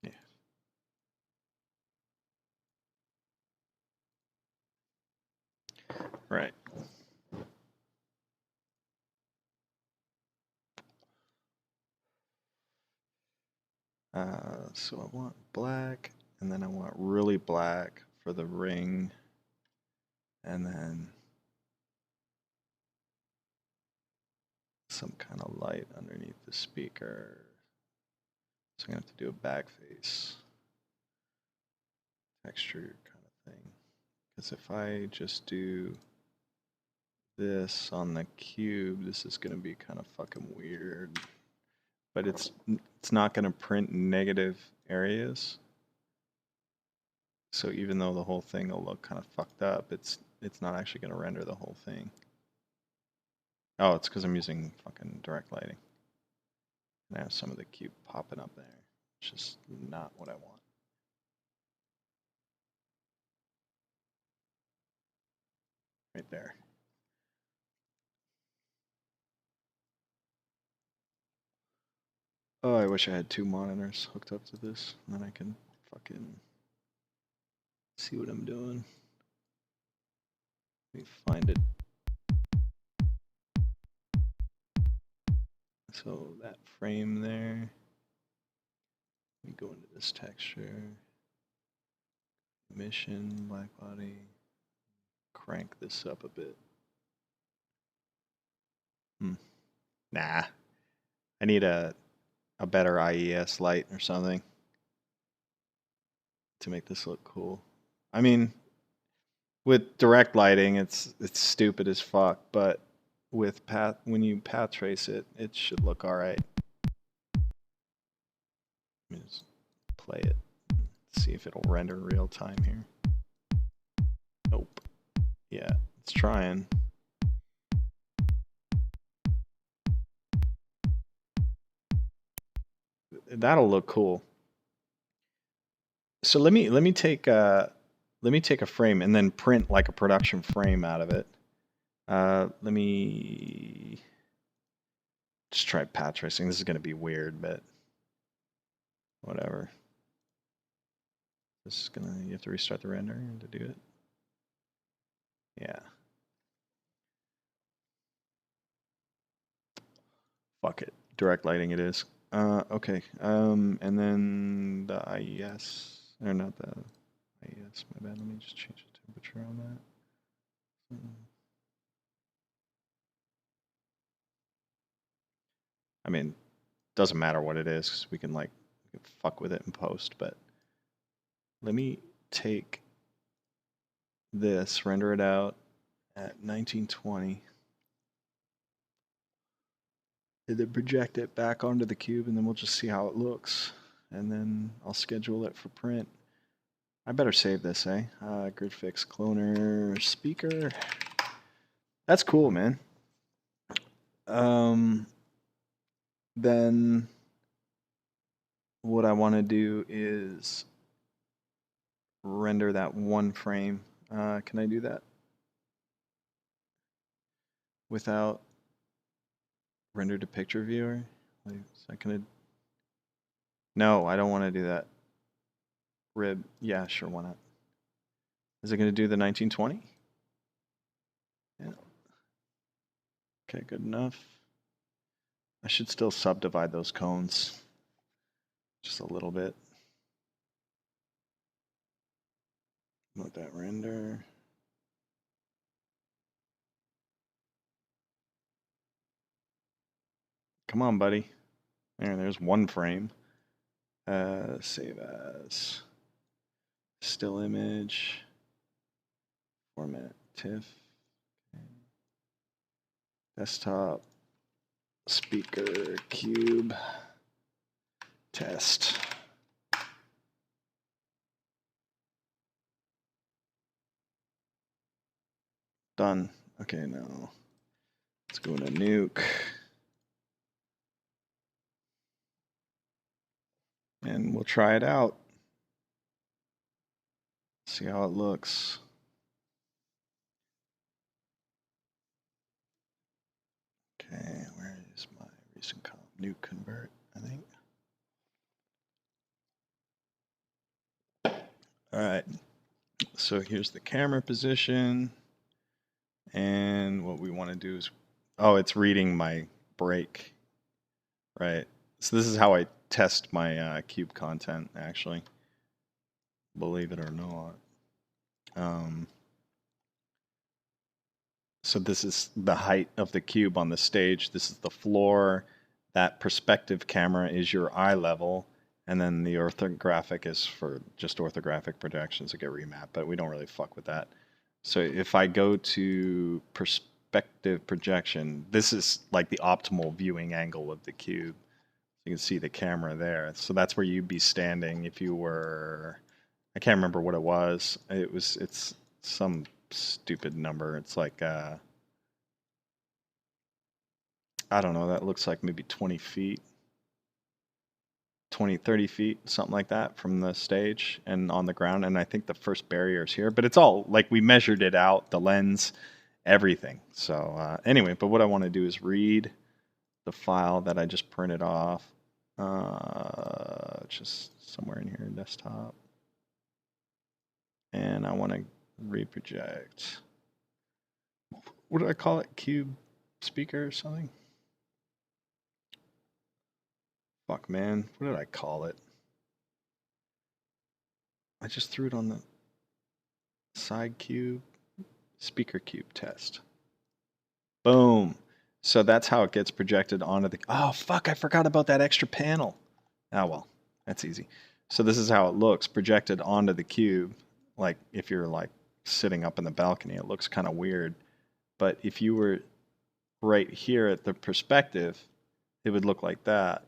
Yeah. Right. So I want black, and then I want really black for the ring, and then some kind of light underneath the speaker. So I'm going to have to do a back face texture kind of thing. Because if I just do this on the cube, this is going to be kind of fucking weird. But it's not going to print negative areas. So even though the whole thing will look kind of fucked up, it's not actually going to render the whole thing. Oh, it's because I'm using fucking direct lighting. And I have some of the cube popping up there, which is not what I want. Right there. Oh, I wish I had 2 monitors hooked up to this, and then I can fucking see what I'm doing. Let me find it. So that frame there. Let me go into this texture. Mission, black body. Crank this up a bit. Nah. I need a better IES light or something to make this look cool. I mean, with direct lighting, it's stupid as fuck, but with when you path trace it, it should look all right. Let me just play it. See if it'll render real time here. Nope. Yeah, it's trying. That'll look cool. So let me take a frame and then print like a production frame out of it. Let me just try path tracing. This is going to be weird, but whatever. This is you have to restart the render to do it. Yeah. Fuck it. Direct lighting it is. Okay. And then the IES, or not the IES, my bad. Let me just change the temperature on that. I mean, doesn't matter what it is, 'cause we can fuck with it in post, but let me take this, render it out at 1920, and then project it back onto the cube, and then we'll just see how it looks, and then I'll schedule it for print. I better save this, eh? Grid fix cloner speaker. That's cool, man. Then what I want to do is render that one frame. Can I do that without render to picture viewer? No, I don't want to do that. Rib, yeah, sure, why not? Is it going to do the 1920? Yeah. Okay, good enough. I should still subdivide those cones just a little bit. Let that render. Come on, buddy. There's one frame. Save as still image. Format TIFF. Okay. Desktop. Speaker cube. Test. Done. Okay, now let's go to Nuke. And we'll try it out. See how it looks. Okay, where is my recent comp? Nuke convert, I think. All right, so here's the camera position. And what we want to do is, oh, it's reading my break, right? So this is how I test my cube content, actually, believe it or not. So this is the height of the cube on the stage. This is the floor. That perspective camera is your eye level. And then the orthographic is for just orthographic projections that get remapped, but we don't really fuck with that. So if I go to perspective projection, this is like the optimal viewing angle of the cube. You can see the camera there. So that's where you'd be standing if you were, I can't remember what it was. It's some stupid number. It's like, I don't know, that looks like maybe 20 feet. 20, 30 feet, something like that from the stage and on the ground. And I think the first barrier is here, but it's all like we measured it out, the lens, everything. So anyway, but what I want to do is read the file that I just printed off, just somewhere in here, desktop. And I want to reproject. What did I call it? Cube speaker or something? Fuck, man. What did I call it? I just threw it on the side cube, speaker cube test. Boom. So that's how it gets projected onto the... Oh, fuck, I forgot about that extra panel. Oh, well, that's easy. So this is how it looks projected onto the cube. Like, if you're, like, sitting up in the balcony, it looks kind of weird. But if you were right here at the perspective, it would look like that.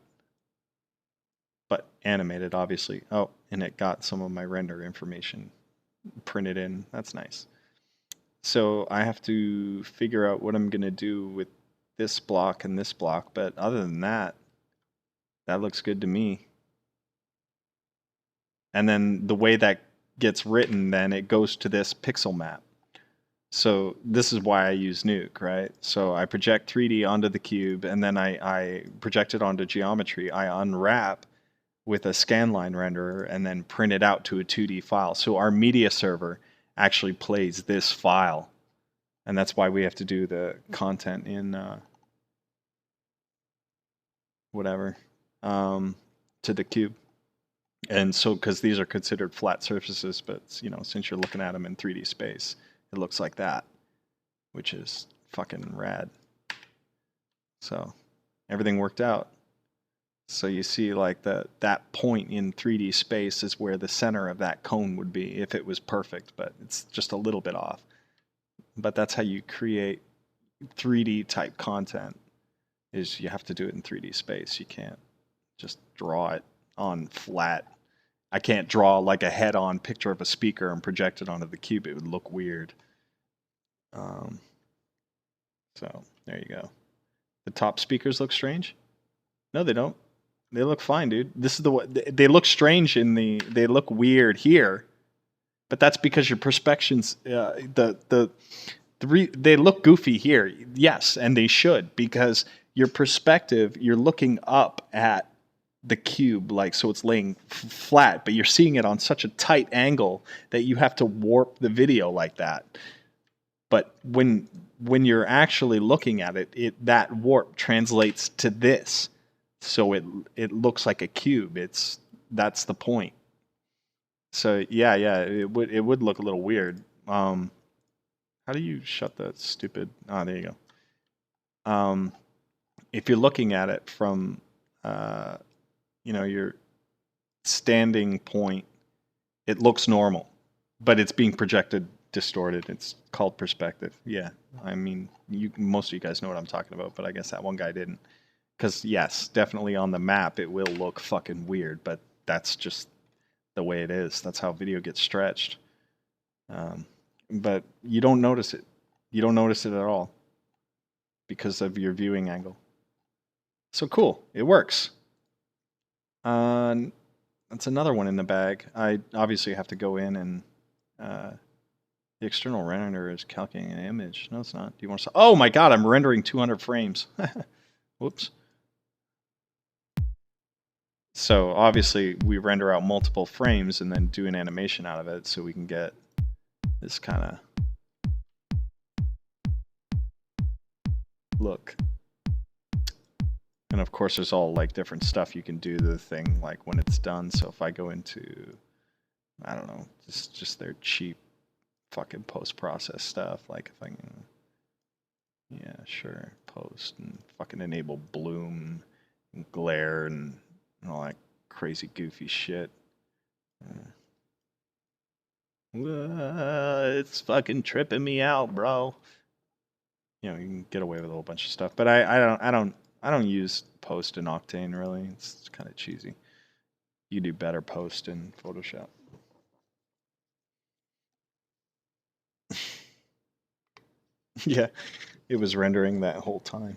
But animated, obviously. Oh, and it got some of my render information printed in. That's nice. So I have to figure out what I'm going to do with this block and this block. But other than that, that looks good to me. And then the way that gets written, then it goes to this pixel map. So this is why I use Nuke, right? So I project 3D onto the cube, and then I project it onto geometry. I unwrap with a scanline renderer and then print it out to a 2D file. So our media server actually plays this file. And that's why we have to do the content in whatever to the cube. And so, because these are considered flat surfaces, but you know, since you're looking at them in 3D space, it looks like that, which is fucking rad. So everything worked out. So you see like that point in 3D space is where the center of that cone would be if it was perfect, but it's just a little bit off. But that's how you create 3D type content, is you have to do it in 3D space. You can't just draw it on flat. I can't draw like a head-on picture of a speaker and project it onto the cube. It would look weird. So there you go. The top speakers look strange? No, they don't. They look fine, dude. This is the way they look strange in the. They look weird here, but that's because your perspectives. They look goofy here, yes, and they should, because your perspective. You're looking up at the cube, like, so it's laying flat, but you're seeing it on such a tight angle that you have to warp the video like that. But when you're actually looking at it, that warp translates to this, so it looks like a cube. That's the point. So yeah, it would look a little weird. How do you shut that stupid? Ah, there you go. If you're looking at it from, your standing point, it looks normal, but it's being projected distorted. It's called perspective. Yeah, I mean, most of you guys know what I'm talking about, but I guess that one guy didn't. Because yes, definitely on the map it will look fucking weird, but that's just the way it is. That's how video gets stretched. But you don't notice it. You don't notice it at all because of your viewing angle. So cool, it works. That's another one in the bag. I obviously have to go in and the external render is calculating an image. No, it's not. Do you want to? Oh my god, I'm rendering 200 frames. Whoops. So obviously we render out multiple frames and then do an animation out of it so we can get this kind of look. And of course there's all like different stuff you can do to the thing like when it's done. So if I go into, I don't know, just their cheap fucking post-process stuff, like if I can, yeah, sure, post and fucking enable bloom and glare and all that crazy goofy shit. It's fucking tripping me out, bro. You know, you can get away with a whole bunch of stuff, but I don't use post in Octane really. It's kind of cheesy. You do better post in Photoshop. Yeah, it was rendering that whole time.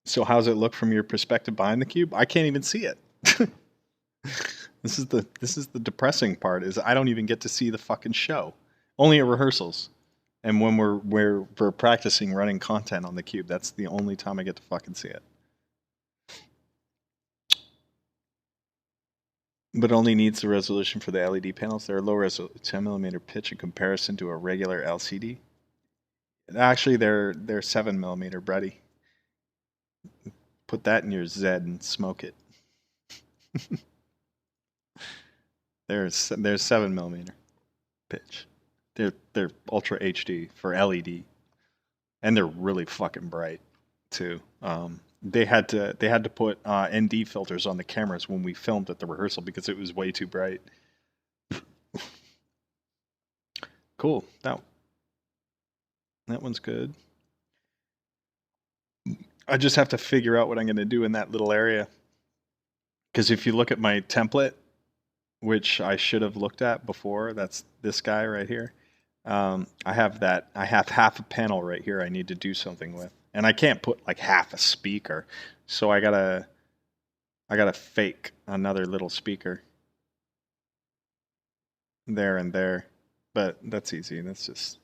So how's it look from your perspective behind the cube? I can't even see it. This is the depressing part, is I don't even get to see the fucking show. Only at rehearsals. And when we're practicing running content on the cube, that's the only time I get to fucking see it. But only needs the resolution for the LED panels. They're low resolution, 10mm pitch in comparison to a regular LCD. Actually, they're 7mm, buddy. Put that in your Zed and smoke it. There's 7mm pitch. They're Ultra HD for LED, and they're really fucking bright too. They had to put ND filters on the cameras when we filmed at the rehearsal because it was way too bright. Cool. That one's good. I just have to figure out what I'm going to do in that little area. Because if you look at my template, which I should have looked at before, that's this guy right here. I have half a panel right here I need to do something with. And I can't put like half a speaker. So I gotta fake another little speaker. There and there. But that's easy. That's just,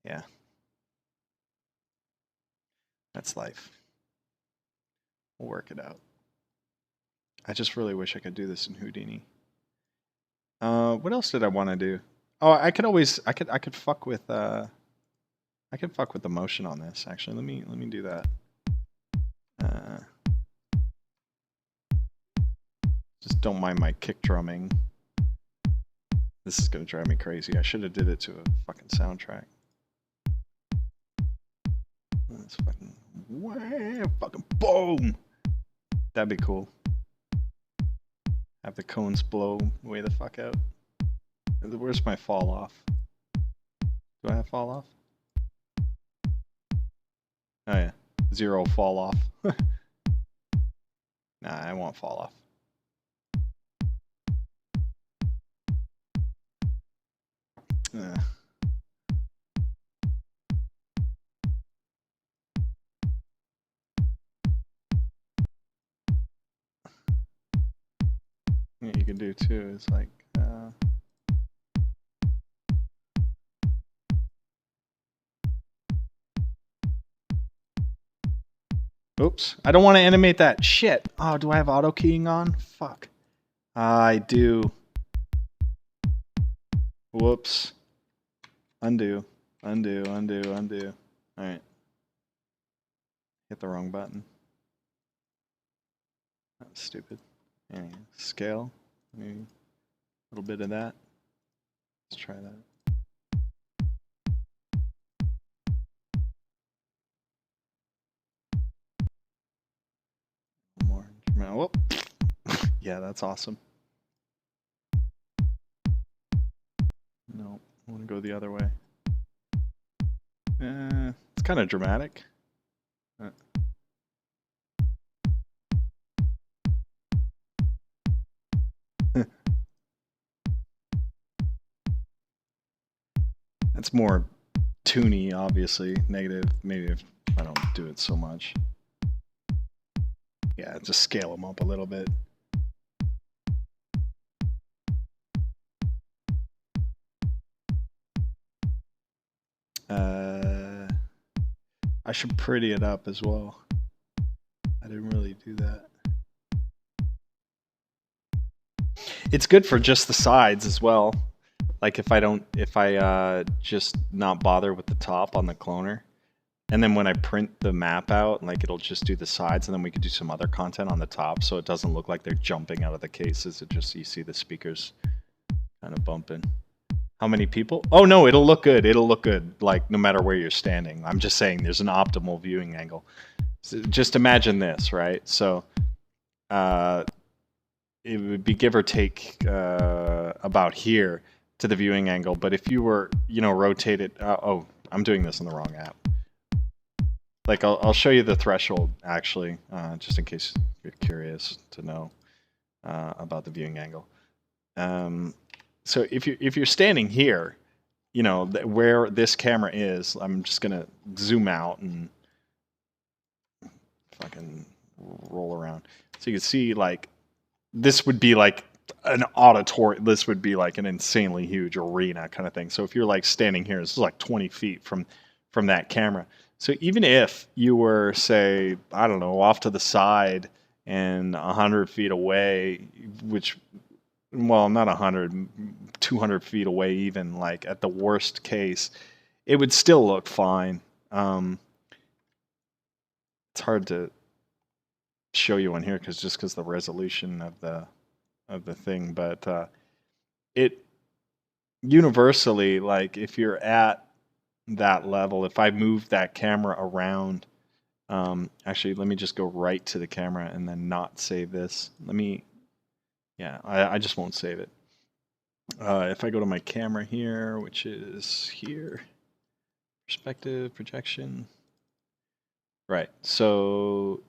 yeah. That's life. We'll work it out. I just really wish I could do this in Houdini. What else did I want to do? Oh, I could fuck with the motion on this. Actually, let me do that. Just don't mind my kick drumming. This is gonna drive me crazy. I should have did it to a fucking soundtrack. That's fucking fucking boom. That'd be cool. Have the cones blow way the fuck out. Where's my fall off? Do I have fall off? Oh yeah, 0 fall off. Nah, I want fall off. Yeah, what you can do too is like, Oops. I don't want to animate that. Shit. Oh, do I have auto keying on? Fuck. I do. Whoops. Undo. Undo, undo, undo. Alright. Hit the wrong button. That's stupid. Anyway, scale. Maybe a little bit of that. Let's try that. More. Whoop. Yeah, that's awesome. No, I want to go the other way. It's kind of dramatic. It's more toony, obviously. Negative, maybe if I don't do it so much. Yeah, just scale them up a little bit. I should pretty it up as well. I didn't really do that. It's good for just the sides as well. Like if I just not bother with the top on the cloner, and then when I print the map out, like it'll just do the sides, and then we could do some other content on the top, so it doesn't look like they're jumping out of the cases. It just, you see the speakers kind of bumping. How many people? Oh no, it'll look good. It'll look good, like no matter where you're standing. I'm just saying there's an optimal viewing angle. So just imagine this, right? So it would be give or take about here to the viewing angle. But if you were, rotate it. Oh, I'm doing this in the wrong app. Like I'll show you the threshold actually, just in case you're curious to know about the viewing angle. So if you're standing here, where this camera is, I'm just gonna zoom out and fucking roll around. So you can see, like, this would be like an auditorium. This would be like an insanely huge arena kind of thing. So if you're like standing here, this is like 20 feet from that camera. So even if you were, say, I don't know, off to the side and 100 feet away, which, well, not 100, 200 feet away even, like at the worst case, it would still look fine. It's hard to show you on here because the resolution of the thing, but it universally, like if you're at that level, if I move that camera around, actually let me just go right to the camera and then not save this. I just won't save it. If I go to my camera here, which is here, perspective, projection, right, so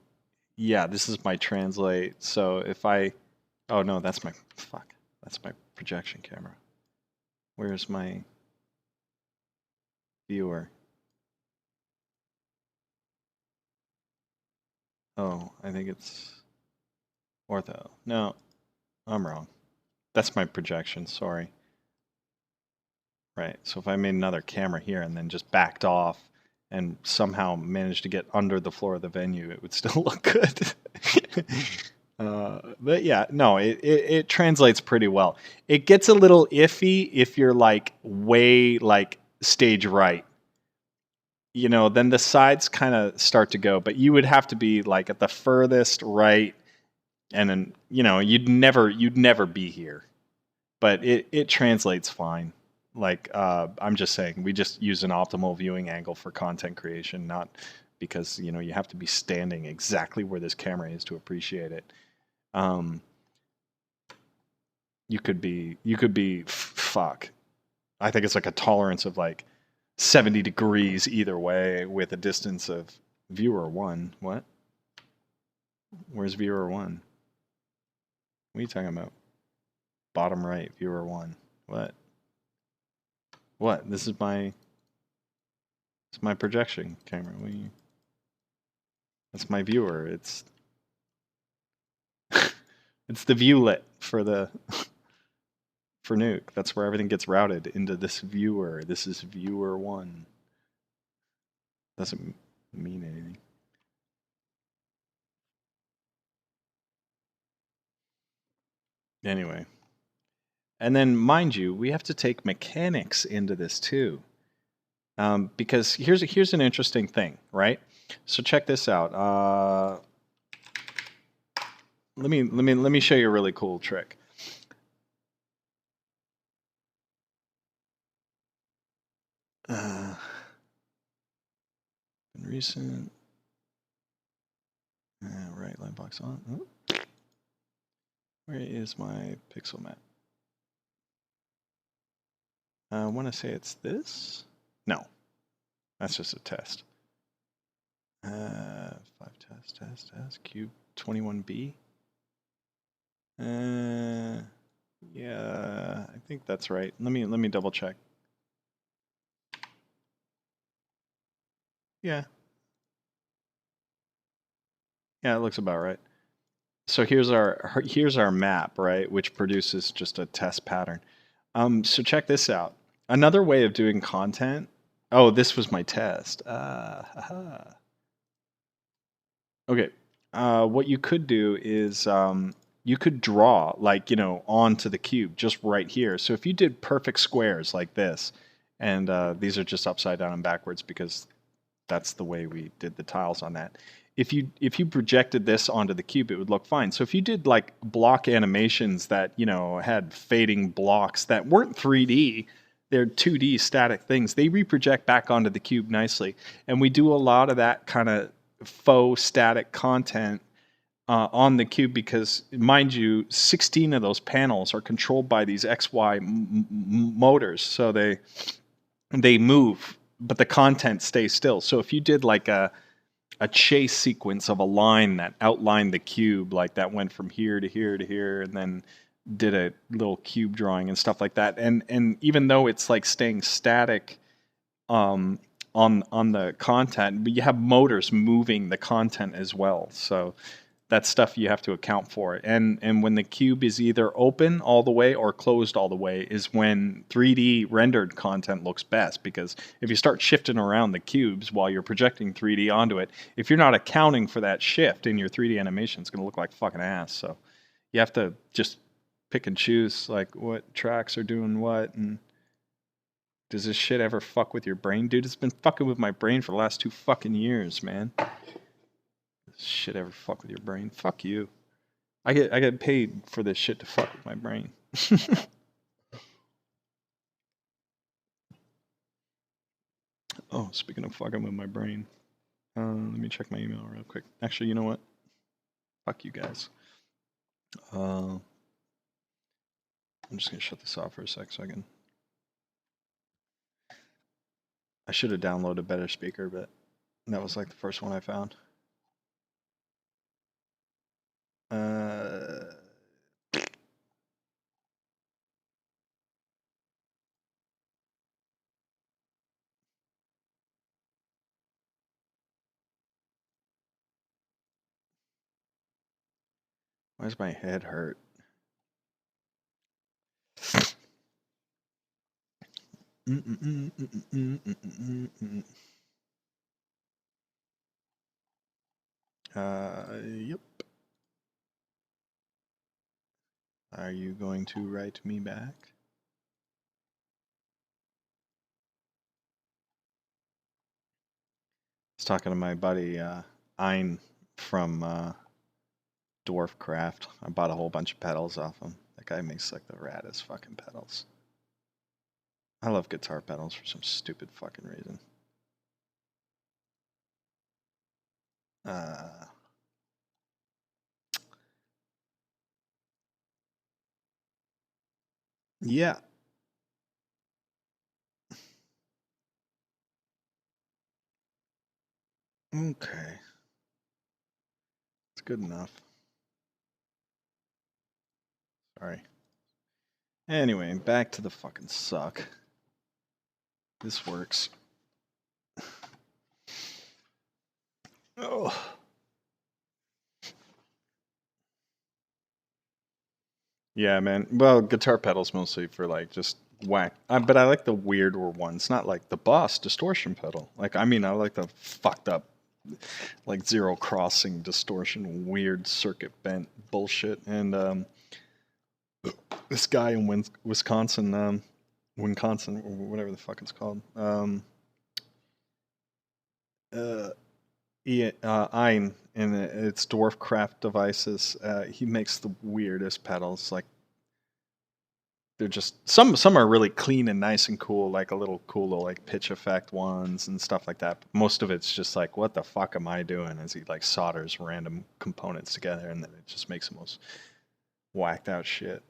yeah, this is my translate. So if oh no, that's my projection camera. Where's my viewer? Oh, I think it's ortho. No, I'm wrong. That's my projection, sorry. Right, so if I made another camera here and then just backed off and somehow managed to get under the floor of the venue, it would still look good. But yeah, no, it translates pretty well. It gets a little iffy if you're like way like stage right. Then the sides kind of start to go, but you would have to be like at the furthest right, and then you'd never be here. But it translates fine. Like I'm just saying, we just use an optimal viewing angle for content creation, not because you have to be standing exactly where this camera is to appreciate it. You could be fuck. I think it's like a tolerance of like 70 degrees either way with a distance of viewer 1. What? Where's viewer 1? What are you talking about? Bottom right, viewer 1. What? What? This is my projection camera. That's my viewer. It's it's the viewlet for Nuke. That's where everything gets routed into this viewer. This is viewer 1. Doesn't mean anything. Anyway. And then, mind you, we have to take mechanics into this too. Because here's an interesting thing, right? So check this out. Let me show you a really cool trick. Recent. Right line box on. Oh. Where is my pixel map? I want to say it's this. No, that's just a test. 5 test cube 21B. Yeah, I think that's right. Let me double check. Yeah. Yeah, it looks about right. So here's our map, right, which produces just a test pattern. So check this out. Another way of doing content. Oh, this was my test. Okay. What you could do is you could draw onto the cube just right here. So if you did perfect squares like this, and these are just upside down and backwards because that's the way we did the tiles on that. If you projected this onto the cube, it would look fine. So if you did like block animations that had fading blocks that weren't 3D, they're 2D static things, they reproject back onto the cube nicely. And we do a lot of that kind of faux static content on the cube because, mind you, 16 of those panels are controlled by these XY motors, so they move, but the content stays still. So if you did like a chase sequence of a line that outlined the cube, like that went from here to here to here, and then did a little cube drawing and stuff like that, and even though it's like staying static on the content, but you have motors moving the content as well. So that's stuff you have to account for. And when the cube is either open all the way or closed all the way is when 3D rendered content looks best, because if you start shifting around the cubes while you're projecting 3D onto it, if you're not accounting for that shift in your 3D animation, it's going to look like fucking ass. So you have to just pick and choose like what tracks are doing what. And does this shit ever fuck with your brain? Dude, it's been fucking with my brain for the last 2 fucking years, man. Does this shit ever fuck with your brain? Fuck you. I get paid for this shit to fuck with my brain. Oh, speaking of fucking with my brain, let me check my email real quick. Actually, you know what? Fuck you guys. I'm just gonna shut this off for a sec so I can. I should have downloaded a better speaker, but that was like the first one I found. Why does my head hurt? Yep. Are you going to write me back? I was talking to my buddy Ein from Dwarfcraft. I bought a whole bunch of pedals off him. That guy makes like the raddest fucking pedals. I love guitar pedals for some stupid fucking reason. Yeah. Okay. It's good enough. Sorry. Anyway, back to the fucking suck. This works. Oh. Yeah, man. Well, guitar pedals mostly for like just whack. But I like the weirder ones, not like the Boss distortion pedal. Like, I mean, I like the fucked up, like zero crossing distortion, weird circuit bent bullshit. And This guy in Wisconsin, Wisconsin, or whatever the fuck it's called. Ein, and it's Dwarfcraft Devices. He makes the weirdest pedals. Like they're just some are really clean and nice and cool, like a little cool little like pitch effect ones and stuff like that. But most of it's just like, what the fuck am I doing? As he like solders random components together, and then it just makes the most whacked out shit.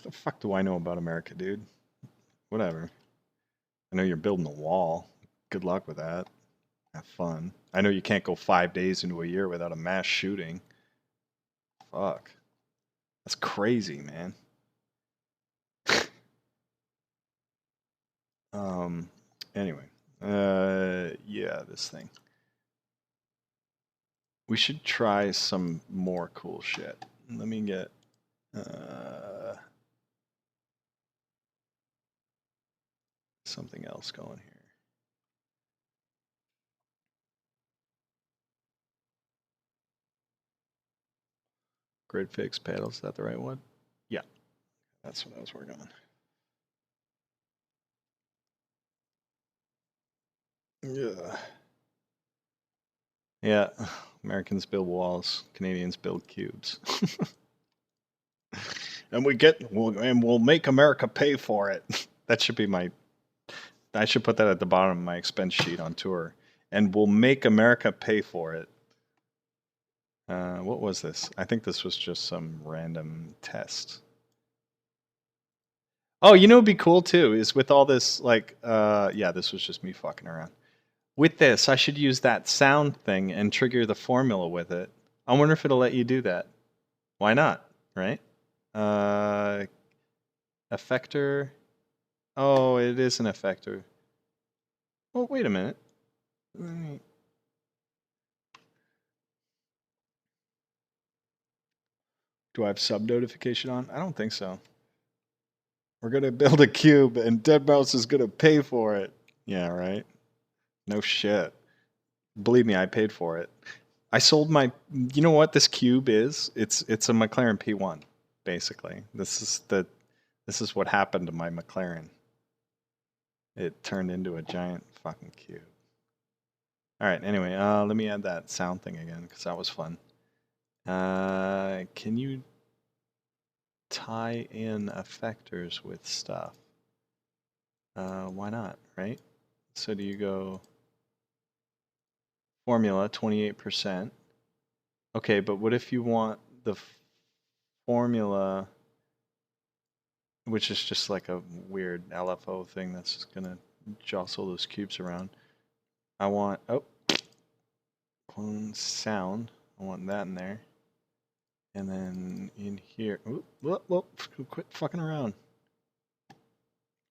The fuck do I know about America, dude? Whatever. I know you're building a wall. Good luck with that. Have fun. I know you can't go 5 days into a year without a mass shooting. Fuck. That's crazy, man. um. Anyway. Yeah, this thing. We should try some more cool shit. Let me get. Something else going here. Grid fix pedals. Is that the right one? Yeah. That's what I was working on. Yeah. Yeah. Americans build walls. Canadians build cubes. And we'll make America pay for it. That should be my. I should put that at the bottom of my expense sheet on tour. And we'll make America pay for it. What was this? I think this was just some random test. Oh, you know what'd be cool too is with all this like yeah, this was just me fucking around. With this, I should use that sound thing and trigger the formula with it. I wonder if it'll let you do that. Why not? Right? Effector. Oh, it is an effector. Oh, wait a minute. Do I have sub notification on? I don't think so. We're gonna build a cube and Deadmau5 is gonna pay for it. Yeah, right? No shit. Believe me, I paid for it. I sold my. You know what this cube is? It's a McLaren P1, basically. This is what happened to my McLaren. It turned into a giant fucking cube. All right. Anyway, let me add that sound thing again because that was fun. Can you tie in effectors with stuff? Why not? Right. So do you go formula 28%? Okay, but what if you want the formula, which is just like a weird LFO thing that's gonna jostle those cubes around. I want, clone sound. I want that in there. And then in here, quit fucking around.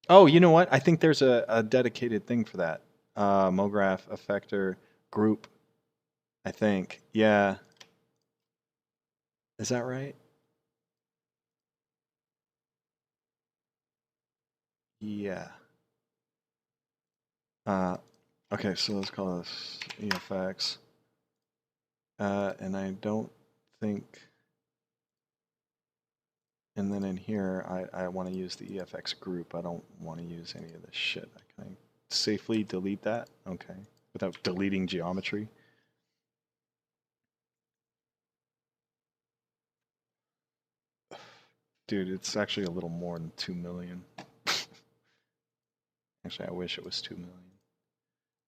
Oh, you know what? I think there's a dedicated thing for that. MoGraph effector group, I think. Yeah. Is that right? Yeah. Okay, so let's call this EFX. And I don't think, and then in here, I want to use the EFX group. I don't want to use any of this shit. Can I safely delete that? Okay, without deleting geometry. Dude, it's actually a little more than 2 million. Actually, I wish it was 2 million.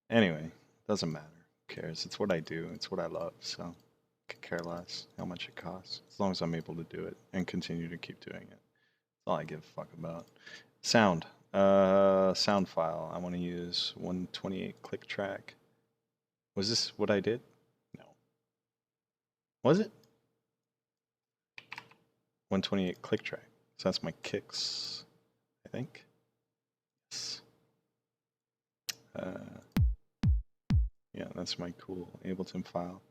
Anyway, doesn't matter. Who cares? It's what I do. It's what I love. So I could care less how much it costs, as long as I'm able to do it and continue to keep doing it. That's all I give a fuck about. Sound. Sound file. I want to use 128 click track. Was this what I did? No. Was it? 128 click track. So that's my kicks, I think. Yes. Yeah, that's my cool Ableton file.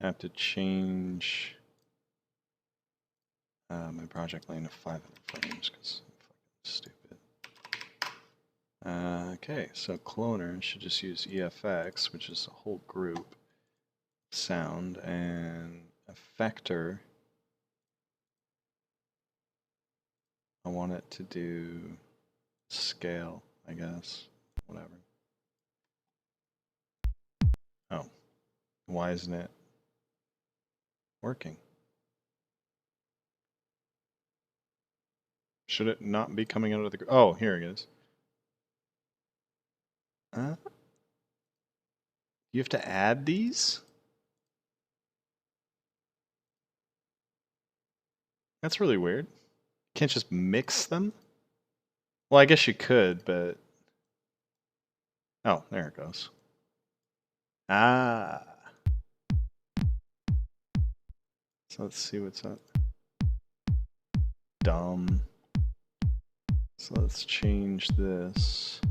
I have to change my project lane to 500 frames because I'm fucking stupid. Okay, so cloner should just use EFX, which is a whole group. sound, and effector. I want it to do scale, I guess. Whatever. Oh, why isn't it working? Should it not be coming out of the... Oh, here it is. You have to add these? That's really weird. Can't just mix them? Well, I guess you could, but... Oh, there it goes. Ah. So let's see what's up. Dumb. So let's change this.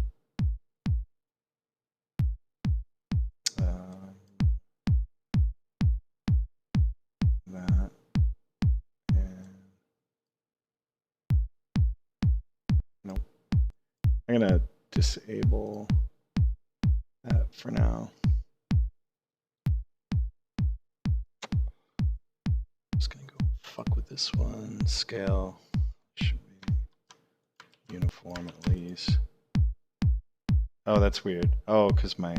That. And... Nope. I'm gonna disable that for now. Just gonna go fuck with this one. Scale should be uniform at least. Oh, that's weird. Oh, because my...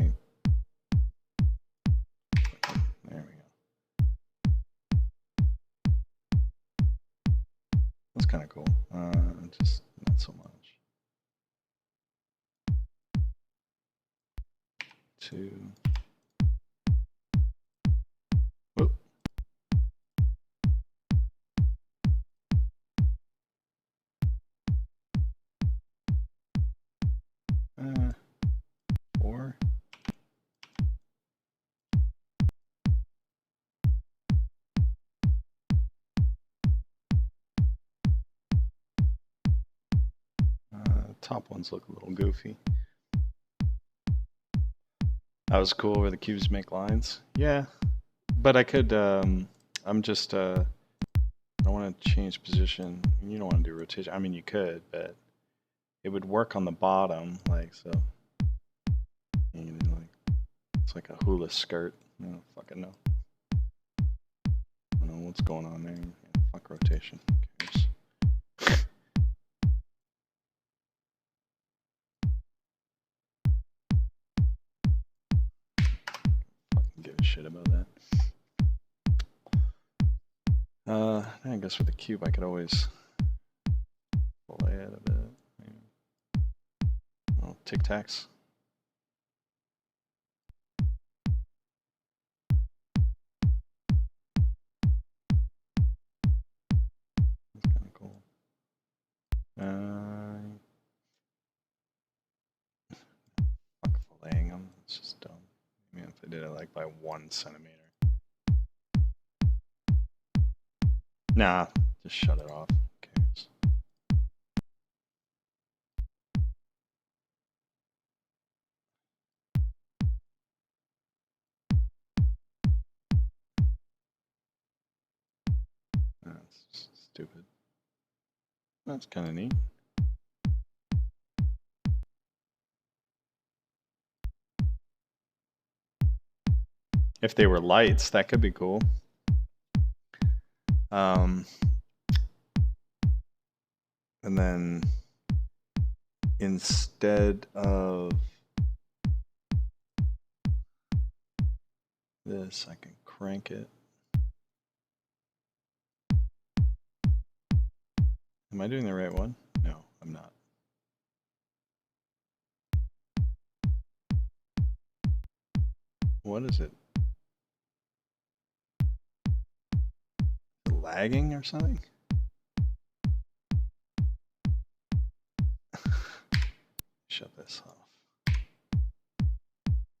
There we go. That's kind of cool. Just not so much. 2. Whoop. 4. Top ones look a little goofy. That was cool where the cubes make lines. Yeah, but I could, I'm just, I want to change position. You don't want to do rotation. I mean, you could, but it would work on the bottom, like so. You know, like, it's like a hula skirt. I don't fucking know. I don't know what's going on there. Yeah, fuck rotation. Who cares? Fucking give a shit about that. I guess with the cube I could always lay it a bit. Maybe. Oh, Tic Tacs. That's kind of cool. Fuck filleting them. It's just dumb. I mean, if I did it like by 1 centimeter. Nah, just shut it off. Who cares? That's stupid. That's kind of neat. If they were lights, that could be cool. And then instead of this, I can crank it. Am I doing the right one? No, I'm not. What is it? Lagging or something? Shut this off.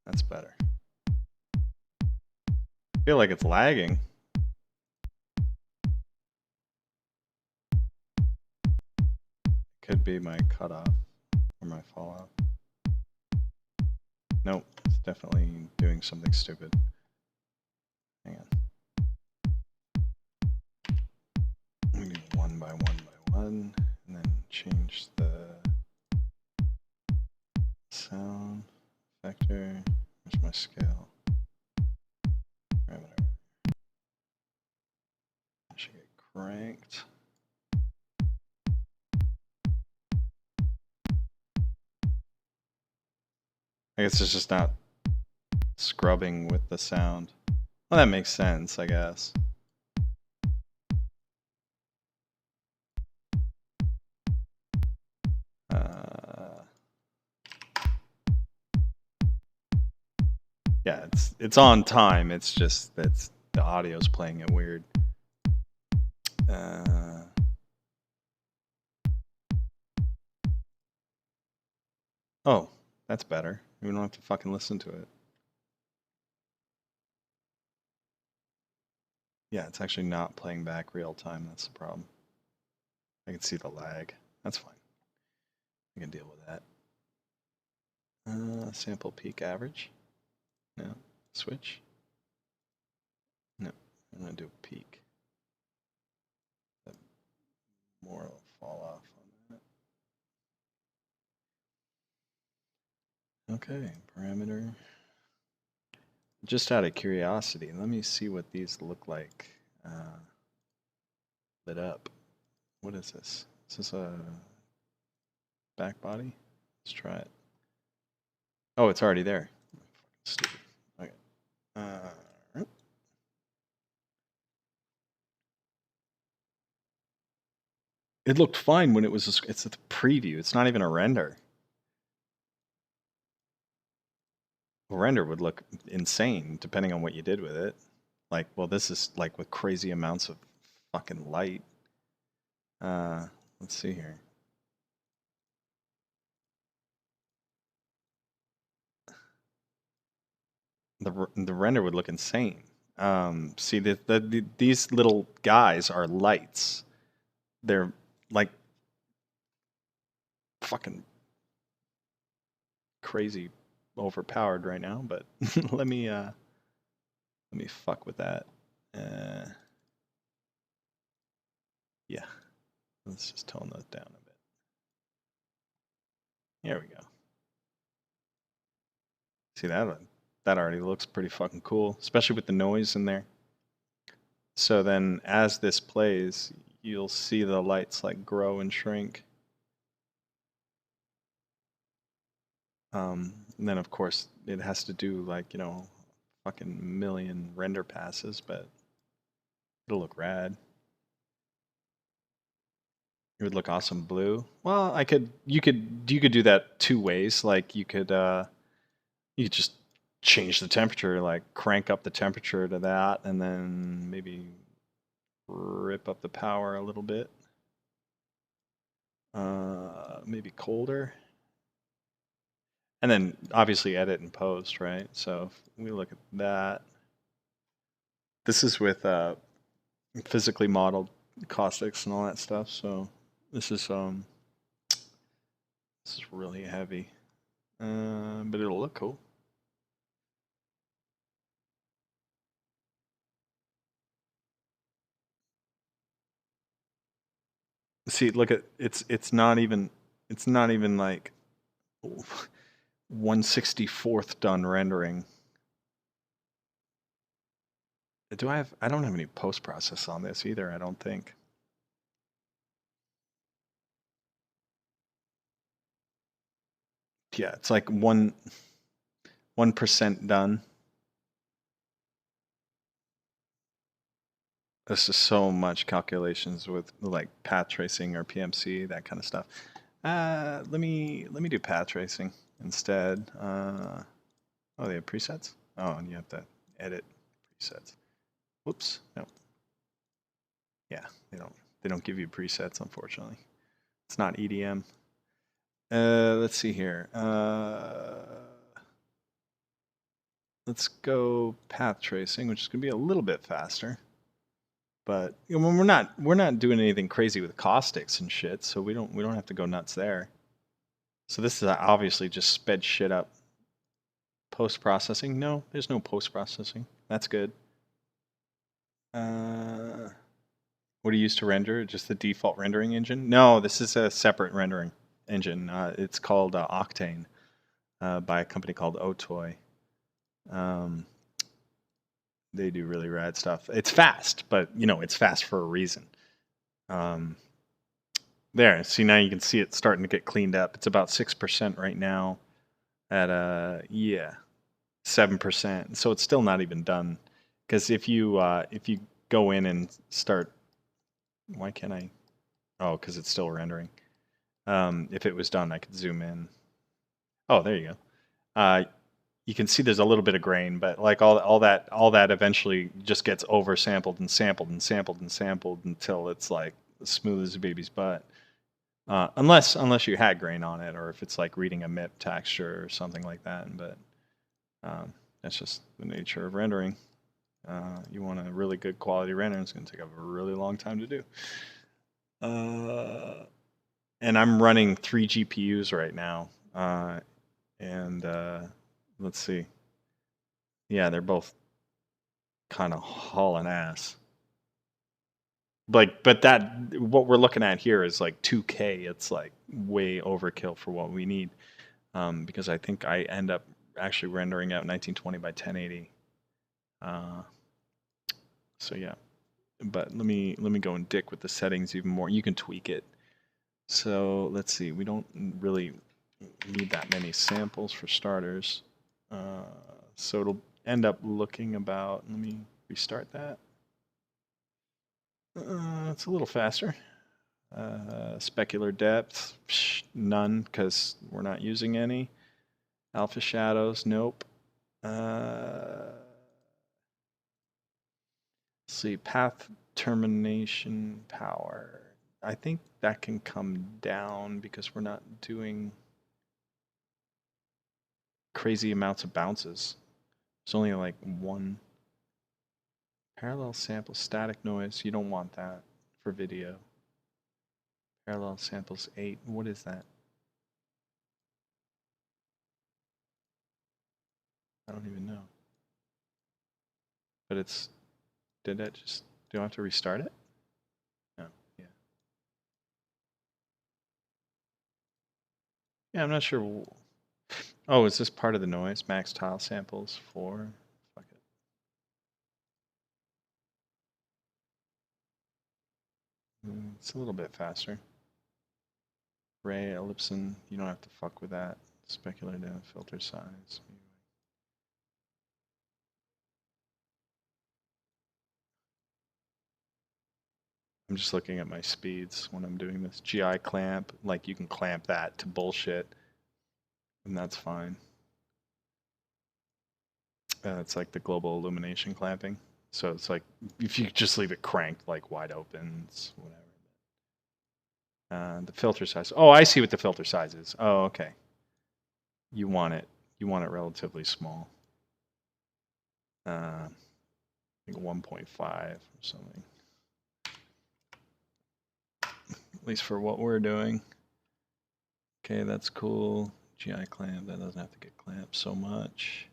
That's better. I feel like it's lagging. Could be my cutoff or my fallout. Nope, it's definitely doing something stupid. Hang on. We do 1 by 1 by 1, and then change the sound factor. Where's my scale? Grab I guess it's just not scrubbing with the sound. Well, that makes sense, I guess. Yeah, it's on time. It's just that the audio's playing it weird. Oh, that's better. We don't have to fucking listen to it. Yeah, it's actually not playing back real time. That's the problem. I can see the lag. That's fine. I can deal with that. Sample peak average. No. Switch. No. I'm going to do peak. More will fall off on that. Okay, parameter. Just out of curiosity, let me see what these look like lit up. What is this? Is this a back body? Let's try it. Oh, it's already there. Stupid. Okay. It looked fine when it was. It's a preview. It's not even a render. A render would look insane depending on what you did with it. Like, well, this is like with crazy amounts of fucking light. Let's see here. The render would look insane. See, these little guys are lights. They're like fucking crazy overpowered right now, but let me fuck with that. Yeah, let's just tone those down a bit. There we go. See that? That already looks pretty fucking cool, especially with the noise in there. So then as this plays, you'll see the lights like grow and shrink. And then of course it has to do like, fucking million render passes, but it'll look rad. It would look awesome blue. Well, you could do that two ways. Like you could just change the temperature, like crank up the temperature to that, and then maybe rip up the power a little bit. Maybe colder. And then obviously edit and post, right? So if we look at that, this is with physically modeled caustics and all that stuff. So this is really heavy, but it'll look cool. See, look at it's not even like 1/64th done rendering. I don't have any post process on this either, I don't think. Yeah, it's like 1% done. This is so much calculations with like path tracing or PMC, that kind of stuff. Let me do path tracing instead. Oh, they have presets? Oh, and you have to edit presets. Whoops. No. Yeah, they don't give you presets, unfortunately. It's not EDM. Let's see here. Let's go path tracing, which is going to be a little bit faster. But we're not doing anything crazy with caustics and shit, so we don't have to go nuts there. So this is obviously just sped shit up. Post processing? No, there's no post processing. That's good. What do you use to render? Just the default rendering engine? No, this is a separate rendering engine. It's called Octane by a company called Otoy. They do really rad stuff. It's fast, but it's fast for a reason. There, see, now you can see it starting to get cleaned up. It's about 6% right now. at yeah, 7%. So it's still not even done. Because if you go in and start, why can't I? Oh, because it's still rendering. If it was done, I could zoom in. Oh, there you go. You can see there's a little bit of grain, but like all that eventually just gets oversampled and sampled and sampled and sampled until it's like smooth as a baby's butt. Unless you had grain on it, or if it's like reading a MIP texture or something like that. But that's just the nature of rendering. You want a really good quality render, it's going to take a really long time to do. And I'm running 3 GPUs right now. And let's see. Yeah, they're both kind of hauling ass. Like, but that what we're looking at here is like 2K. It's like way overkill for what we need. Because I think I end up actually rendering out 1920 by 1080. So yeah, but let me go and dick with the settings even more. You can tweak it. So let's see. We don't really need that many samples for starters. So it'll end up looking about. Let me restart that. It's a little faster. Specular depth, none, because we're not using any. Alpha shadows, nope. Let's see, path termination power. I think that can come down because we're not doing crazy amounts of bounces. It's only like one. Parallel sample static noise, you don't want that for video. Parallel samples 8, what is that? I don't even know. But it's, did that just, do I have to restart it? No, yeah. Yeah, I'm not sure. Oh, is this part of the noise? Max tile samples 4? Fuck it. It's a little bit faster. Ray, ellipson, you don't have to fuck with that. Speculative filter size. I'm just looking at my speeds when I'm doing this. GI clamp, like you can clamp that to bullshit, and that's fine. It's like the global illumination clamping. So it's like, if you just leave it cranked like wide open, it's whatever. The filter size. Oh, I see what the filter size is. Oh, okay. You want it relatively small. I think 1.5 or something. At least for what we're doing. Okay, that's cool. GI clamp, that doesn't have to get clamped so much.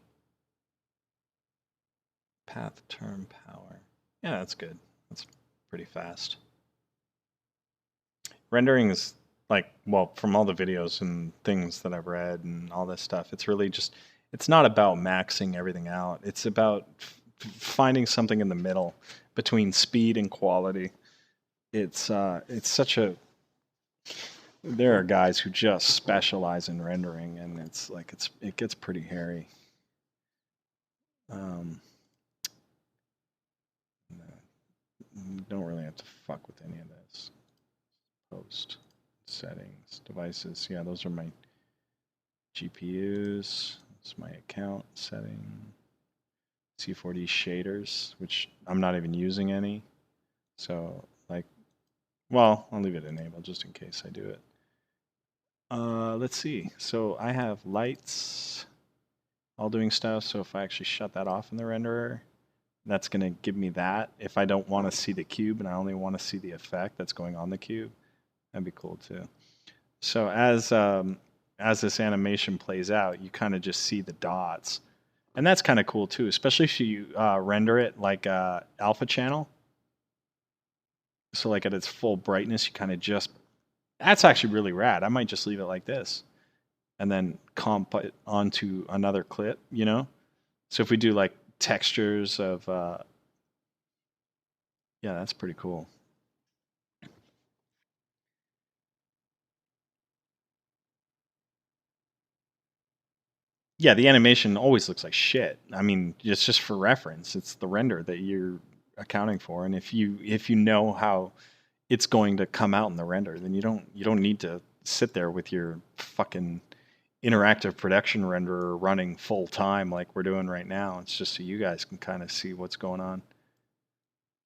Path term power. Yeah, that's good. That's pretty fast. Rendering is like, well, from all the videos and things that I've read and all this stuff, it's really just, it's not about maxing everything out. It's about finding something in the middle between speed and quality. It's such a, there are guys who just specialize in rendering, and it's like it gets pretty hairy. You don't really have to fuck with any of this. Post settings, devices. Yeah, those are my GPUs. It's my account setting. C4D shaders, which I'm not even using any. So like, well, I'll leave it enabled just in case I do it. Let's see. So I have lights all doing stuff. So if I actually shut that off in the renderer, that's going to give me that. If I don't want to see the cube and I only want to see the effect that's going on the cube, that'd be cool too. So as this animation plays out, you kind of just see the dots. And that's kind of cool too, especially if you render it like alpha channel. So like at its full brightness, you kind of just, that's actually really rad. I might just leave it like this and then comp it onto another clip, you know? So if we do like textures of, yeah, that's pretty cool. Yeah, the animation always looks like shit. I mean, it's just for reference. It's the render that you're accounting for, and if you know how it's going to come out in the render, then you don't need to sit there with your fucking interactive production renderer running full time like we're doing right now. It's just so you guys can kind of see what's going on.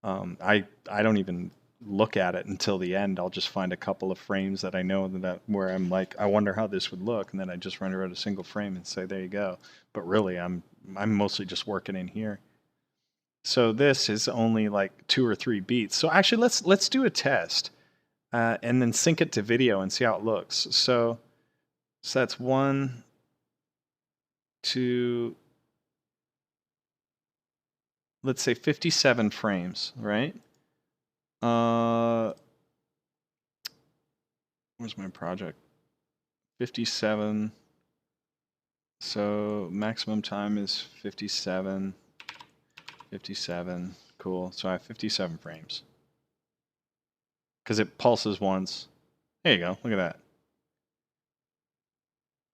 I don't even look at it until the end. I'll just find a couple of frames that I know that where I'm like, I wonder how this would look, and then I just render out a single frame and say, there you go. But really, I'm mostly just working in here. So this is only like 2 or 3 beats. So actually, let's do a test and then sync it to video and see how it looks. So that's 1, 2, let's say 57 frames, right? Where's my project? 57. So maximum time is 57. 57. Cool. So I have 57 frames. Because it pulses once. There you go. Look at that.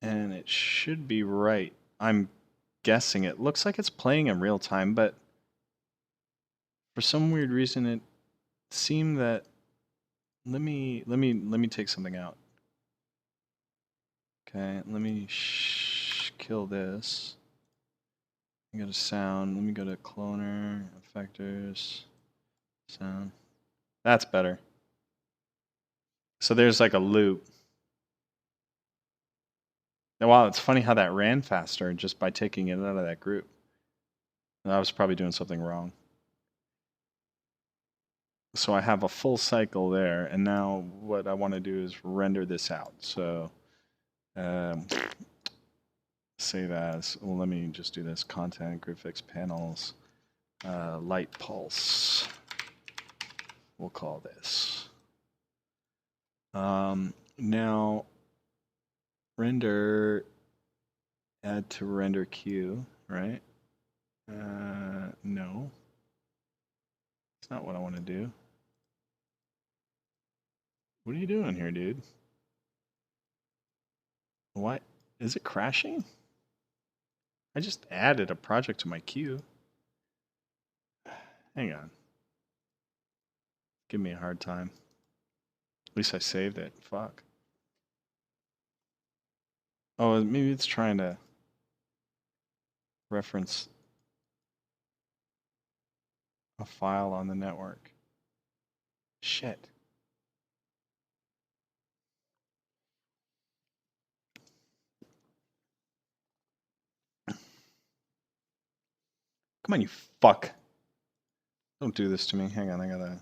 And it should be right. I'm guessing it looks like it's playing in real time, but for some weird reason it seemed that let me take something out. Okay, let me kill this. Go to sound. Let me go to cloner, effectors, sound. That's better. So there's like a loop. Now, wow, it's funny how that ran faster just by taking it out of that group. And I was probably doing something wrong. So I have a full cycle there, and now what I want to do is render this out. So save as, well, let me just do this, content, graphics, panels, light pulse. We'll call this. Now, render, add to render queue, right? No. That's not what I want to do. What are you doing here, dude? What? Is it crashing? I just added a project to my queue. Hang on. Give me a hard time. At least I saved it. Fuck. Oh, maybe it's trying to reference a file on the network. Shit. Come on, you fuck. Don't do this to me. Hang on, I gotta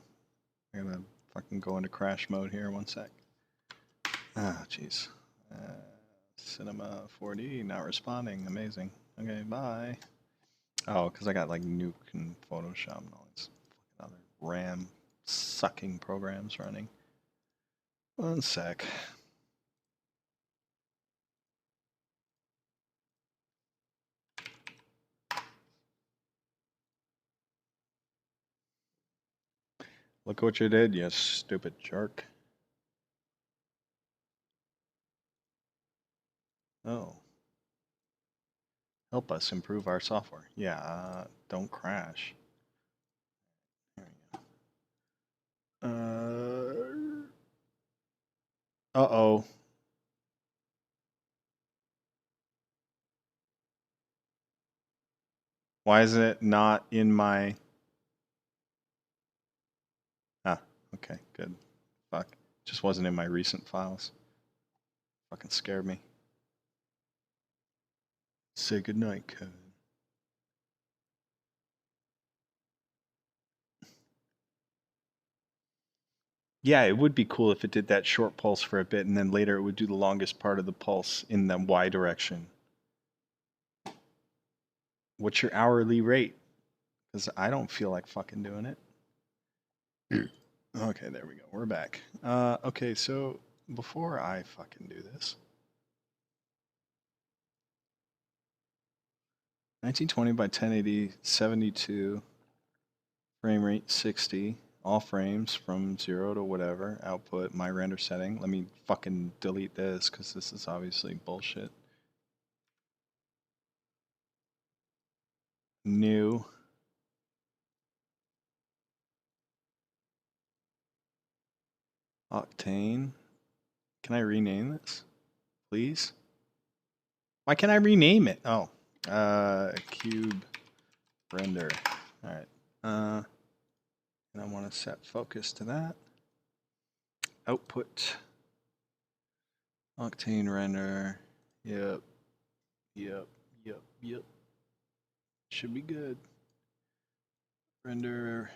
fucking go into crash mode here. 1 sec. Ah, jeez. Cinema 4D not responding. Amazing. Okay, bye. Oh, because I got like Nuke and Photoshop and all these other RAM sucking programs running. 1 sec. Look what you did, you stupid jerk. Oh. Help us improve our software. Yeah, don't crash. There we go. Uh-oh. Why is it not in my... Ah, okay, good. Fuck. Just wasn't in my recent files. Fucking scared me. Say goodnight, Kevin. Yeah, it would be cool if it did that short pulse for a bit, and then later it would do the longest part of the pulse in the Y direction. What's your hourly rate? Because I don't feel like fucking doing it. Okay, there we go. We're back. Okay, so before I fucking do this, 1920 by 1080, 72, frame rate 60, all frames from 0 to whatever, output, my render setting. Let me fucking delete this because this is obviously bullshit. new. Octane. Can I rename this, please? Why can't I rename it? Oh, cube render. All right. And I want to set focus to that. Output. Octane render. Yep. Should be good. Render.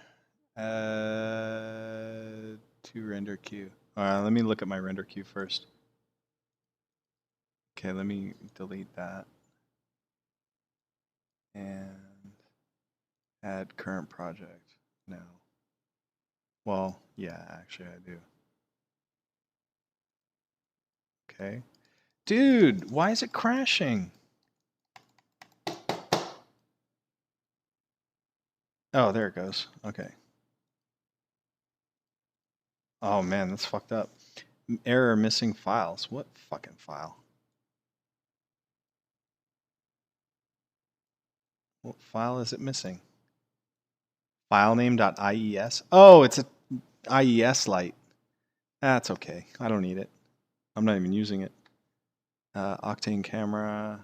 Add to render queue. Let me look at my render queue first. Okay, let me delete that. And add current project. No. Well, yeah, actually I do. Okay. Dude, why is it crashing? Oh, there it goes. Okay. Oh man, that's fucked up. Error missing files. What fucking file? What file is it missing? Filename.ies. Oh, it's a IES light. That's okay. I don't need it. I'm not even using it. Octane camera.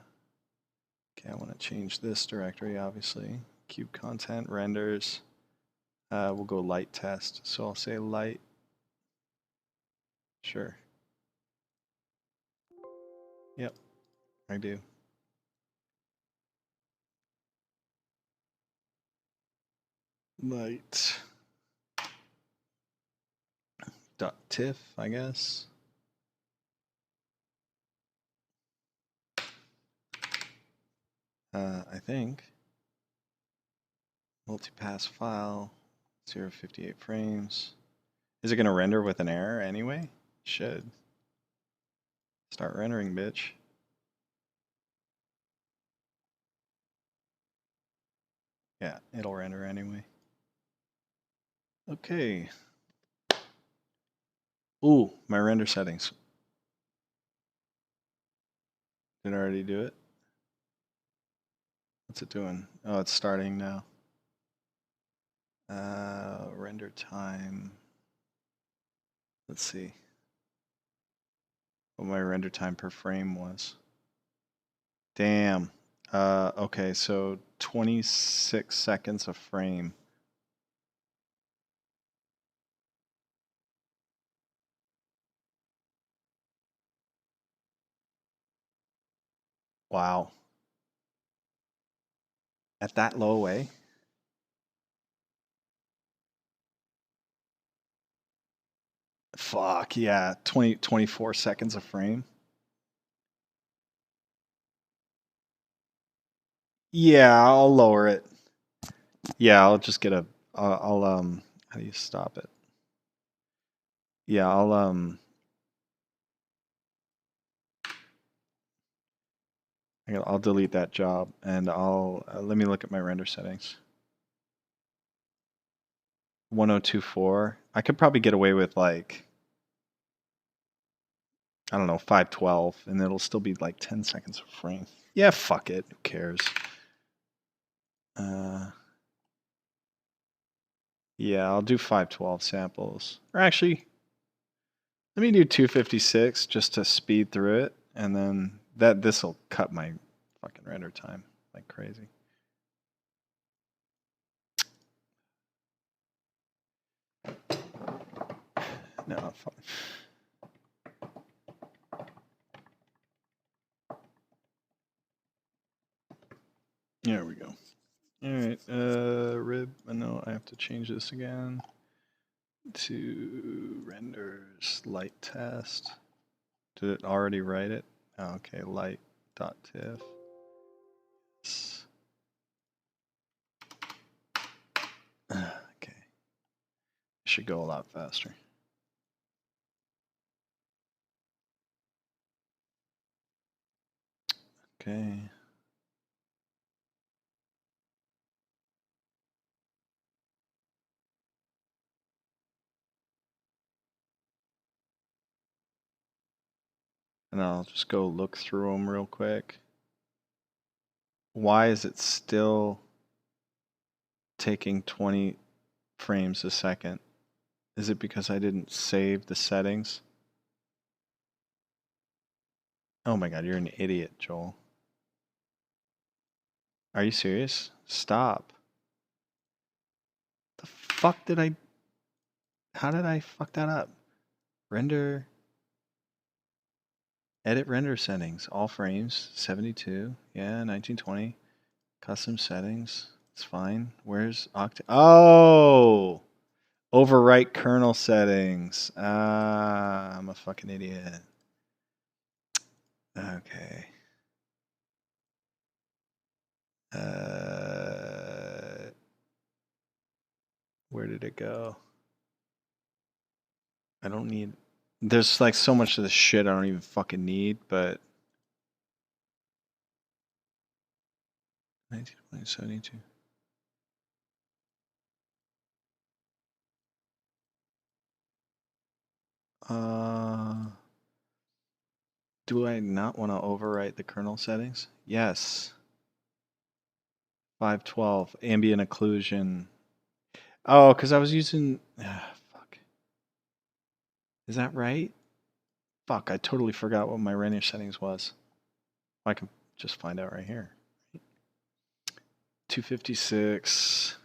Okay, I want to change this directory, obviously. Cube content, renders. We'll go light test. So I'll say light. Sure. Yep, I do. Light. .tiff, I guess. I think. Multipass file, 058 frames. Is it going to render with an error anyway? Should. Start rendering, bitch. Yeah, it'll render anyway. Okay. Ooh, my render settings. Did it already do it? What's it doing? Oh, it's starting now. Render time. Let's see what my render time per frame was. Damn. Okay, so 26 seconds a frame. Wow. At that low way? Fuck, yeah. 24 seconds a frame. Yeah, I'll lower it. Yeah, I'll just get a, how do you stop it? Yeah, I'll delete that job and let me look at my render settings. 1024. I could probably get away with like, I don't know, 512 and it'll still be like 10 seconds a frame. Yeah, fuck it. Who cares? Yeah, I'll do 512 samples. Or actually, let me do 256 just to speed through it, and then this will cut my fucking render time like crazy. No, fuck. There we go. All right, rib. No, I have to change this again to renders light test. Did it already write it? Oh, okay, light.tiff. Okay, it should go a lot faster. Okay. And I'll just go look through them real quick. Why is it still taking 20 frames a second. Is it because I didn't save the settings? Oh my god, you're an idiot, Joel. Are you serious? Stop. The fuck did I... How did I fuck that up? Render... Edit render settings. All frames. 72. Yeah, 1920. Custom settings. It's fine. Where's Octa... Oh! Overwrite kernel settings. Ah, I'm a fucking idiot. Okay. Where did it go? I don't need... There's like so much of this shit I don't even fucking need, but... 1972. Do I not want to overwrite the kernel settings? Yes. 512, ambient occlusion. Oh, because I was using... fuck. Is that right? Fuck, I totally forgot what my render settings was. I can just find out right here. 256.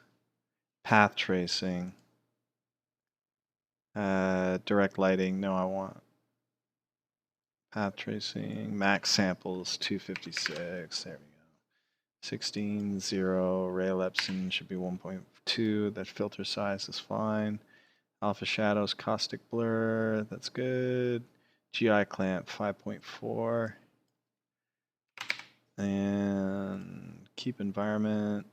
Path tracing. Direct lighting. No, I want path tracing. Max samples 256. There we go. 16.0. Ray Lepson should be 1.2. That filter size is fine. Alpha shadows, caustic blur. That's good. GI clamp 5.4. And keep environment.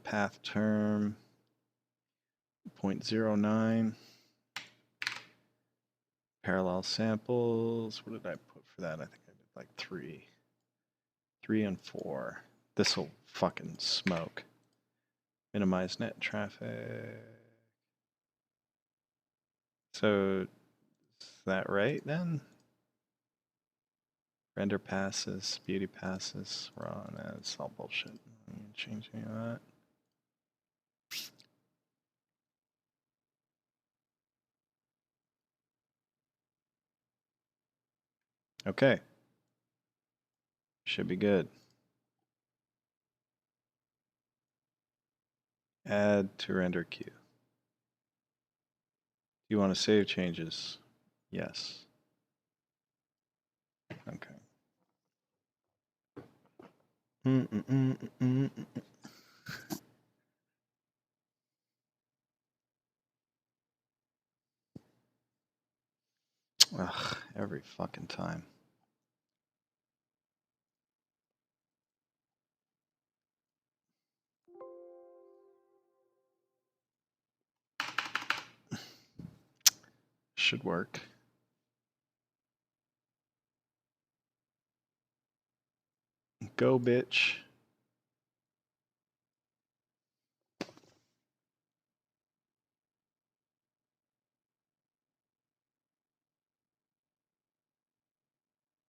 Path term 0.09. Parallel samples. What did I put for that? I think I did like 3. 3 and 4. This will fucking smoke. Minimize net traffic. So, is that right then? Render passes, beauty passes, raw, no, it's all bullshit. Change any of that. Okay. Should be good. Add to render queue. You want to save changes? Yes. Okay. Ugh, every fucking time. Should work. Go, bitch.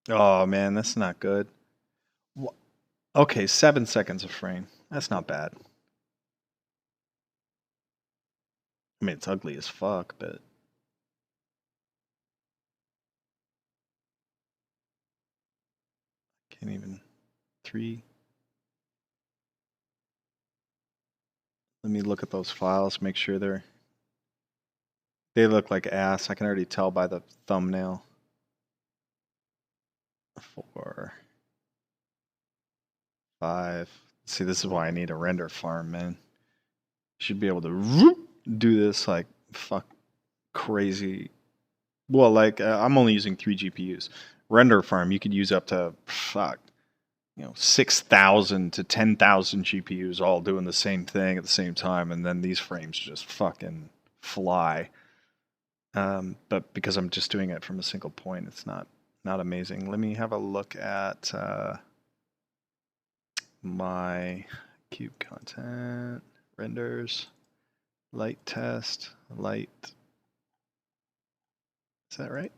Oh man, that's not good. Okay, 7 seconds a frame. That's not bad. I mean, it's ugly as fuck, but... Can't even... 3... Let me look at those files, make sure they look like ass. I can already tell by the thumbnail. 4... 5... See, this is why I need a render farm, man. Should be able to do this like fuck crazy. Well, like I'm only using 3 GPUs. Render farm, you could use up to fuck, 6,000 to 10,000 GPUs all doing the same thing at the same time, and then these frames just fucking fly. But because I'm just doing it from a single point, it's not amazing. Let me have a look at my cube content renders, light test, light. Is that right?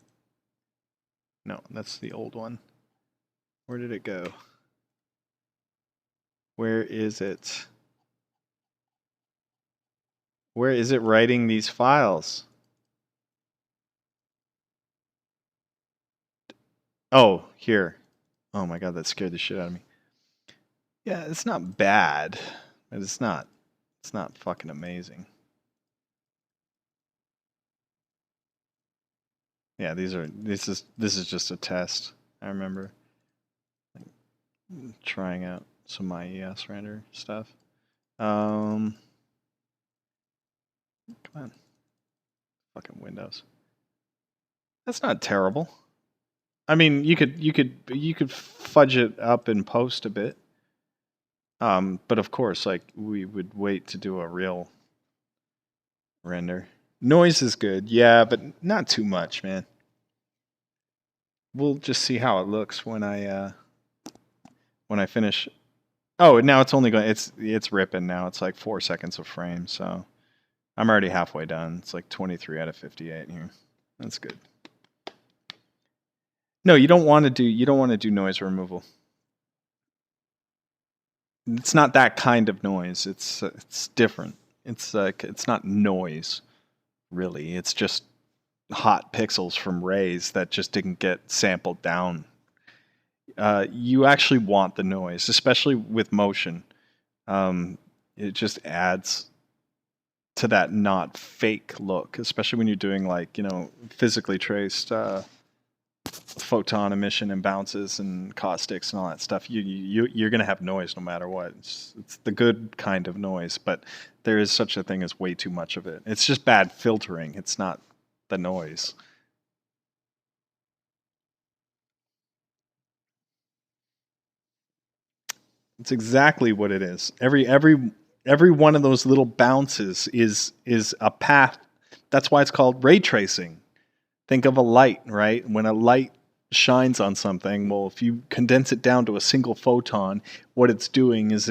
No, that's the old one. Where did it go? Where is it? Where is it writing these files? Oh, here. Oh my god, that scared the shit out of me. Yeah, it's not bad, but it's not fucking amazing. Yeah, this is just a test. I remember trying out some IES render stuff. Come on. Fucking Windows. That's not terrible. I mean, you could fudge it up in post a bit. But of course, like we would wait to do a real render. Noise is good, yeah, but not too much, man. We'll just see how it looks when I finish. Oh, now it's only going. It's ripping now. It's like 4 seconds of frame, so I'm already halfway done. It's like 23 out of 58 here. That's good. No, you don't want to do noise removal. It's not that kind of noise. It's different. It's not noise, really. It's just hot pixels from rays that just didn't get sampled down. You actually want the noise, especially with motion. It just adds to that not fake look, especially when you're doing like, physically traced photon emission and bounces and caustics and all that stuff. You're going to have noise no matter what. It's the good kind of noise, but there is such a thing as way too much of it. It's just bad filtering. It's not the noise. It's exactly what it is. Every one of those little bounces is a path. That's why it's called ray tracing. Think of a light, right? When a light shines on something, well, if you condense it down to a single photon, what it's doing is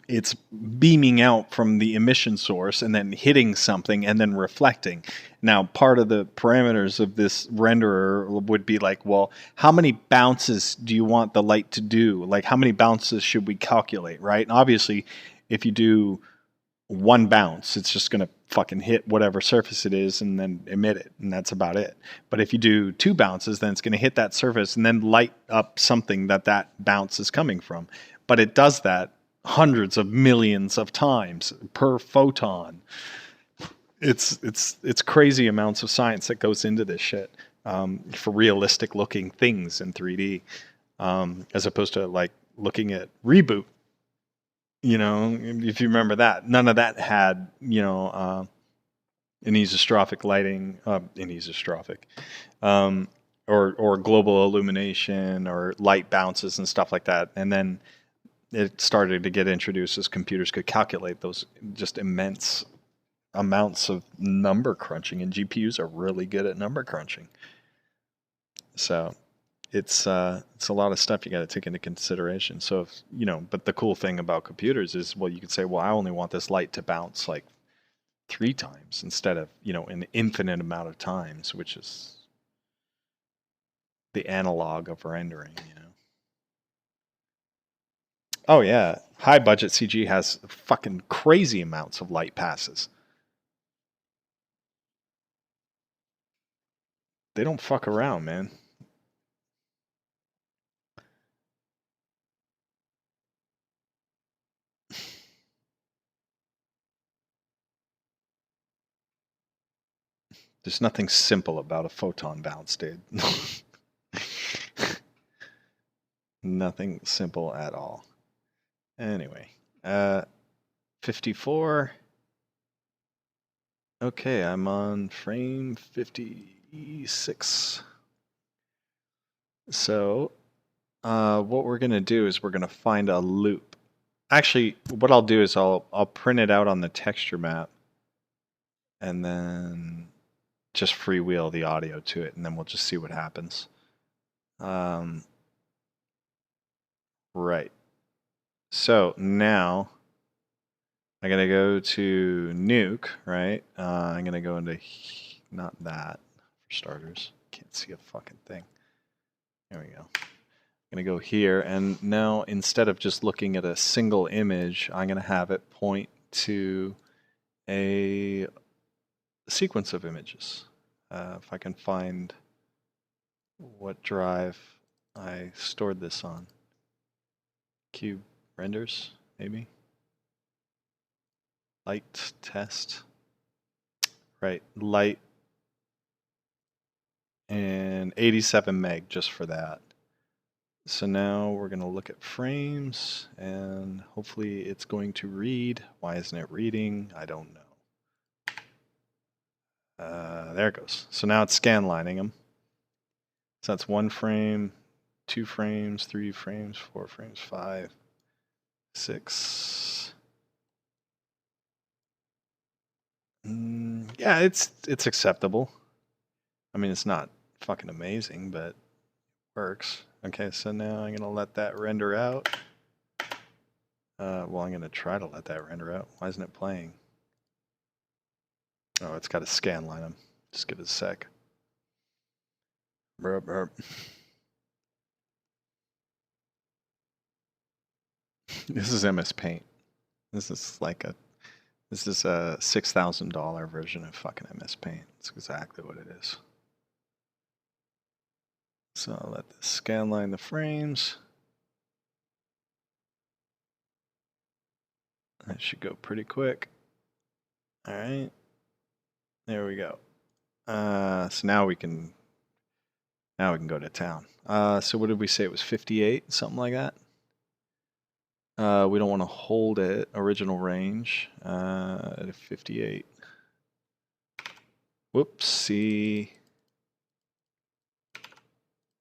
it's beaming out from the emission source and then hitting something and then reflecting. Now, part of the parameters of this renderer would be like, well, how many bounces do you want the light to do? Like, how many bounces should we calculate, right? And obviously, if you do one bounce, it's just going to fucking hit whatever surface it is and then emit it, and that's about it. But if you do 2 bounces, then it's going to hit that surface and then light up something that bounce is coming from. But it does that hundreds of millions of times per photon. It's crazy amounts of science that goes into this shit for realistic looking things in 3D, as opposed to like looking at Reboot. If you remember that, none of that had anisotrophic lighting, or global illumination or light bounces and stuff like that, and then it started to get introduced as computers could calculate those just immense amounts of number crunching, and GPUs are really good at number crunching. So it's a lot of stuff you got to take into consideration. So but the cool thing about computers is, well, you could say, well, I only want this light to bounce like 3 times instead of an infinite amount of times, which is the analog of rendering. Oh yeah, high budget CG has fucking crazy amounts of light passes. They don't fuck around, man. There's nothing simple about a photon bounce, dude. Nothing simple at all. Anyway, 54. Okay, I'm on frame 56. So, what we're gonna do is we're gonna find a loop. Actually, what I'll do is I'll print it out on the texture map, and then just freewheel the audio to it, and then we'll just see what happens. Right. So now I'm gonna go to Nuke, right? I'm gonna go into not that for starters. Can't see a fucking thing. There we go. I'm gonna go here, and now instead of just looking at a single image, I'm gonna have it point to a sequence of images. If I can find what drive I stored this on. Cube renders, maybe? Light test. Right, light and 87 meg just for that. So now we're going to look at frames and hopefully it's going to read. Why isn't it reading? I don't know. There it goes. So now it's scan lining them. So that's 1 frame, 2 frames, 3 frames, 4 frames, 5, 6. Yeah, it's acceptable. I mean, it's not fucking amazing, but it works. Okay, so now I'm gonna let that render out. Well, I'm gonna try to let that render out. Why isn't it playing? Oh, it's got a scan line them. Just give it a sec. Burp, burp. This is MS Paint. This is like a $6,000 version of fucking MS Paint. It's exactly what it is. So I'll let this scan line the frames. That should go pretty quick. All right. There we go. So now we can go to town. So what did we say? It was 58, something like that. We don't want to hold it. Original range at 58. Whoopsie.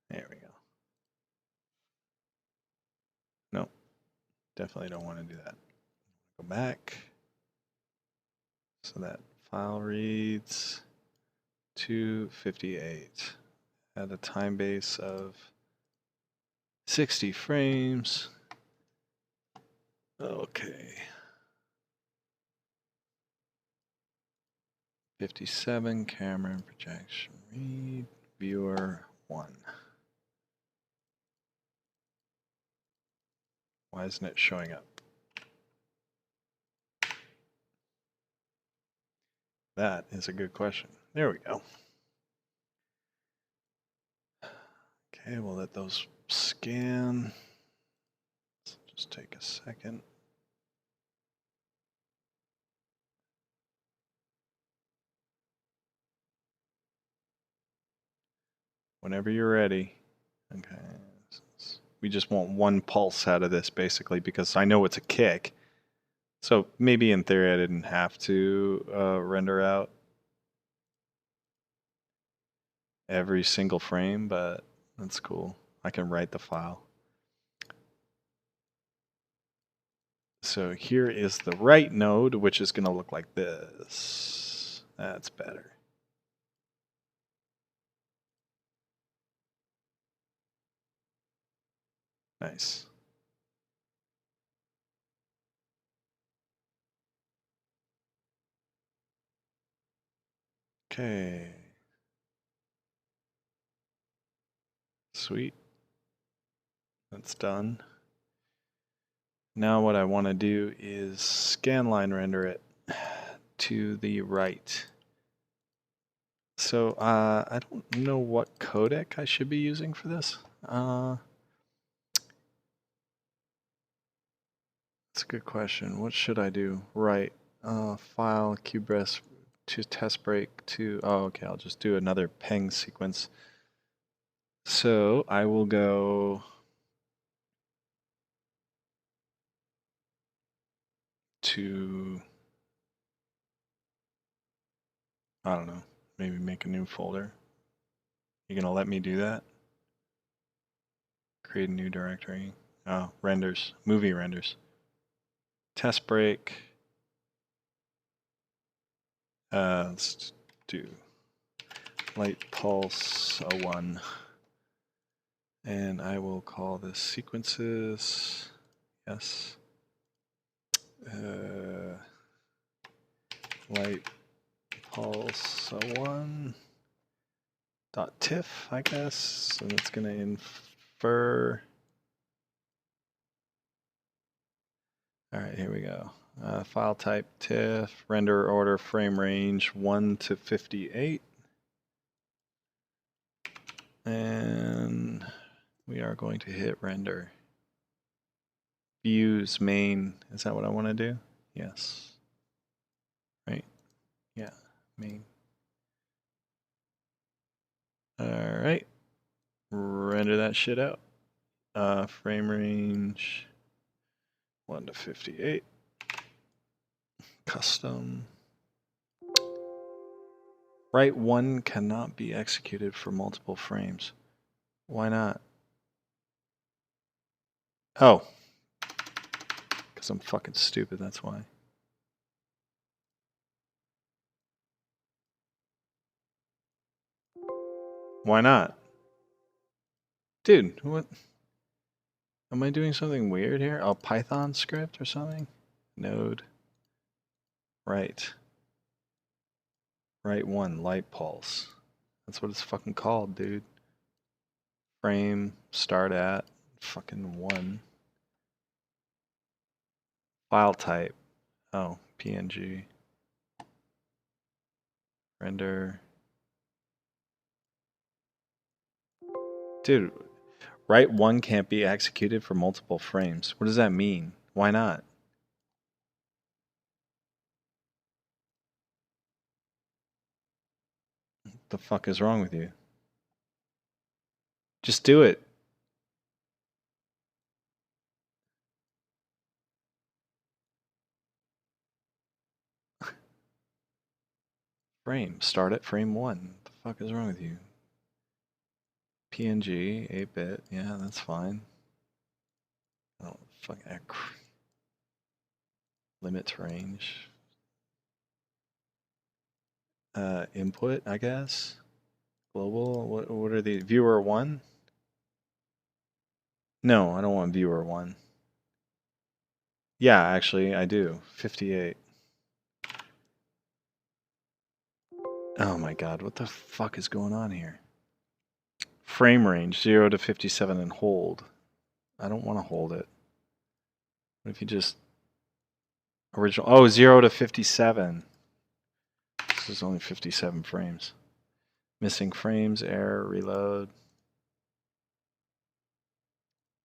There we go. Nope. Definitely don't want to do that. Go back. So that file reads 258 at a time base of 60 frames. Okay. 57 camera and projection read viewer 1. Why isn't it showing up? That is a good question. There we go. Okay, we'll let those scan. Just take a second. Whenever you're ready. Okay. We just want 1 pulse out of this basically because I know it's a kick. So maybe in theory I didn't have to render out every single frame, but that's cool. I can write the file. So here is the right node, which is going to look like this. That's better. Nice. Okay. Sweet. That's done. Now what I want to do is scanline render it to the right. So I don't know what codec I should be using for this. That's a good question. What should I do? Right. File QBRES to test break to. Oh, okay. I'll just do another peng sequence. So I will go to, I don't know, maybe make a new folder. You gonna let me do that? Create a new directory. Oh, renders, movie renders. Test break. Let's do light pulse 01. And I will call this sequences. Yes. Light pulse 01 dot tiff, I guess, and it's going to infer. All right, here we go. File type TIFF, render order frame range 1 to 58. And we are going to hit render. Views main, is that what I want to do? Yes. Right? Yeah, main. All right. Render that shit out. Frame range 1 to 58. Custom. Write 1 cannot be executed for multiple frames. Why not? Oh. Because I'm fucking stupid, that's why. Why not? Dude, what? Am I doing something weird here? Oh, Python script or something? Node. Right. Write 1, light pulse. That's what it's fucking called, dude. Frame, start at, fucking 1. File type. Oh, PNG. Render. Dude, write 1 can't be executed for multiple frames. What does that mean? Why not? What the fuck is wrong with you? Just do it. Frame. Start at frame 1. What the fuck is wrong with you? PNG, 8-bit. Yeah, that's fine. Oh, fuck. Limit range. Input, I guess. Global. What are the viewer 1? No, I don't want viewer 1. Yeah, actually, I do. 58. Oh my god, what the fuck is going on here? Frame range 0 to 57 and hold. I don't want to hold it. What if you just original? Oh, 0 to 57. This is only 57 frames. Missing frames, error, reload.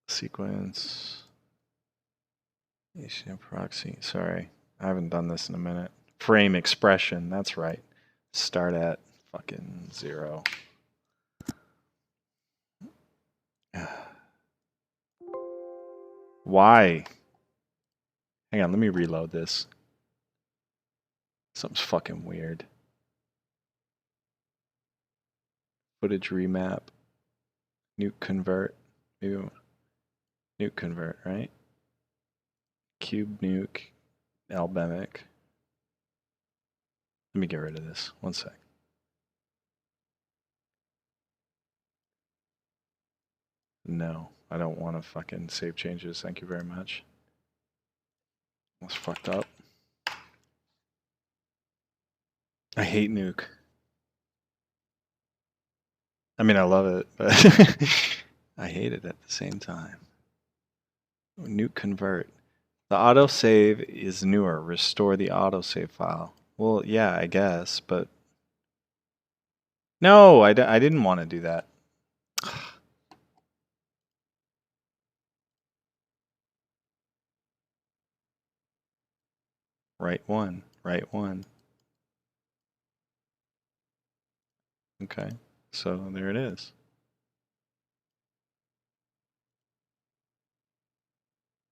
Sequence. HTML proxy. Sorry, I haven't done this in a minute. Frame expression. That's right. Start at fucking 0. Why? Hang on, let me reload this. Something's fucking weird. Footage remap. Nuke convert. Maybe Nuke convert, right? Cube nuke. Albemic. Let me get rid of this. One sec. No, I don't want to fucking save changes. Thank you very much. That's fucked up. I hate Nuke. I mean, I love it, but I hate it at the same time. Nuke convert. The autosave is newer. Restore the autosave file. Well, yeah, I guess, but... No, I didn't want to do that. Write 1. Write 1. Okay, so there it is.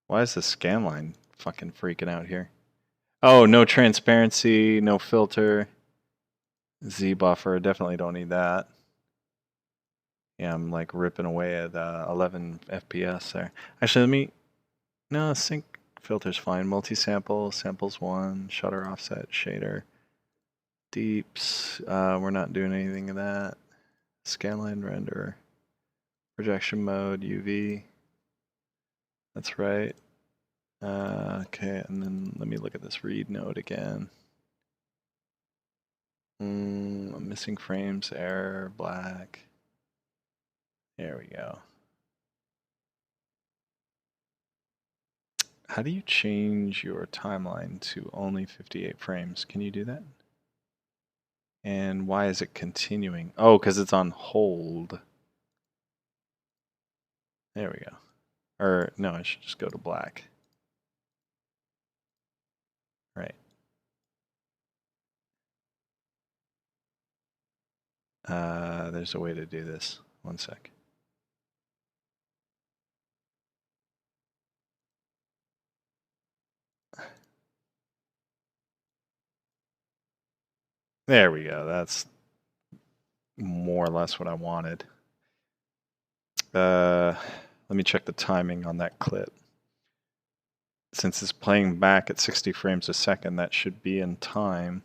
Why is the scan line fucking freaking out here? Oh, no transparency, no filter. Z buffer, definitely don't need that. Yeah, I'm like ripping away at 11 FPS there. Actually, let me... No, sync filter's fine. Multi-sample, samples 1, shutter offset, shader. Deeps, we're not doing anything of that. Scanline render. Projection mode, UV. That's right. Okay, and then let me look at this read node again. Missing frames, error, black. There we go. How do you change your timeline to only 58 frames? Can you do that? And why is it continuing? Oh, because it's on hold. There we go. Or no, I should just go to black. Right. There's a way to do this. One sec. There we go. That's more or less what I wanted. Let me check the timing on that clip. Since it's playing back at 60 frames a second, that should be in time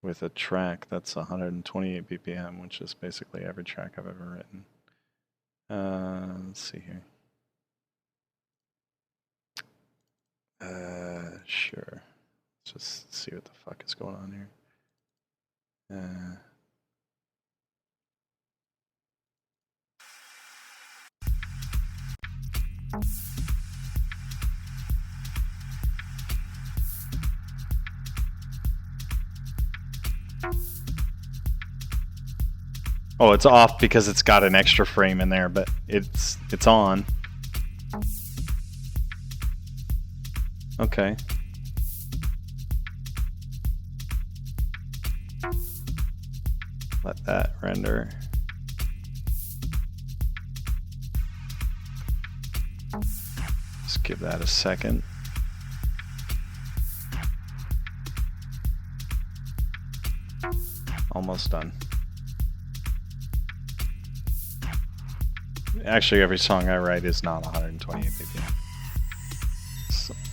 with a track that's 128 BPM, which is basically every track I've ever written. Let's see here. Sure. Let's just see what the fuck is going on here. Oh, it's off because it's got an extra frame in there, but it's on. Okay. Let that render. Just give that a second. Almost done. Actually, every song I write is not 128 BPM.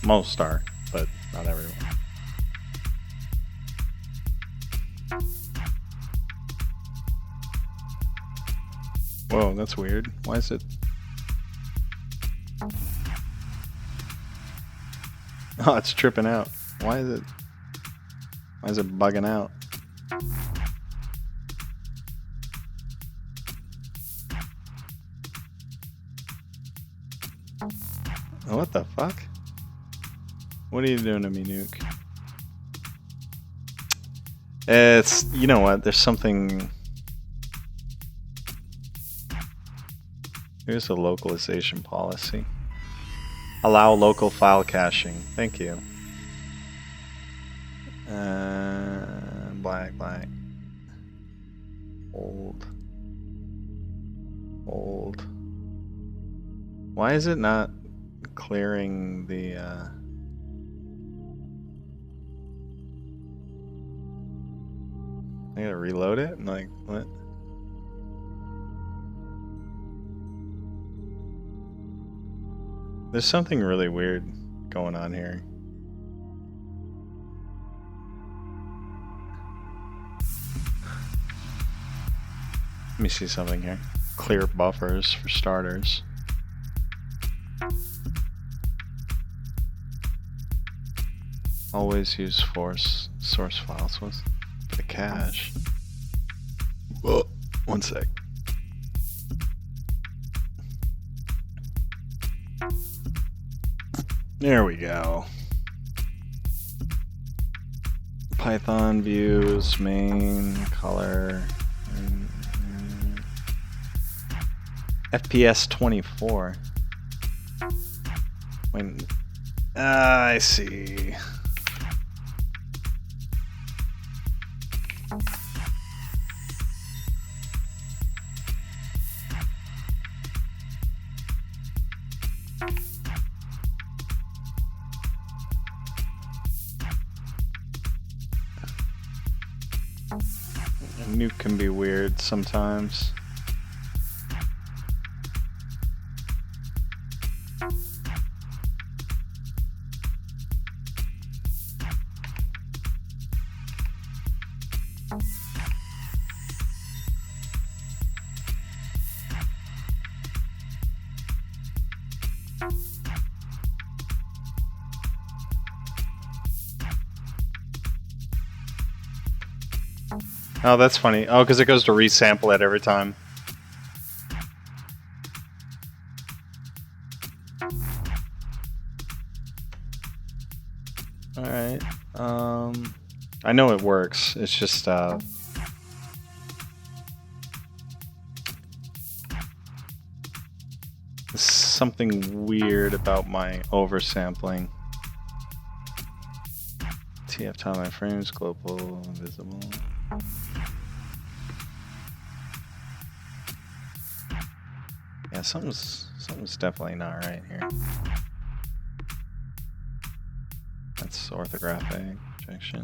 Most are, but not everyone. Whoa, that's weird. Why is it? Oh, it's tripping out. Why is it bugging out? What the fuck? What are you doing to me, Nuke? It's, you know what, there's something... Here's the localization policy. Allow local file caching. Thank you. Black. Hold. Why is it not clearing the... I gotta reload it? Like, what? There's something really weird going on here. Let me see something here. Clear buffers for starters. Always use source files. What's the cache? Whoa, one sec. There we go. Python views, main, color, FPS 24. When I see. Nuke can be weird sometimes. Oh, that's funny. Oh, because it goes to resample it every time. Alright. I know it works. It's just something weird about my oversampling. TF timeline frames, global, visible. Yeah, something's definitely not right here. That's orthographic projection.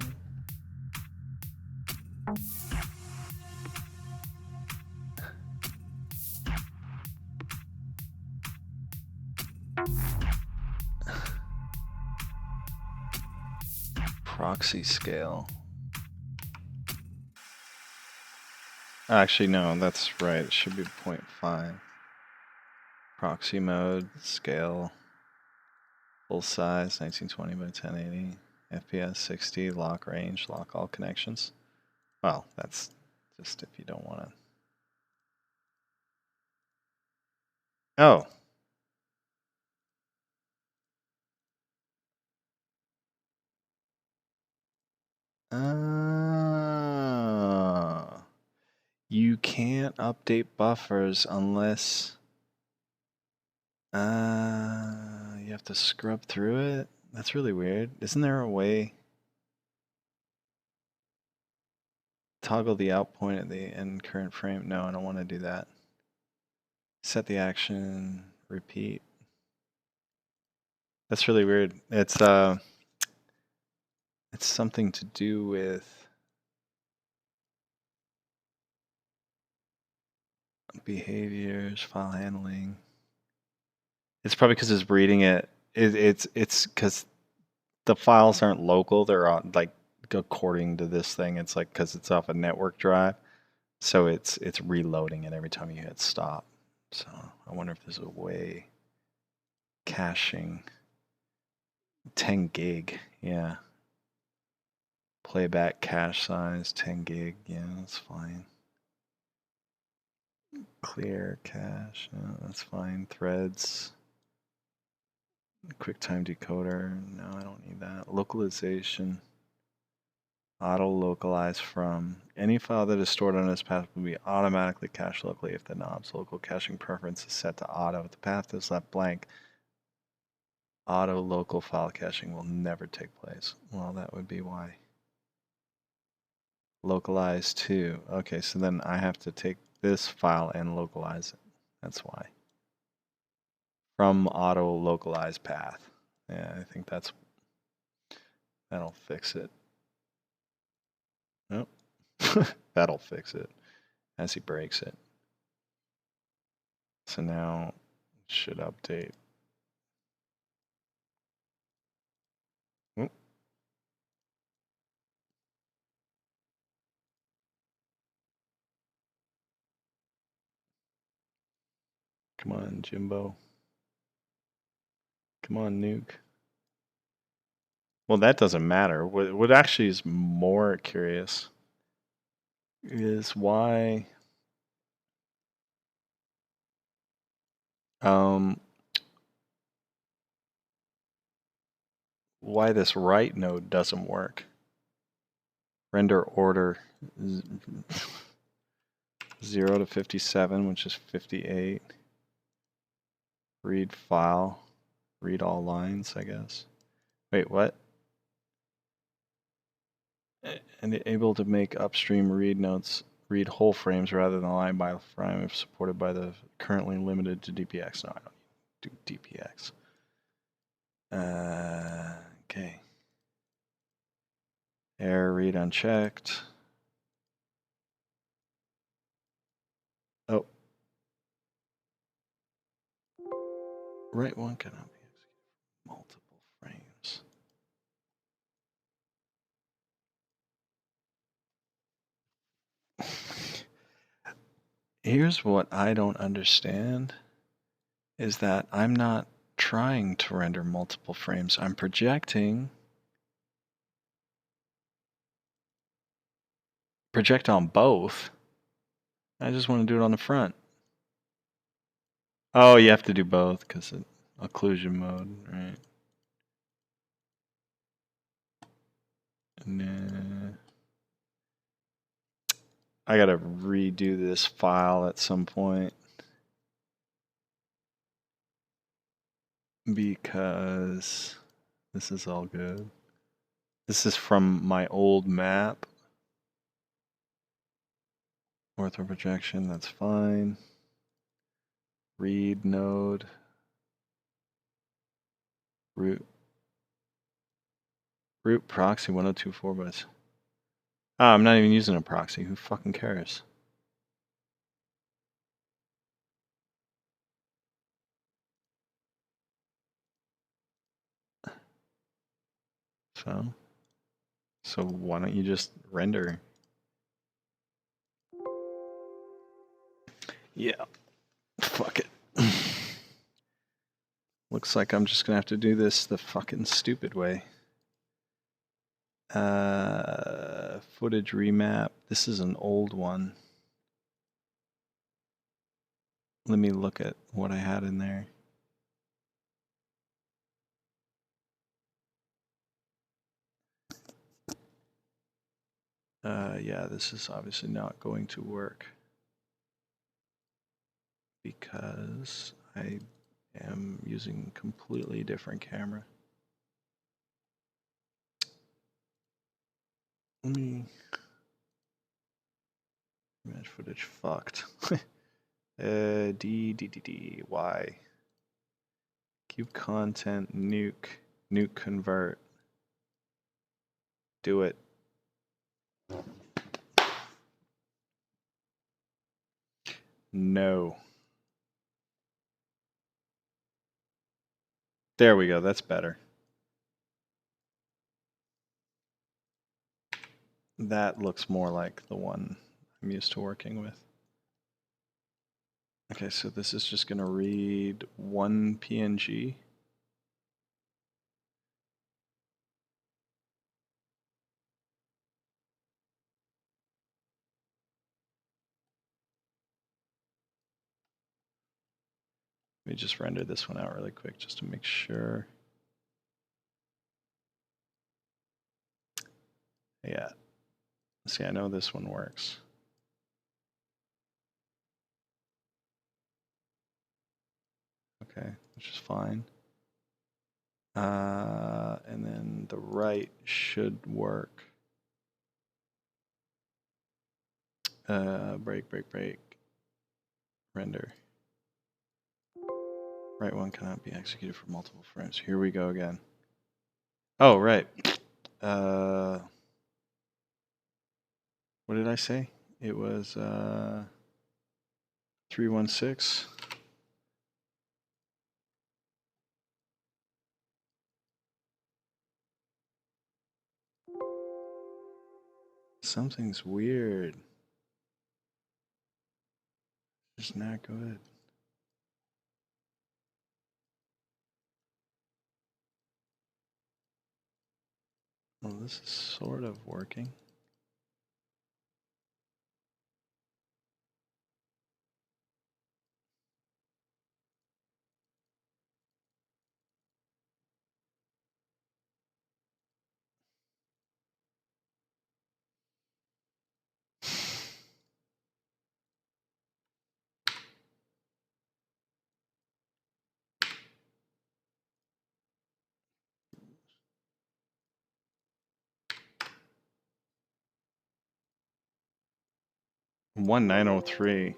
Proxy scale. Actually, no, that's right. It should be 0.5. Proxy mode, scale, full size, 1920 by 1080, FPS 60, lock range, lock all connections. Well, that's just if you don't want to. Oh. You can't update buffers unless you have to scrub through it. That's really weird. Isn't there a way? Toggle the out point at the end current frame. No, I don't want to do that. Set the action, repeat. That's really weird. It's something to do with behaviors, file handling. It's probably because it's reading it. It's because the files aren't local. They're on, like, according to this thing. It's like because it's off a network drive, so it's reloading it every time you hit stop. So I wonder if there's a way caching 10 gig. Yeah. Playback cache size 10 gig. Yeah, that's fine. Clear cache. Yeah, that's fine. Threads. QuickTime decoder. No, I don't need that. Localization. Auto localize from. Any file that is stored on this path will be automatically cached locally if the knob's local caching preference is set to auto. If the path is left blank, auto local file caching will never take place. Well, that would be why. Localize to. Okay, so then I have to take this file and localize it. That's why. From auto localize path. Yeah, I think that'll fix it. Nope. That'll fix it as he breaks it. So now it should update. Oop. Come on, Jimbo. Come on, Nuke. Well, that doesn't matter. What actually is more curious is why this write node doesn't work. Render order 0 to 57, which is 58. Read file, read all lines, I guess. Wait, what? And able to make upstream read notes, read whole frames rather than line by frame if supported by the currently limited to DPX. No, I don't do DPX. Okay. Error read unchecked. Oh. Write one cannot be executed multiple frames. Here's what I don't understand is that I'm not trying to render multiple frames. I'm project on both. I just want to do it on the front. Oh, you have to do both because of occlusion mode, right? Nah. I gotta redo this file at some point because this is all good. This is from my old map. Ortho projection, that's fine. Read node. Root proxy 1024 bytes. Oh, I'm not even using a proxy. Who fucking cares? So why don't you just render? Yeah. Fuck it. Looks like I'm just gonna have to do this the fucking stupid way. Footage remap. This is an old one. Let me look at what I had in there. Yeah, this is obviously not going to work because I am using a completely different camera. Let me image footage fucked. Y. Cube content nuke convert. Do it. No. There we go, that's better. That looks more like the one I'm used to working with. Okay, so this is just gonna read one PNG. Let me just render this one out really quick just to make sure. Yeah. See, I know this one works. Okay, which is fine. And then the right should work. Break. Render. Right one cannot be executed for multiple frames. Here we go again. Oh, right. What did I say? It was 316. Something's weird. It's not good. Well, this is sort of working. One 903.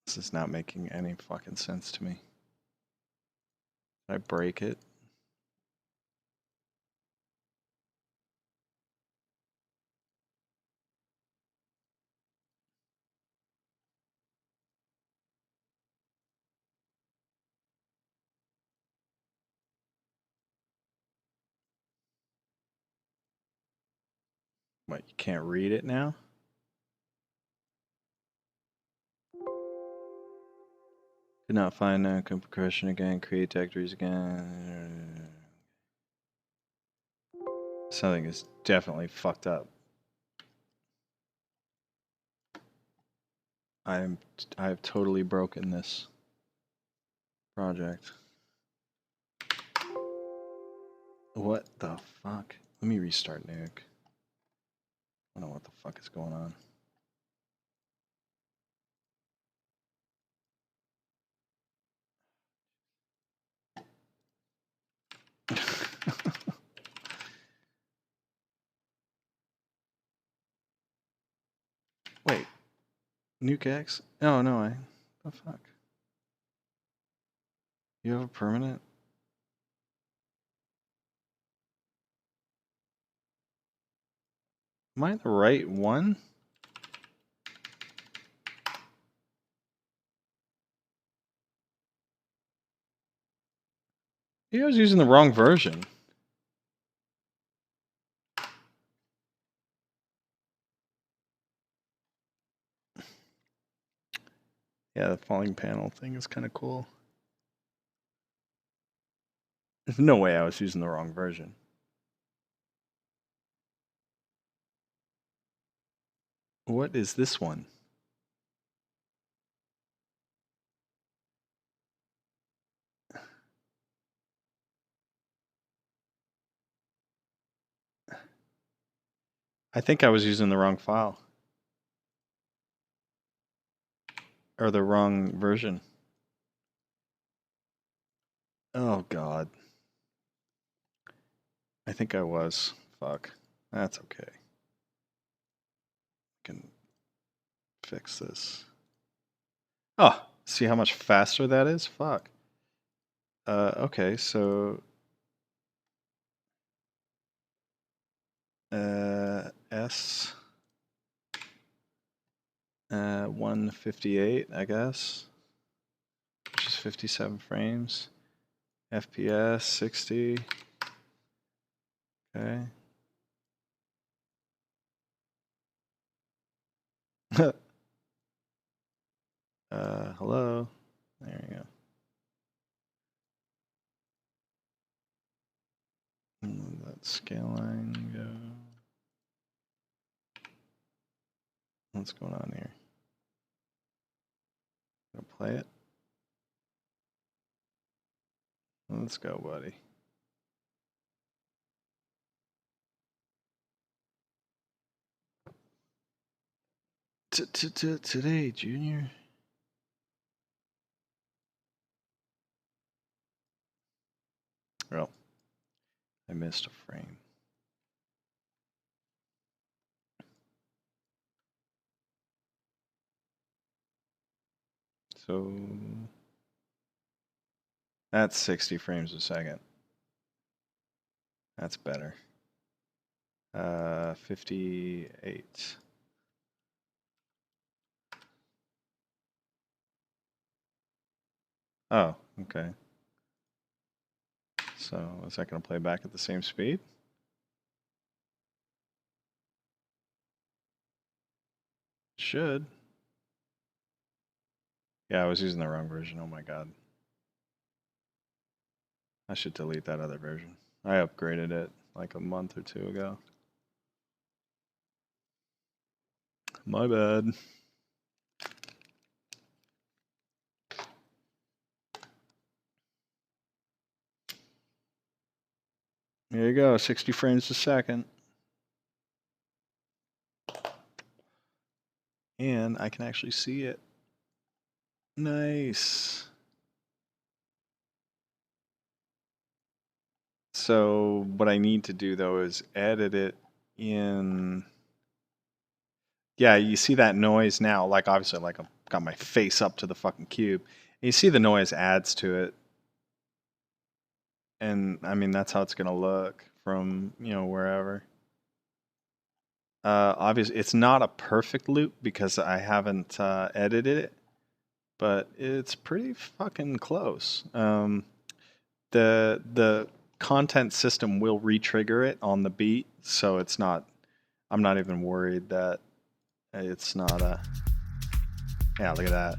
This is not making any fucking sense to me. Did I break it? What, you can't read it now? Could not find compression again, create directories again. Something is definitely fucked up. I have totally broken this project. What the fuck? Let me restart Nuke. I don't know what the fuck is going on. Wait. Nuke X? Oh, no, the fuck? You have a permanent? Am I the right one? Maybe I was using the wrong version. Yeah, the falling panel thing is kind of cool. There's no way I was using the wrong version. What is this one? I think I was using the wrong file. Or the wrong version. Oh, God. I think I was. Fuck. That's okay. I can fix this. Oh, see how much faster that is? Fuck. Okay, so... S... 158, I guess. Which is 57 frames. FPS, 60. Okay. Hello. There you go. And let scaling go. What's going on here? Gonna play it? Let's go, buddy. Today, Junior. Well, I missed a frame. So that's 60 frames a second. That's better. 58. Oh, okay. So is that going to play back at the same speed? Should. Yeah, I was using the wrong version. Oh my god. I should delete that other version. I upgraded it like a month or two ago. My bad. There you go, 60 frames a second. And I can actually see it. Nice. So what I need to do though is edit it in. Yeah, you see that noise now, like obviously like I've got my face up to the fucking cube. And you see the noise adds to it. And I mean, that's how it's gonna look from, you know, wherever. Obviously, it's not a perfect loop because I haven't edited it, but it's pretty fucking close. The content system will re-trigger it on the beat, so it's not. I'm not even worried that it's not a. Yeah, look at that.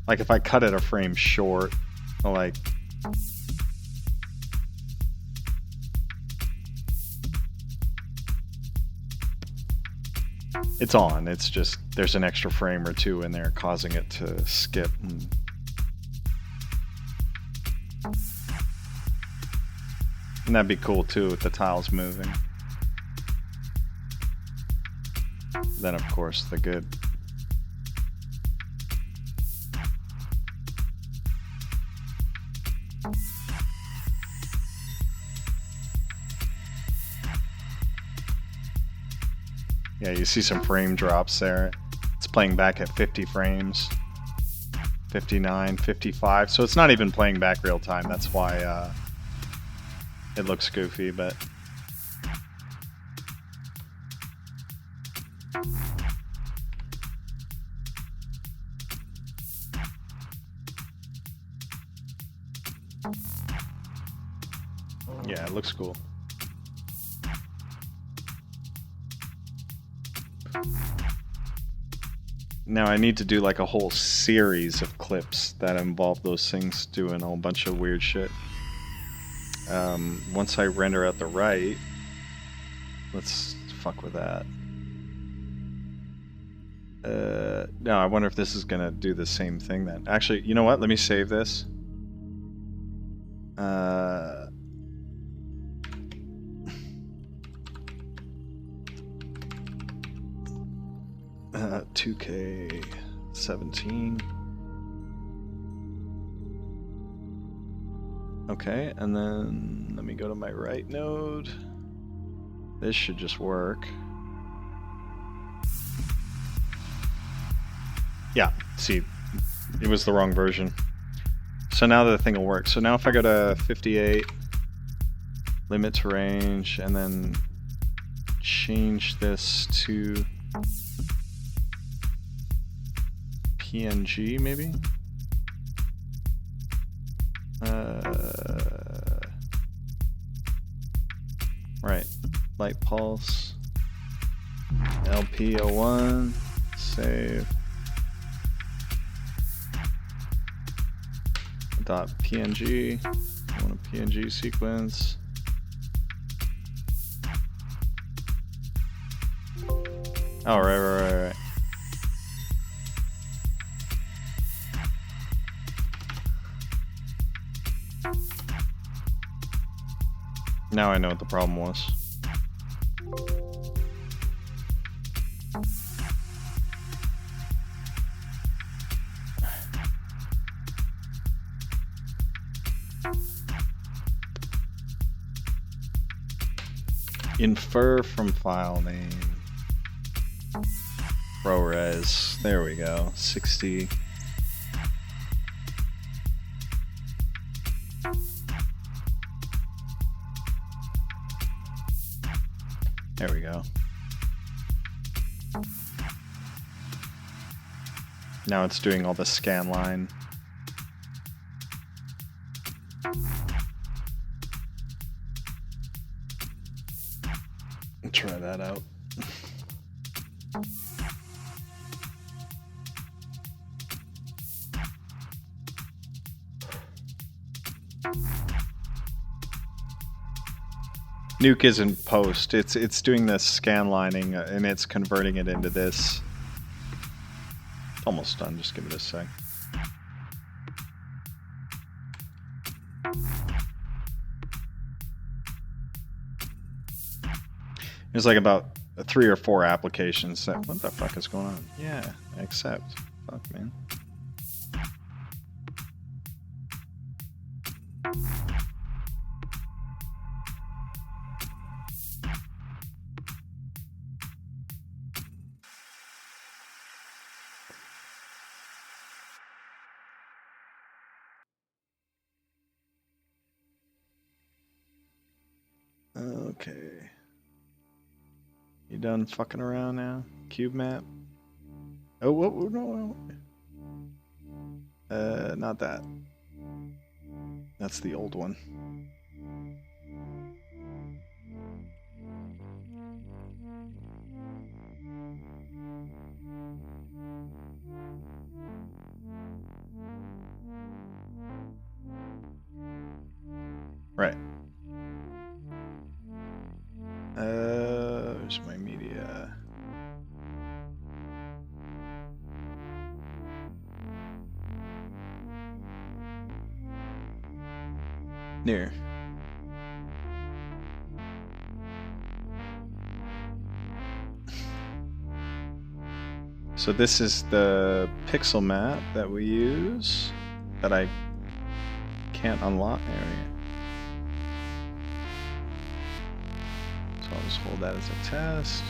Like if I cut it a frame short, like. It's on. It's just there's an extra frame or two in there causing it to skip. And that'd be cool too with the tiles moving. Then of course the good. Yeah, you see some frame drops there. It's playing back at 50 frames. 59, 55. So it's not even playing back real time. That's why it looks goofy, but yeah, it looks cool. Now I need to do like a whole series of clips that involve those things doing a whole bunch of weird shit. Once I render out the right, let's fuck with that. No, I wonder if this is gonna do the same thing then. Actually, you know what? Let me save this. 2K17. Okay, and then let me go to my right node. This should just work. Yeah, see, it was the wrong version. So now the thing will work. So now if I go to 58, limit to range, and then change this to PNG maybe? Right, light pulse, LP01, save. .png, I want a PNG sequence. Oh, right. Now I know what the problem was. Infer from file name. ProRes. There we go. 60. There we go. Now it's doing all the scan line. Try that out. Nuke isn't post. It's doing the scan lining and it's converting it into this. Almost done. Just give it a sec. There's like about 3 or 4 applications that, what the fuck is going on? Yeah, accept. Fuck, man. Okay. You done fucking around now? Cube map? Oh, whoa, no. Not that. That's the old one. Right. There's my media. Near. So this is the pixel map that we use that I can't unlock. There we go. So I'll just hold that as a test.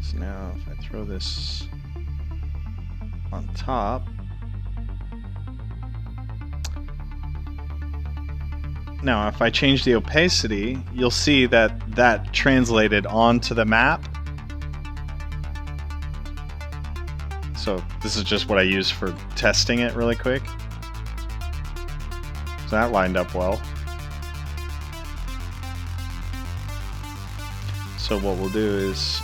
So now if I throw this on top, now if I change the opacity, you'll see that that translated onto the map. So this is just what I use for testing it really quick. So that lined up well. So what we'll do is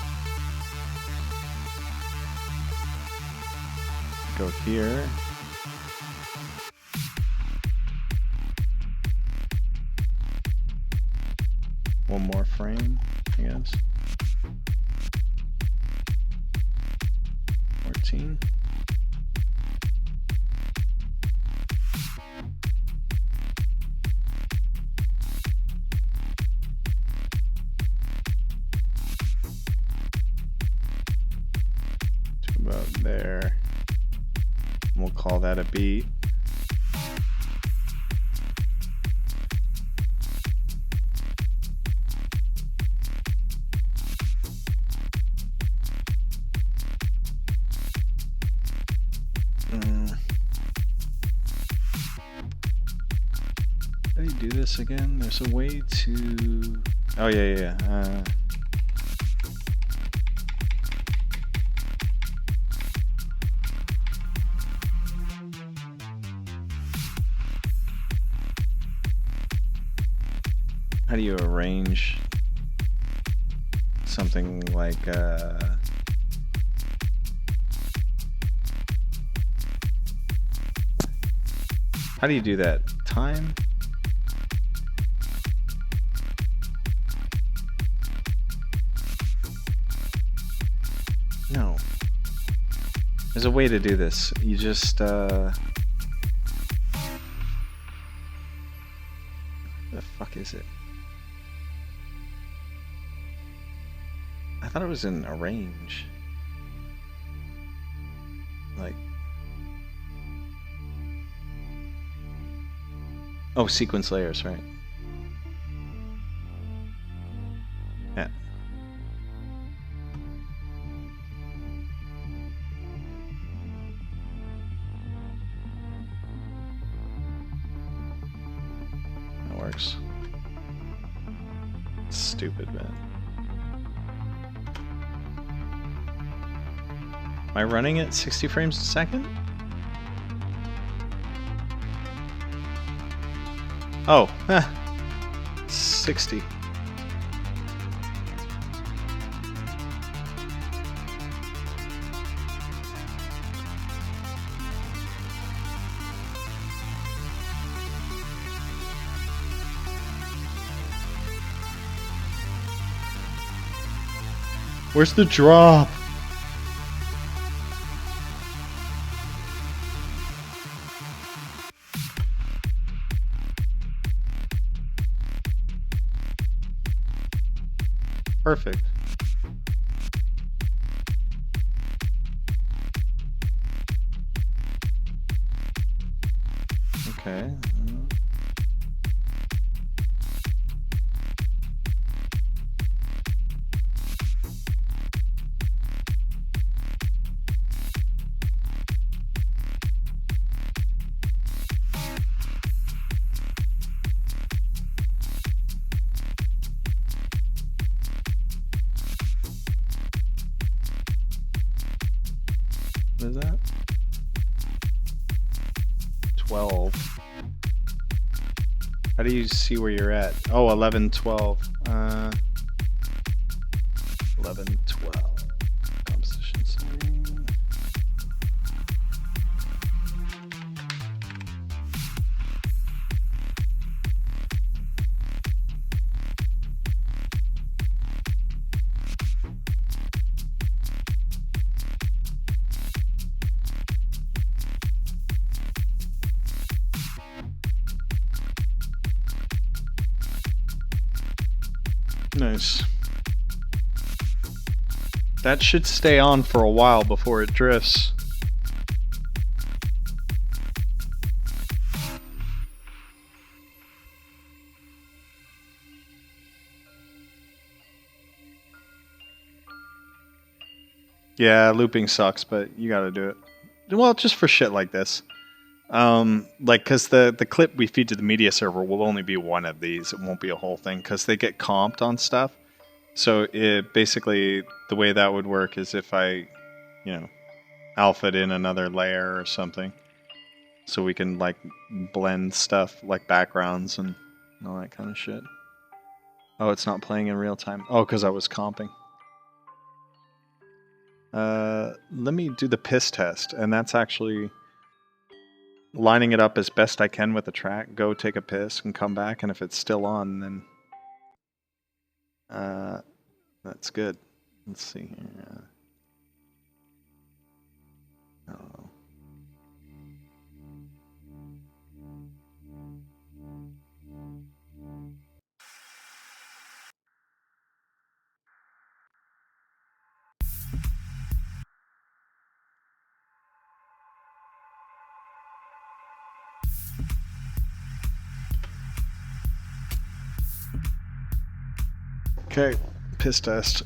go here. One more frame, I guess. 14. To about there. We'll call that a beat. How do you do this again? There's a way to... Oh, yeah. How do you arrange something like how do you do that? Time? No. There's a way to do this. You just the fuck is it? I thought it was in arrange. Like... Oh, sequence layers, right. Yeah. That works. Stupid, man. Am I running at 60 frames a second? Oh, 60. Where's the drop? Perfect. Okay. What is that? 12. How do you see where you're at? Oh, 11, 12. 11, 12. Composition setting. Nice. That should stay on for a while before it drifts. Yeah, looping sucks, but you gotta do it. Well, just for shit like this. Like, cause the clip we feed to the media server will only be one of these. It won't be a whole thing, cause they get comped on stuff. So it basically, the way that would work is if I, you know, alpha'd in another layer or something, so we can like blend stuff like backgrounds and all that kind of shit. Oh, it's not playing in real time. Oh, cause I was comping. Let me do the piss test, and that's actually lining it up as best I can with the track. Go take a piss and come back, and if it's still on, then that's good. Let's see here. Oh. Okay, piss test.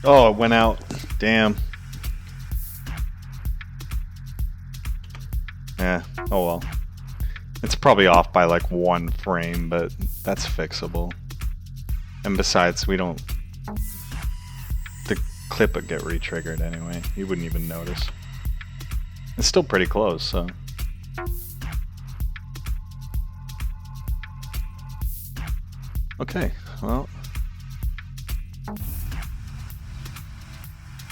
Oh, it went out. Damn. Yeah, oh well. It's probably off by like 1 frame, but that's fixable. And besides, we don't... The clip would get re-triggered anyway. You wouldn't even notice. It's still pretty close, so... Okay, well...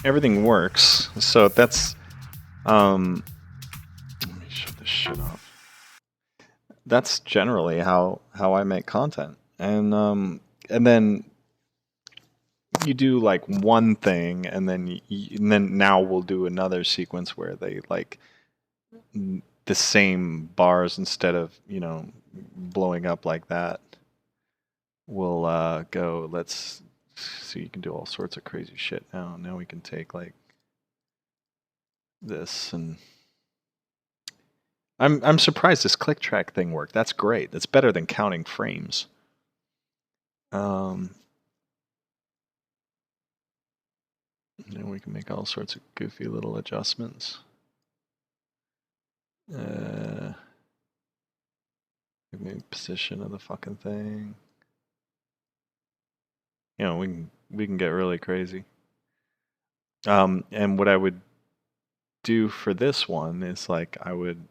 Everything works, so that's... Let me shut this shit off. That's generally how I make content. And then you do like one thing, and then now we'll do another sequence where they like the same bars, instead of, you know, blowing up like that. We'll go, let's see, you can do all sorts of crazy shit now. Now we can take like this, and I'm surprised this click track thing worked. That's great. That's better than counting frames. And we can make all sorts of goofy little adjustments. Maybe position of the fucking thing. You know, we can get really crazy. And what I would do for this one is like I would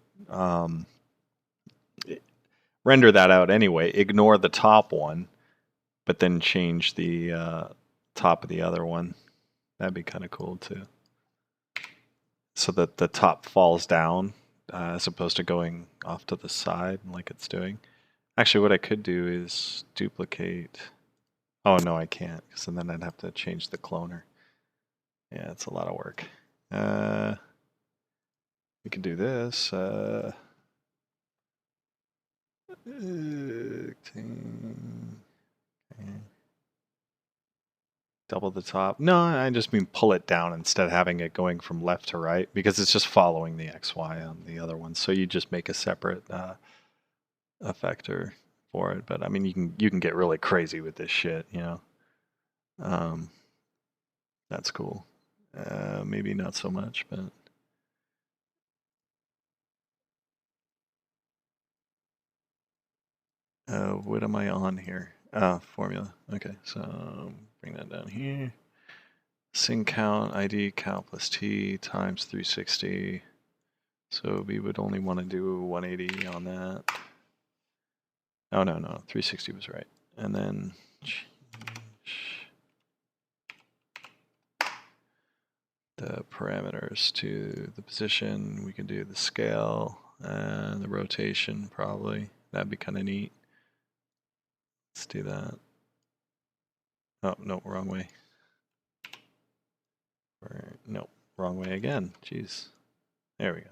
render that out anyway, ignore the top one, but then change the top of the other one. That'd be kind of cool too. So that the top falls down as opposed to going off to the side like it's doing. Actually, what I could do is duplicate. Oh no, I can't, because then I'd have to change the cloner. Yeah, it's a lot of work. We we can do this. Double the top. No, I just mean pull it down instead of having it going from left to right because it's just following the XY on the other one. So you just make a separate effector for it. But I mean, you can get really crazy with this shit, you know. That's cool. Maybe not so much, but. What am I on here? Formula. Okay, so bring that down here. Sing count, ID count plus T times 360. So we would only want to do 180 on that. Oh, no, 360 was right. And then change the parameters to the position. We can do the scale and the rotation probably. That'd be kind of neat. Let's do that. Oh, no, wrong way. No, wrong way again. Jeez. There we go.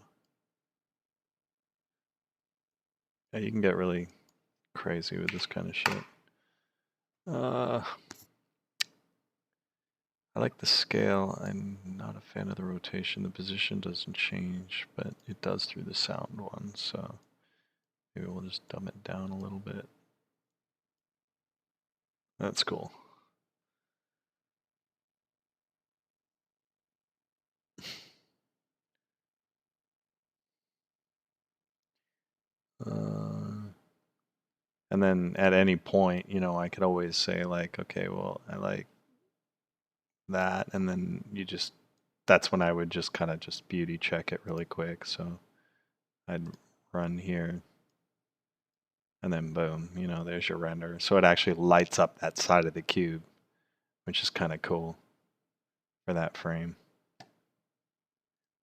Yeah, you can get really crazy with this kind of shit. I like the scale. I'm not a fan of the rotation. The position doesn't change, but it does through the sound one, so maybe we'll just dumb it down a little bit. That's cool. And then at any point, you know, I could always say like, okay, well, I like that, and then that's when I would just kind of just beauty check it really quick. So I'd run here, and then boom, you know, there's your render. So it actually lights up that side of the cube, which is kind of cool for that frame.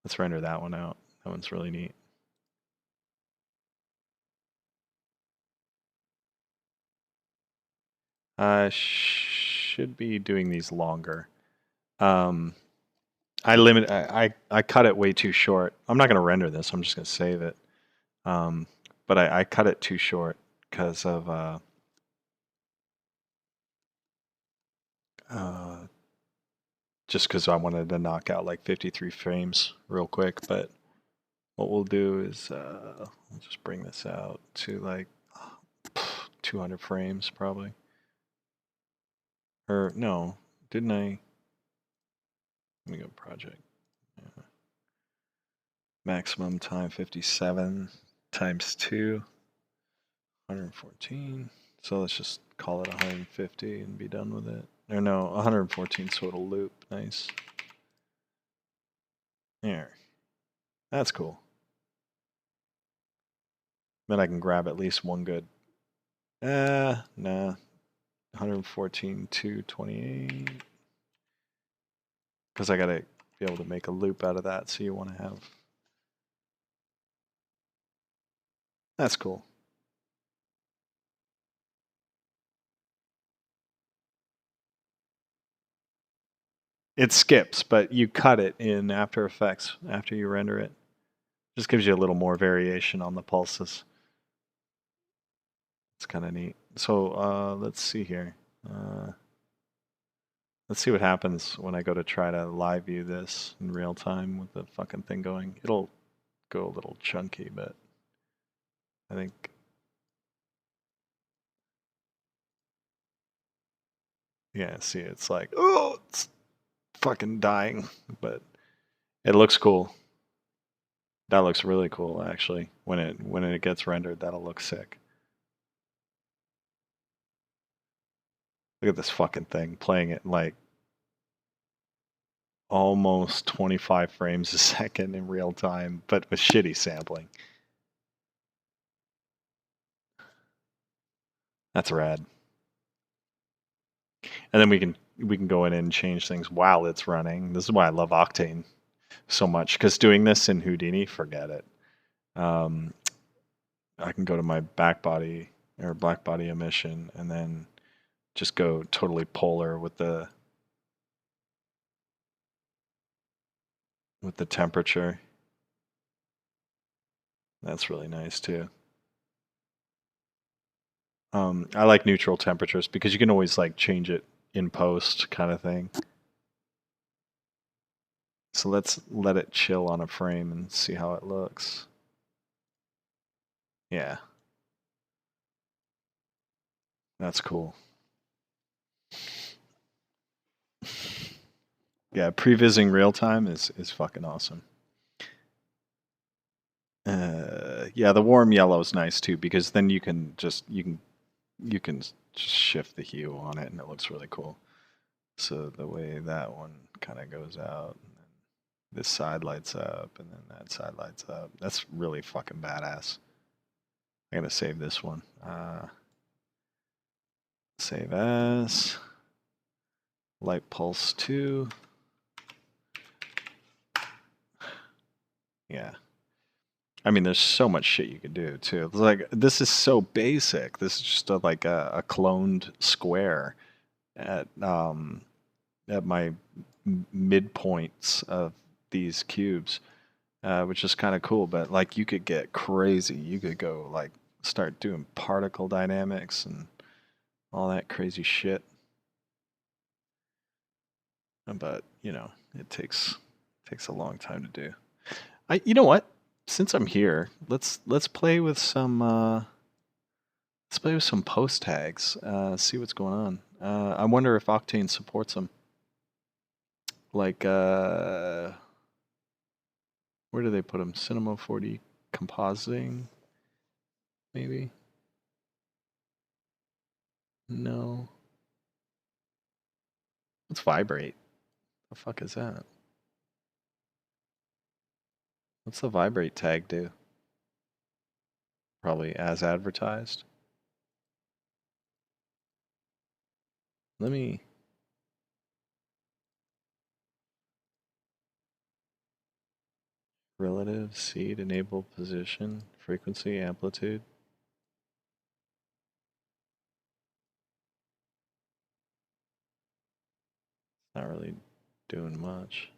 Let's render that one out. That one's really neat. Should be doing these longer. I cut it way too short. I'm not going to render this. I'm just going to save it. But I cut it too short because of just because I wanted to knock out like 53 frames real quick. But what we'll do is we'll just bring this out to like 200 frames probably. Or no, didn't I? Let me go project. Yeah. Maximum time 57 times 2, 114. So let's just call it 150 and be done with it. Or no, 114 so it'll loop. Nice. There. That's cool. Then I can grab at least one good. Nah. 114, 228. Because I gotta be able to make a loop out of that, so you want to have. That's cool. It skips, but you cut it in After Effects after you render it. Just gives you a little more variation on the pulses. It's kind of neat. So let's see here. Let's see what happens when I go to try to live view this in real time with the fucking thing going. It'll go a little chunky, but I think. Yeah, see, it's like, oh, it's fucking dying, but it looks cool. That looks really cool, actually. When it gets rendered, that'll look sick. Look at this fucking thing playing it like almost 25 frames a second in real time, but with shitty sampling. That's rad. And then we can go in and change things while it's running. This is why I love Octane so much, because doing this in Houdini, forget it. I can go to my back body or black body emission and then just go totally polar with the temperature. That's really nice too. I like neutral temperatures because you can always like change it in post kind of thing. So let's let it chill on a frame and see how it looks. Yeah. That's cool. Yeah, prevising real time is fucking awesome. Yeah, the warm yellow is nice too because then you can just shift the hue on it and it looks really cool. So the way that one kind of goes out, and then this side lights up, and then that side lights up. That's really fucking badass. I'm gonna save this one. Save as light pulse 2. Yeah. I mean, there's so much shit you can do too. It's like this is so basic. This is just like a cloned square at my midpoints of these cubes, which is kind of cool. But like, you could get crazy. You could go like start doing particle dynamics and all that crazy shit. But you know, it takes a long time to do. You know what? Since I'm here, let's play with some post tags. See what's going on. I wonder if Octane supports them. Like, where do they put them? Cinema 4D compositing, maybe? No. Let's vibrate. The fuck is that? What's the vibrate tag do? Probably as advertised. Let me. Relative, seed, enable, position, frequency, amplitude. Not really doing much.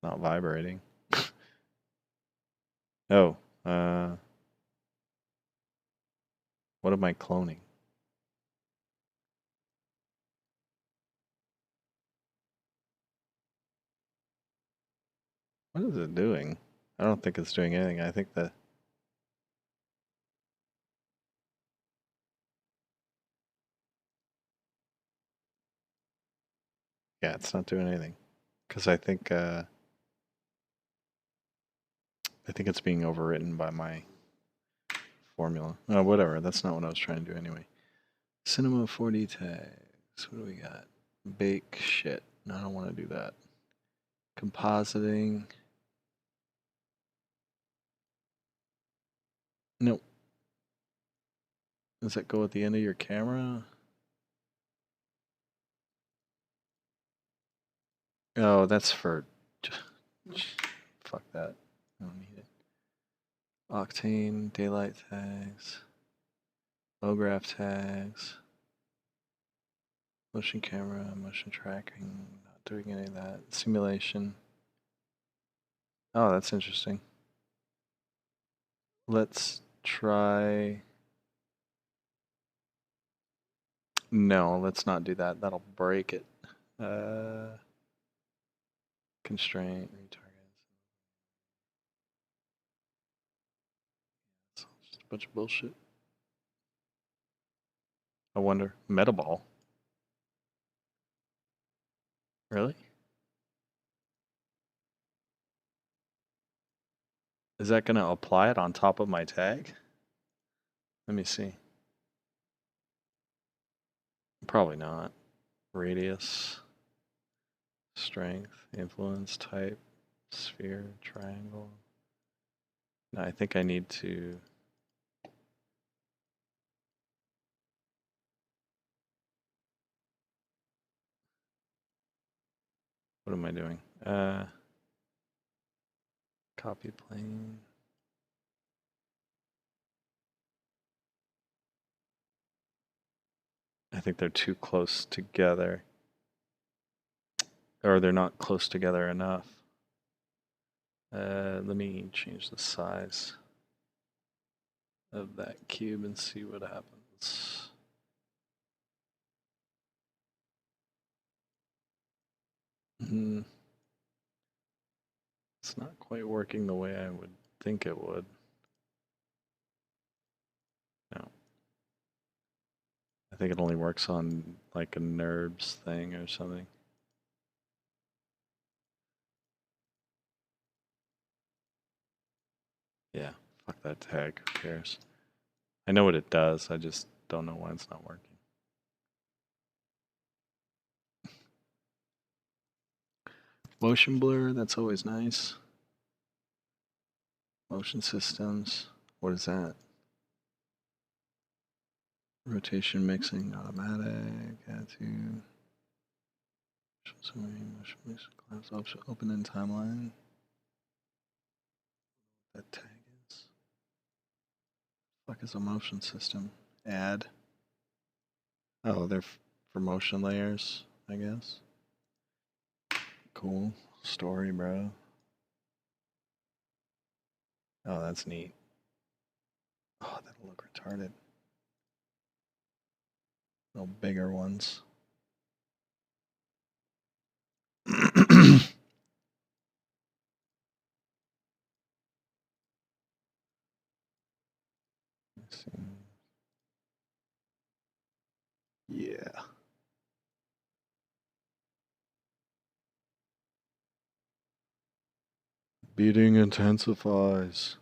Not vibrating. Oh, what am I cloning? What is it doing? I don't think it's doing anything. I think that. Yeah, it's not doing anything. Because I think it's being overwritten by my formula. Oh, whatever. That's not what I was trying to do anyway. Cinema 4D tags. What do we got? Bake shit. No, I don't want to do that. Compositing. Nope. Does that go at the end of your camera? Oh, that's for. Fuck that. I don't need it. Octane, daylight tags,ograph tags, motion camera, motion tracking, not doing any of that. Simulation. Oh, that's interesting. Let's try. No, let's not do that. That'll break it. Constraint, retarget. It's just a bunch of bullshit. I wonder. Metaball. Really? Is that going to apply it on top of my tag? Let me see. Probably not. Radius, strength, influence, type, sphere, triangle. No, I think I need to. What am I doing? Copy plane. I think they're too close together. Or they're not close together enough. Let me change the size of that cube and see what happens. It's not quite working the way I would think it would. No. I think it only works on like a NURBS thing or something. Yeah, fuck that tag, who cares? I know what it does, I just don't know why it's not working. Motion blur, that's always nice. Motion systems, what is that? Rotation mixing, automatic, add to. Motion mix, collapse option, open in timeline. That tag is. Fuck is a motion system? Add. Oh, they're for motion layers, I guess. Cool. Story, bro. Oh, that's neat. Oh, that'll look retarded. No bigger ones. Yeah. Beating intensifies.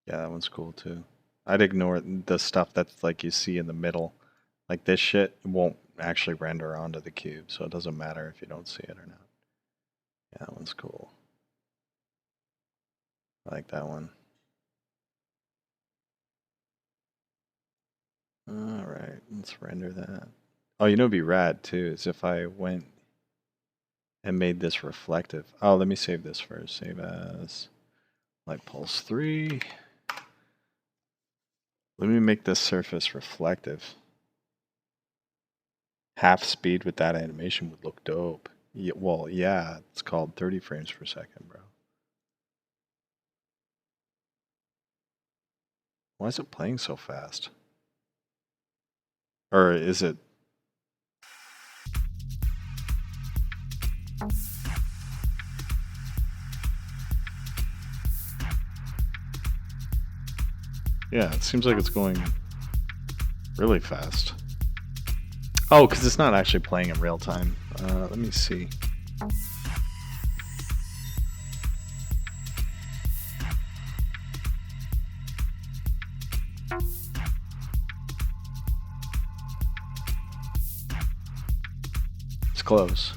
Yeah, that one's cool too. I'd ignore the stuff that's like you see in the middle. Like this shit won't actually render onto the cube, so it doesn't matter if you don't see it or not. Yeah, that one's cool. I like that one. Alright, let's render that. Oh, you know what'd be rad too, is if I went and made this reflective. Oh, let me save this first. Save as light pulse 3. Let me make this surface reflective. Half speed with that animation would look dope. Yeah, well, yeah, it's called 30 frames per second, bro. Why is it playing so fast? Or is it? Yeah, it seems like it's going really fast. Oh, because it's not actually playing in real time. Let me see. It's close.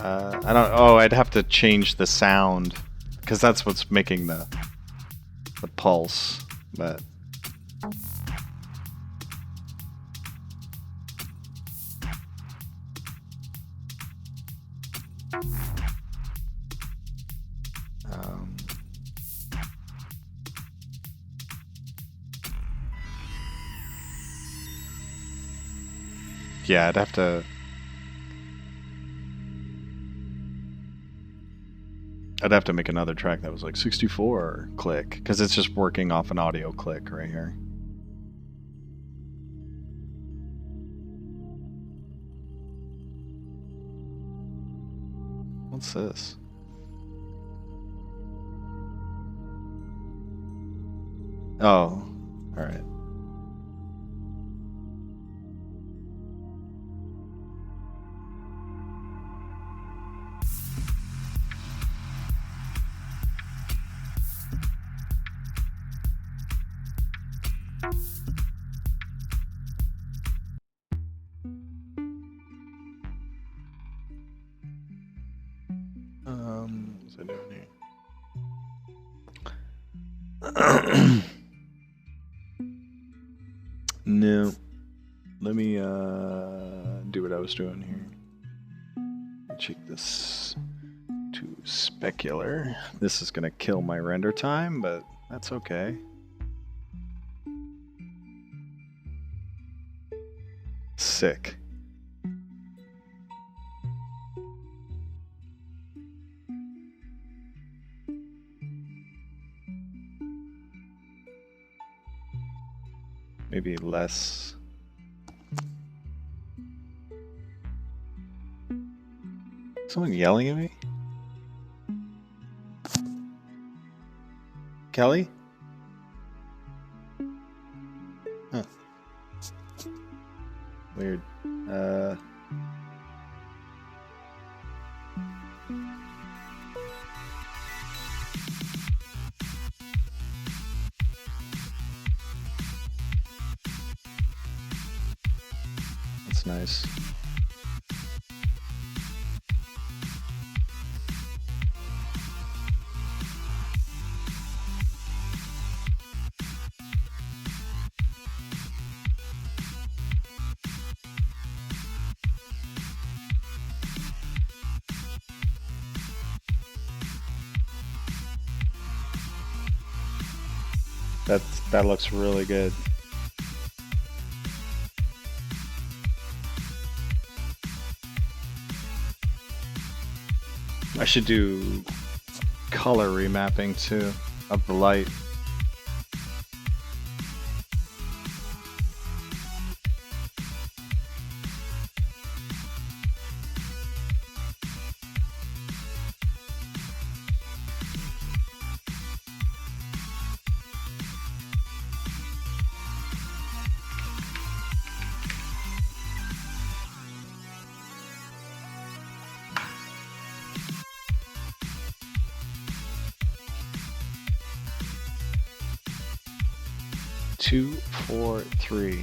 I don't. Oh, I'd have to change the sound because that's what's making the pulse. But yeah, I'd have to. I'd have to make another track that was like 64 click, because it's just working off an audio click right here. What's this? Oh, alright. What's I doing here? No. Let me do what I was doing here. Check this to specular. This is gonna kill my render time, but that's okay. sick. Maybe less. Someone yelling at me? Kelly? Huh. Weird. That's nice. That looks really good. I should do color remapping too of the light. Two, 4, 3.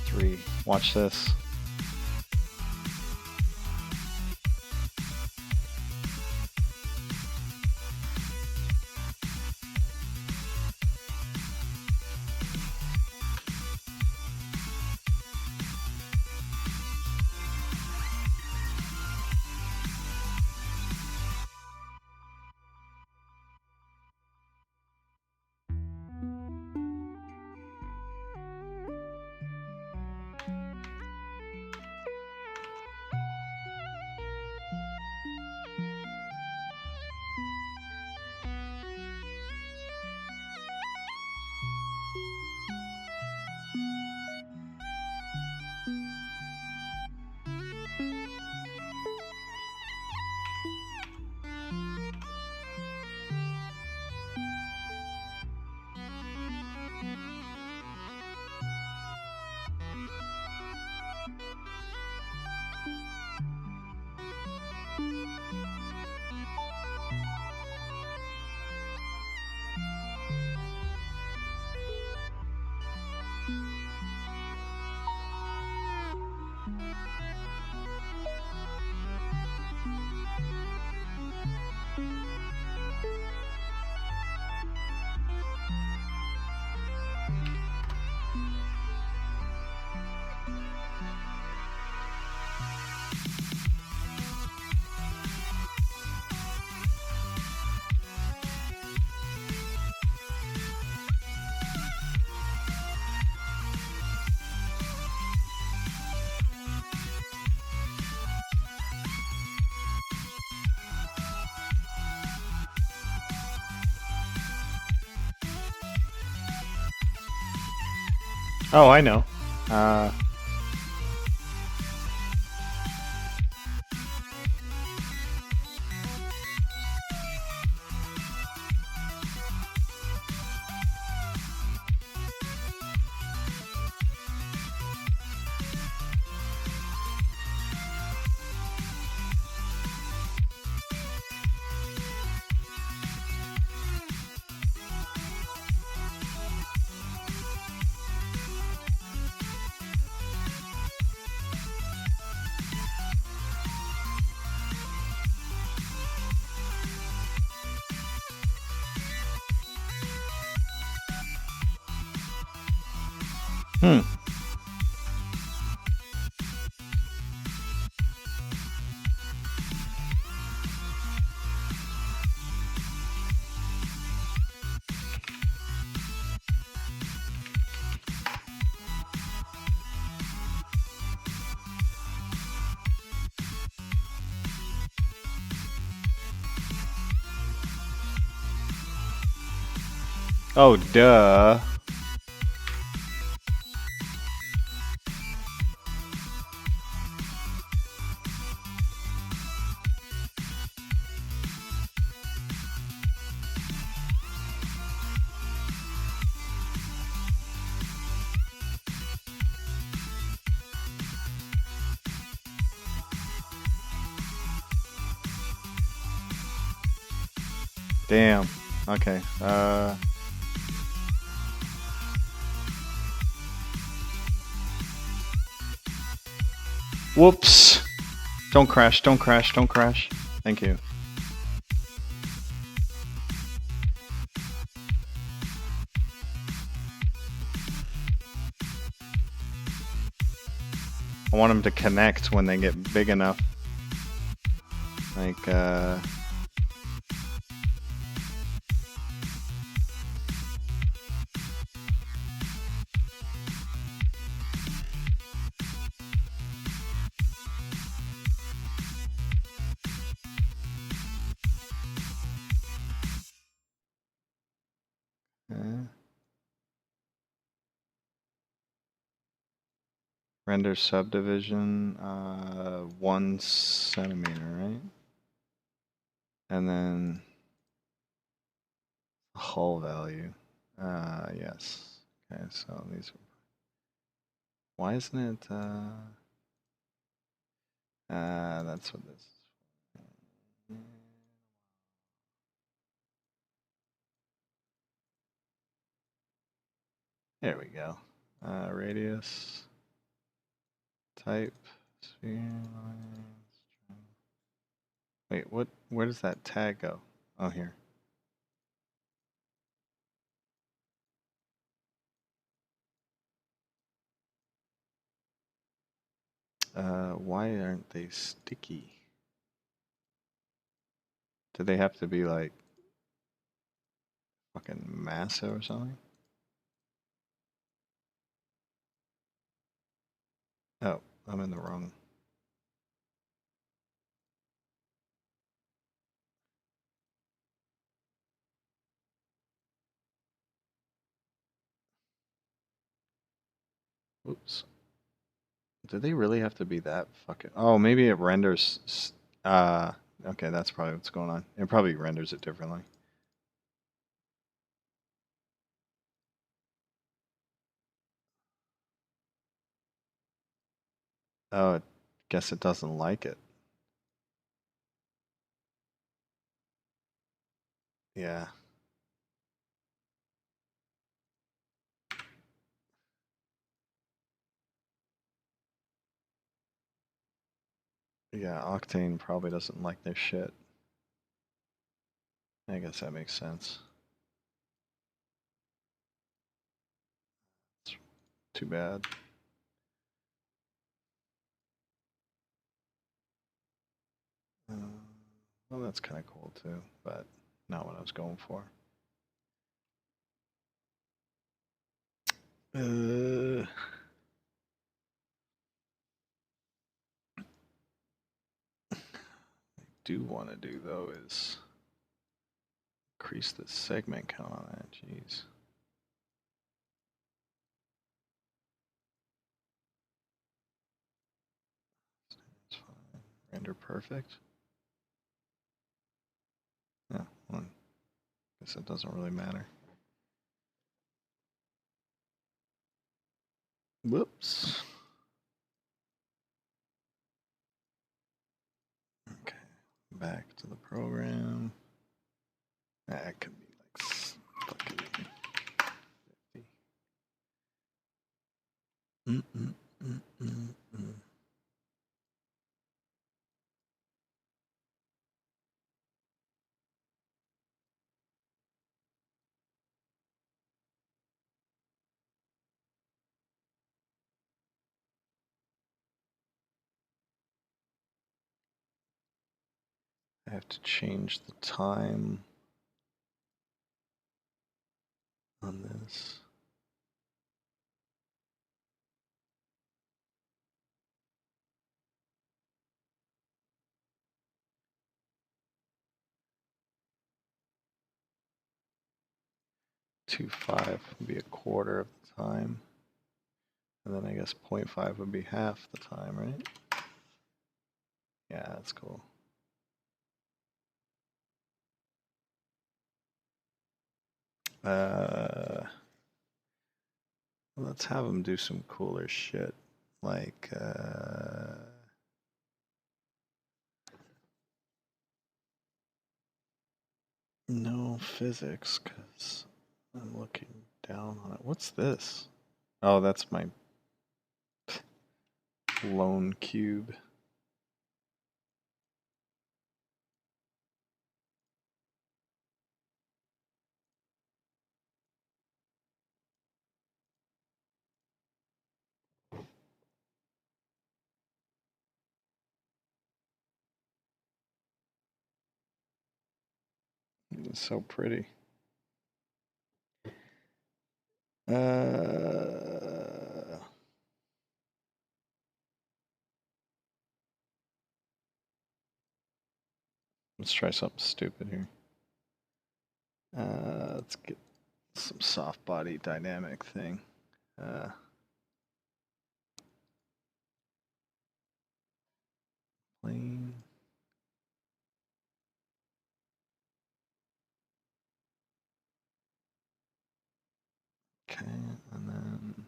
3. Watch this. Oh, I know. Hmm. Oh, duh. Damn. Okay. Whoops. Don't crash, don't crash, don't crash. Thank you. I want them to connect when they get big enough. Like, render subdivision, 1 centimeter, right? And then hull value. Yes. Okay, so these. Why isn't it? That's what this is. There we go. Radius, type, sphere, lines. Wait, what? Where does that tag go? Oh, here. Why aren't they sticky? Do they have to be like fucking massa or something? Oh, I'm in the wrong. Oops. Do they really have to be that fucking? Oh, maybe it renders. Okay, that's probably what's going on. It probably renders it differently. Oh, I guess it doesn't like it. Yeah. Yeah, Octane probably doesn't like their shit. I guess that makes sense. It's too bad. Well, that's kind of cool too, but not what I was going for. Do want to do though is increase the segment count on that. Jeez. It's fine. Render perfect. Yeah, well, I guess it doesn't really matter. Whoops. Okay, back to the program. That could be like fucking 50. I have to change the time on this. 2.5 would be a quarter of the time. And then I guess 0.5 would be half the time, right? Yeah, that's cool. Let's have them do some cooler shit. Like, no physics, because I'm looking down on it. What's this? Oh, that's my lone cube. It's so pretty. Let's try something stupid here. Let's get some soft body dynamic thing. Plane. Okay, and then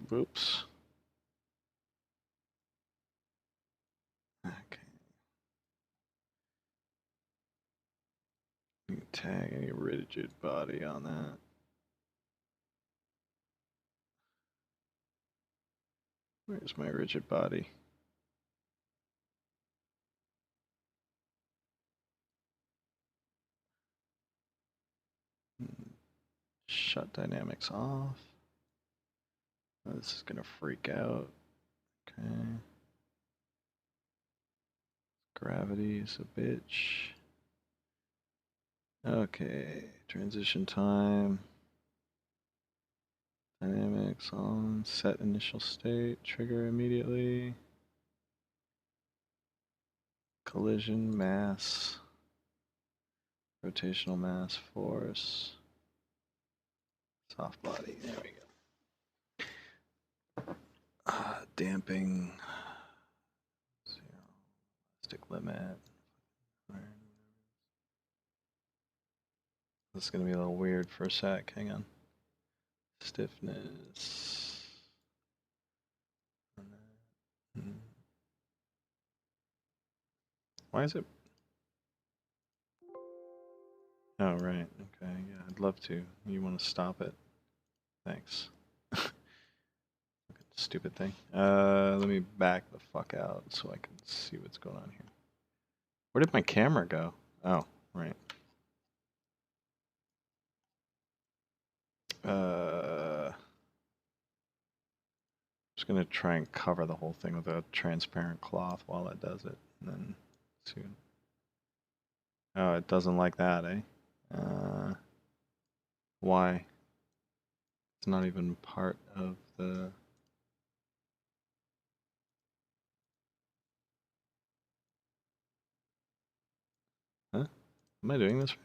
whoops. Okay. You can tag any rigid body on that. Where's my rigid body? Shut dynamics off. Oh, this is gonna freak out. Okay. Gravity is a bitch. Okay, transition time. Dynamics on, set initial state, trigger immediately. Collision, mass, rotational mass, force, soft body, there we go. Damping, zero, stick limit. This is gonna be a little weird for a sec, hang on. Stiffness. Why is it? Oh, right, okay, yeah, I'd love to. You wanna stop it? Thanks. Stupid thing. Let me back the fuck out so I can see what's going on here. Where did my camera go? Oh, right. Just gonna try and cover the whole thing with a transparent cloth while it does it, and then soon. Oh, it doesn't like that, eh? Why? It's not even part of the. Huh? Am I doing this right?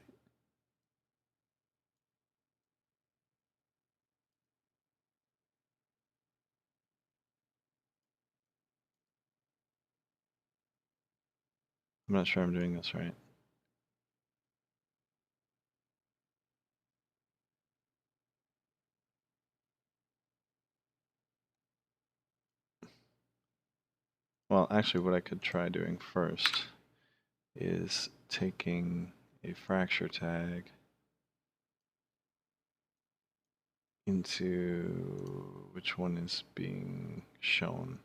I'm not sure I'm doing this right. Well, actually, what I could try doing first is taking a fracture tag into which one is being shown.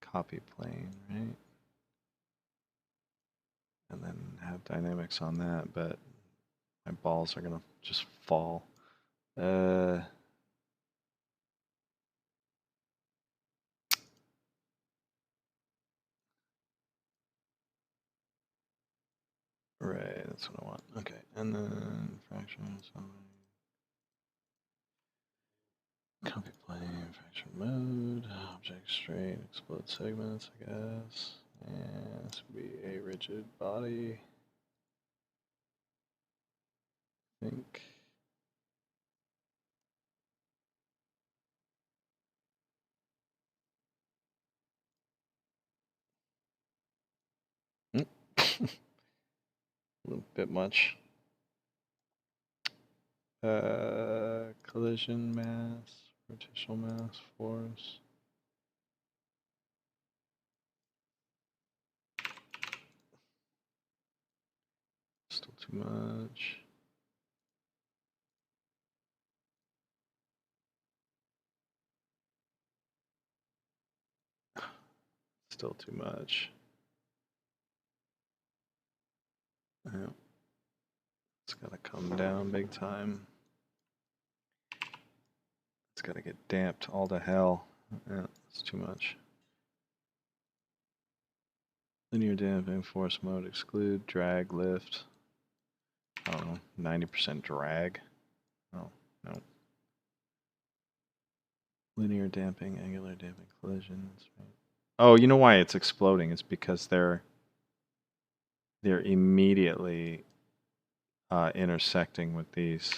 Copy plane, right? And then have dynamics on that, but my balls are gonna just fall. Right, that's what I want. Okay, and then fractions. Copy plane, fraction mode, object straight, explode segments, I guess. And this would be a rigid body. I think. A little bit much. Collision mass, rotational mass, force. Still too much. Still too much. Yeah. It's gotta come down big time. It's gotta get damped all to hell. Yeah, it's too much. Linear damping, force mode, exclude, drag, lift. I don't know, 90% drag. Oh, no. Linear damping, angular damping, collisions. Oh, you know why it's exploding? It's because they're immediately intersecting with these.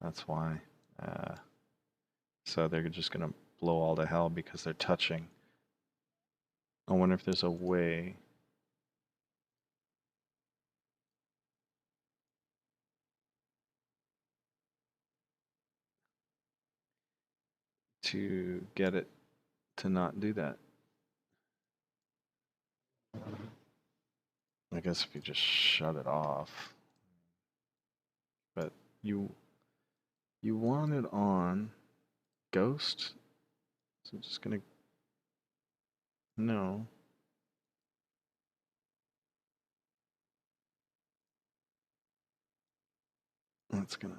That's why. So they're just gonna blow all to hell because they're touching. I wonder if there's a way to get it to not do that. I guess if you just shut it off. But you want it on ghost? So it's just gonna no. It's gonna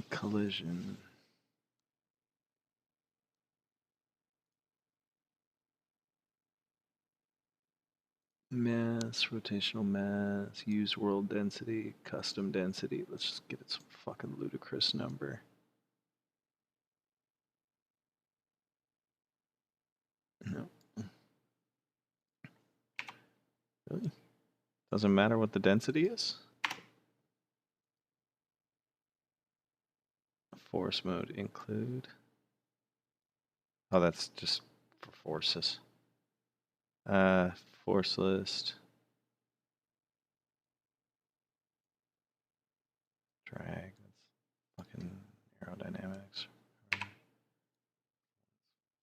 collision. Mass, rotational mass, use world density, custom density. Let's just give it some fucking ludicrous number. No. Really? Doesn't matter what the density is? Force mode include. Oh, that's just for forces. Force list. Drag. That's fucking aerodynamics.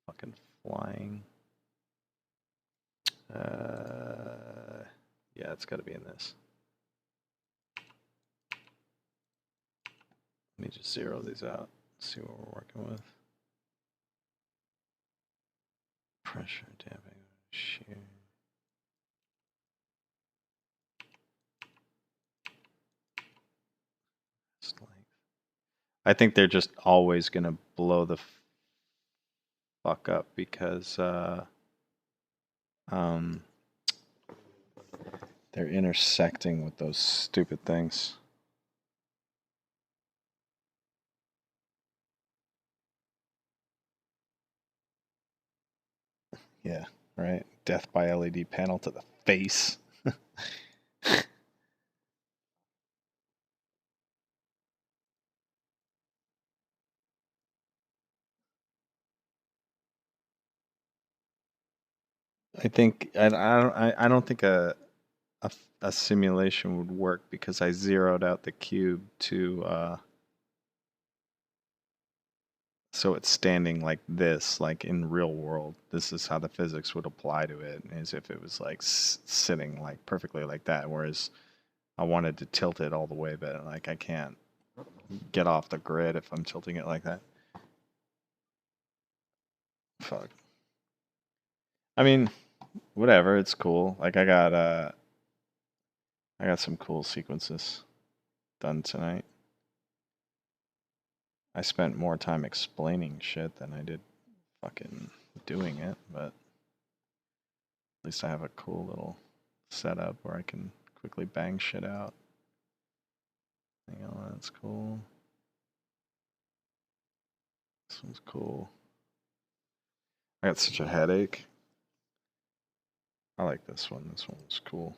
Fucking flying. Yeah, it's got to be in this. Let me just zero these out. See what we're working with. Pressure damping. Shear. I think they're just always gonna blow the fuck up because they're intersecting with those stupid things. Yeah, right. Death by LED panel to the face. I think I don't think a simulation would work because I zeroed out the cube to so it's standing like this, like in real world. This is how the physics would apply to it, as if it was like sitting like perfectly like that. Whereas I wanted to tilt it all the way, but like I can't get off the grid if I'm tilting it like that. Fuck. I mean, whatever. It's cool. Like I got some cool sequences done tonight. I spent more time explaining shit than I did fucking doing it, but At least I have a cool little setup where I can quickly bang shit out. Hang on, that's cool. This one's cool. I got such a headache. I like this one. This one's cool.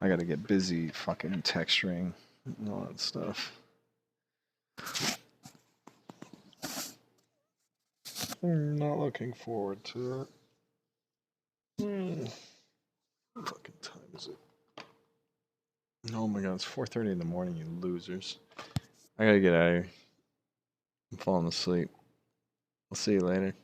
I gotta get busy fucking texturing and all that stuff. I'm not looking forward to it. What fucking time is it? Oh my god, it's 4:30 in the morning, you losers. I gotta get out of here. I'm falling asleep. I'll see you later.